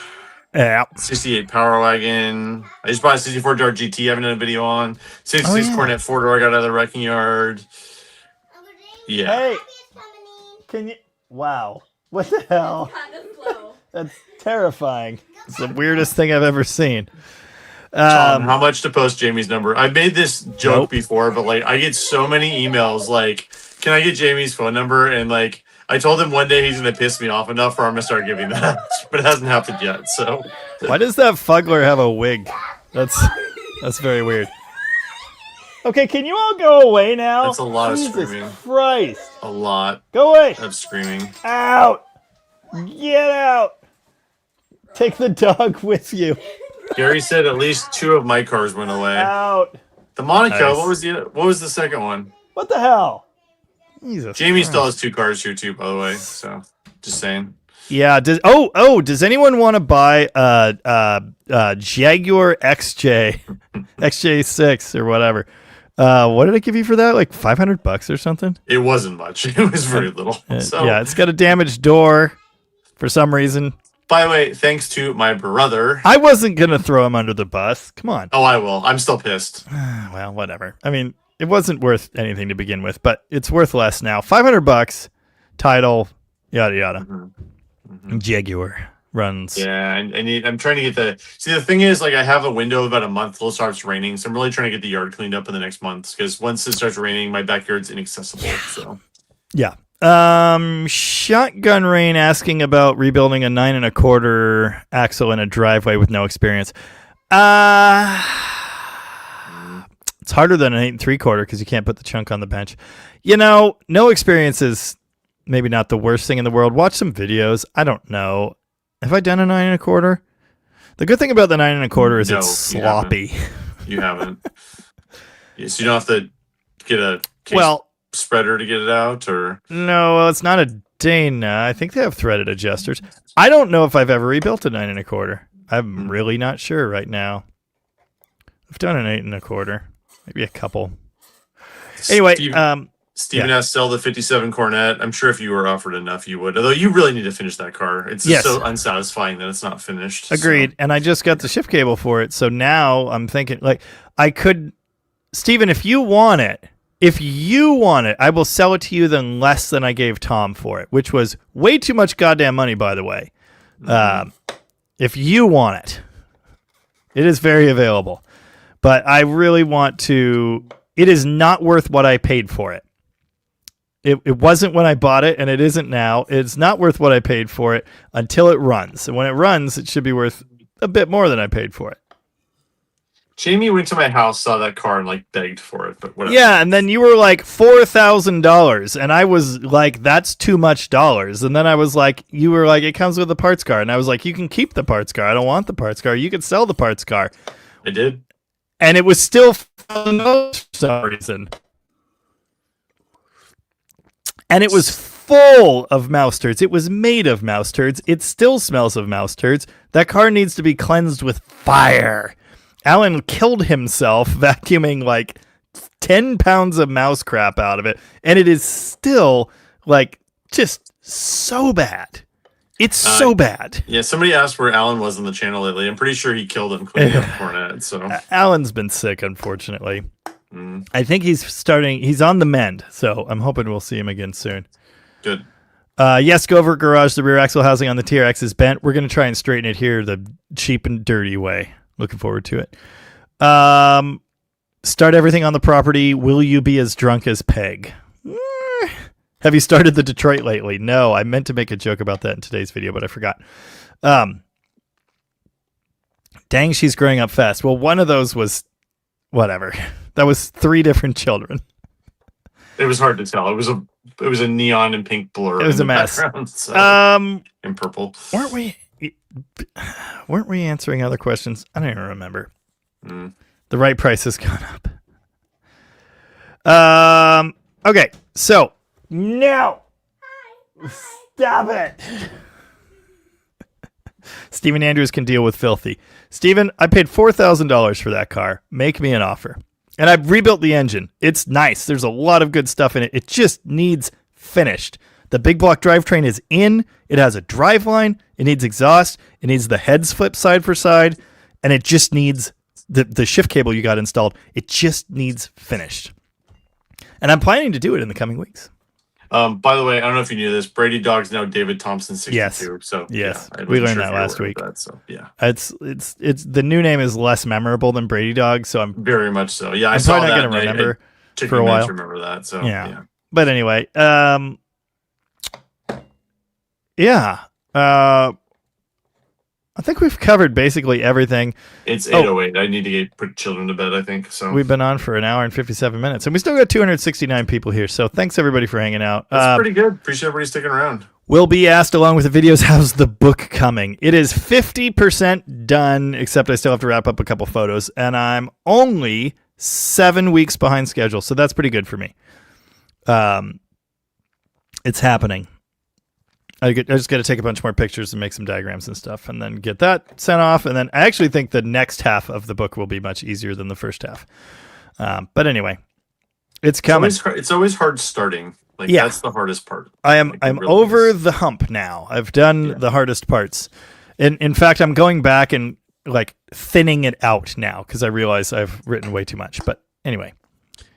Yeah. 68 Power Wagon. I just bought a 64 Dart GT. I haven't done a video on. 66 Cornet 4-door. I got out of the wrecking yard. Yeah. Hey, can you? Wow. What the hell? Kind of slow. That's terrifying. It's the weirdest thing I've ever seen. Tom, how much to post Jamie's number? I made this joke before, but like I get so many emails like, can I get Jamie's phone number? And like I told him one day he's gonna piss me off enough for I'm gonna start giving that, but it hasn't happened yet. So why does that Fuggler have a wig? That's very weird. Okay, can you all go away now? That's a lot Jesus of screaming. Christ. A lot Go away. of screaming. Out. Get out. Take the dog with you. Gary said at least 2 of my cars went away. Out. The Monaco. Nice. What was the second one? What the hell? Jesus Jamie Christ. still has 2 cars here too, by the way. So just saying. Yeah. Does anyone want to buy Jaguar XJ6 or whatever? What did I give you for that? Like $500 or something? It wasn't much. It was very little. So yeah, it's got a damaged door for some reason. by the way, thanks to my brother. I wasn't gonna throw him under the bus. Come on. Oh, I will. I'm still pissed. Well, whatever. I mean, it wasn't worth anything to begin with, but it's worth less now. $500, title, yada yada. Jaguar runs. Yeah, and I'm trying to get the thing is, like, I have a window of about a month till it starts raining, so I'm really trying to get the yard cleaned up in the next month, because once it starts raining, my backyard's inaccessible. So Yeah. Shotgun Rain asking about rebuilding a 9 1/4 axle in a driveway with no experience. It's harder than an 8 3/4 because you can't put the chunk on the bench. You know, no experience is maybe not the worst thing in the world. Watch some videos. I don't know. Have I done a 9 1/4? The good thing about the 9 1/4 is it's sloppy. You haven't. Yes, you don't have to get a case spreader to get it out, or no, it's not a Dana. I think they have threaded adjusters. I don't know if I've ever rebuilt a 9 1/4. I'm really not sure right now. I've done an 8 1/4, maybe a couple. Anyway, Steven asked, sell the 57 Cornet. I'm sure if you were offered enough, you would. Although you really need to finish that car. It's just so unsatisfying that it's not finished. Agreed. So. And I just got the shift cable for it. So now I'm thinking, like, I could, Steven, if you want it, I will sell it to you then less than I gave Tom for it, which was way too much goddamn money, by the way. If you want it, It is very available. But I really want to... It is not worth what I paid for it. It wasn't when I bought it, and it isn't now. It's not worth what I paid for it until it runs. And when it runs, it should be worth a bit more than I paid for it. Jamie went to my house, saw that car, and like begged for it, but whatever. Yeah, and then you were like $4,000, and I was like, "That's too much dollars." And then I was like, "You were like, it comes with a parts car," and I was like, "You can keep the parts car. I don't want the parts car. You can sell the parts car." I did, and it was still for some reason. And it was full of mouse turds. It was made of mouse turds. It still smells of mouse turds. That car needs to be cleansed with fire. Alan killed himself vacuuming like 10 pounds of mouse crap out of it. And it is still like just so bad. It's so bad. Yeah, somebody asked where Alan was on the channel lately. I'm pretty sure he killed him cleaning up Cornet. So Alan's been sick, unfortunately. I think he's on the mend, so I'm hoping we'll see him again soon. Good. Yes, go over garage. The rear axle housing on the TRX is bent. We're going to try and straighten it here the cheap and dirty way. Looking forward to it. Start everything on the property. Will you be as drunk as Peg? Have you started the Detroit lately? No, I meant to make a joke about that in today's video, but I forgot. Dang, she's growing up fast. Well, one of those was whatever. That was 3 different children. It was hard to tell. It was a neon and pink blur. It was a mess. So, in purple. Weren't we answering other questions? I don't even remember. The right price has gone up. Okay, so no. Stop it. Stephen Andrews can deal with filthy. Stephen, I paid $4,000 for that car. Make me an offer. And I've rebuilt the engine. It's nice. There's a lot of good stuff in it. It just needs finished. The big block drivetrain is in. It has a drive line. It needs exhaust. It needs the heads flip side for side. And it just needs the shift cable you got installed. It just needs finished. And I'm planning to do it in the coming weeks. By the way, I don't know if you knew this. Brady Dog's now David Thompson 62. Yes. So yes, yeah, we learned that last week. That, so yeah, it's the new name is less memorable than Brady Dog, so I'm very much so. Yeah, I'm probably not going to remember for a while. Remember that? So yeah. But anyway, I think we've covered basically everything. It's 8:08. I need to put children to bed, I think. So we've been on for an hour and 57 minutes, and we still got 269 people here. So thanks everybody for hanging out. That's pretty good. Appreciate everybody sticking around. Will be asked along with the videos, how's the book coming? It is 50% done, except I still have to wrap up a couple photos, and I'm only 7 weeks behind schedule, so that's pretty good for me. It's happening. I just got to take a bunch more pictures and make some diagrams and stuff and then get that sent off. And then I actually think the next half of the book will be much easier than the first half. But anyway, it's coming. It's always hard starting. That's the hardest part. I'm really over the hump now. I've done the hardest parts. In fact, I'm going back and like thinning it out now because I realize I've written way too much. But anyway.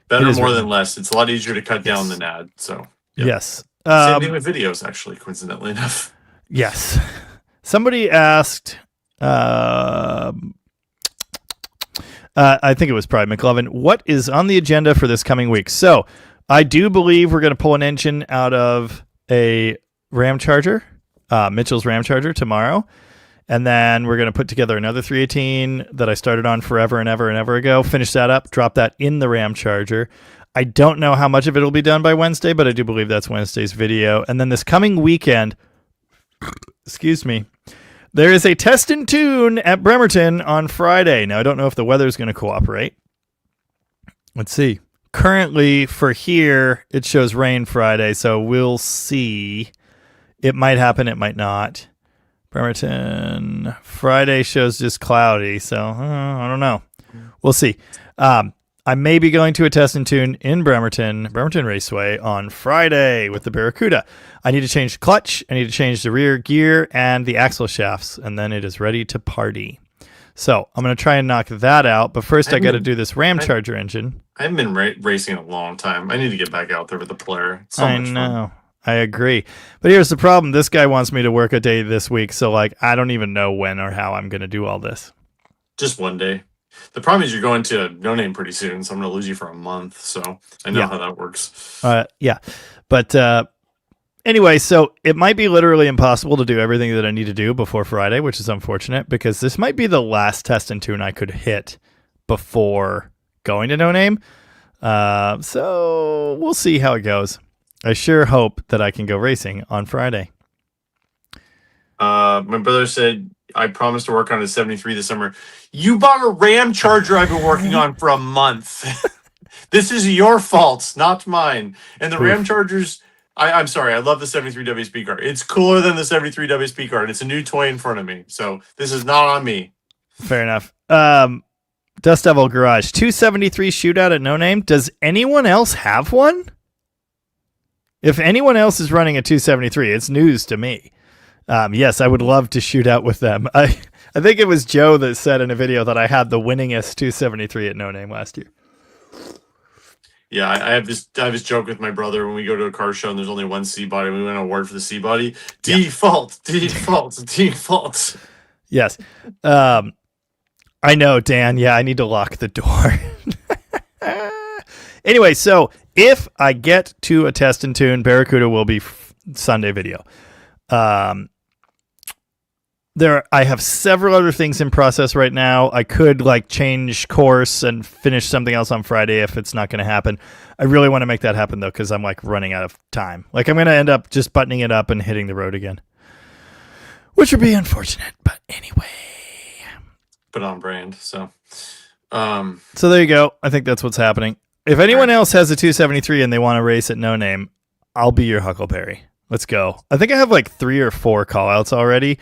Better more than less. It's a lot easier to cut down than add. So yes. Same thing with videos, actually, coincidentally enough. Yes. Somebody asked, I think it was probably McLovin, what is on the agenda for this coming week? So I do believe we're going to pull an engine out of a Ram Charger, Mitchell's Ram Charger tomorrow. And then we're going to put together another 318 that I started on forever and ever and ever ago, finish that up, drop that in the Ram Charger. I don't know how much of it will be done by Wednesday, but I do believe that's Wednesday's video. And then this coming weekend, excuse me, there is a test and tune at Bremerton on Friday. Now, I don't know if the weather is going to cooperate. Let's see. Currently, for here, it shows rain Friday, so we'll see. It might happen, it might not. Bremerton, Friday shows just cloudy, so I don't know. We'll see. I may be going to a test and tune in Bremerton Raceway on Friday with the Barracuda. I need to change the clutch, I need to change the rear gear and the axle shafts, and then it is ready to party. So I'm going to try and knock that out, but first I got to do this Ram Charger engine. I haven't been racing in a long time. I need to get back out there with the Polaire. It's so much know. Fun. I agree. But here's the problem. This guy wants me to work a day this week, so like I don't even know when or how I'm going to do all this. Just one day. The problem is you're going to No Name pretty soon, so I'm going to lose you for a month. So I know how that works. Yeah. But anyway, so it might be literally impossible to do everything that I need to do before Friday, which is unfortunate because this might be the last test and tune I could hit before going to No Name. So we'll see how it goes. I sure hope that I can go racing on Friday. My brother said, I promised to work on a 73 this summer. You bought a Ram Charger I've been working on for a month. This is your fault, not mine. And the Ram Chargers, I'm sorry, I love the 73 WSP car. It's cooler than the 73 WSP car, and it's a new toy in front of me. So this is not on me. Fair enough. Dust Devil Garage, 273 shootout at No Name. Does anyone else have one? If anyone else is running a 273, it's news to me. Yes, I would love to shoot out with them. I think it was Joe that said in a video that I had the winningest 273 at No Name last year. Yeah, I have this joke with my brother when we go to a car show and there's only one C body. We win an award for the C body. Default. Yes. I know, Dan. Yeah, I need to lock the door. Anyway, so if I get to a test and tune, Barracuda will be Sunday video. I have several other things in process right now. I could change course and finish something else on Friday if it's not going to happen. I really want to make that happen though, because I'm running out of time. I'm going to end up just buttoning it up and hitting the road again, which would be unfortunate. But anyway, but on brand. So there you go. I think that's what's happening. If anyone else has a 273 and they want to race at No Name, I'll be your Huckleberry. Let's go. I think I have 3 or 4 call-outs already.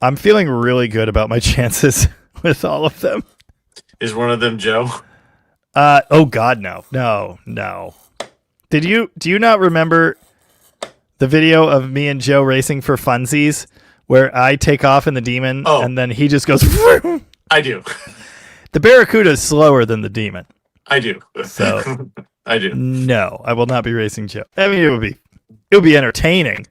I'm feeling really good about my chances with all of them. Is one of them Joe? Oh God, no. Do you not remember the video of me and Joe racing for funsies where I take off in the Demon and then he just goes vroom? I do. The Barracuda is slower than the Demon. I do. So I do. No, I will not be racing Joe. I mean, it would be entertaining.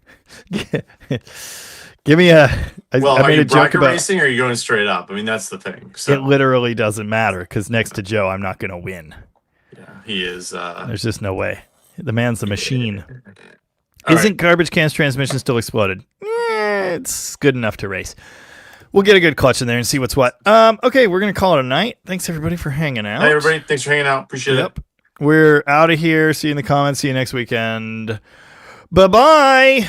Give me a. Are you bracket racing or are you going straight up? I mean, that's the thing. So. It literally doesn't matter because next to Joe, I'm not going to win. Yeah, he is. There's just no way. The man's the machine. Isn't Garbage Can's transmission still exploded? It's good enough to race. We'll get a good clutch in there and see what's what. Okay, we're going to call it a night. Thanks, everybody, for hanging out. Hey, everybody. Thanks for hanging out. Appreciate it. We're out of here. See you in the comments. See you next weekend. Bye-bye.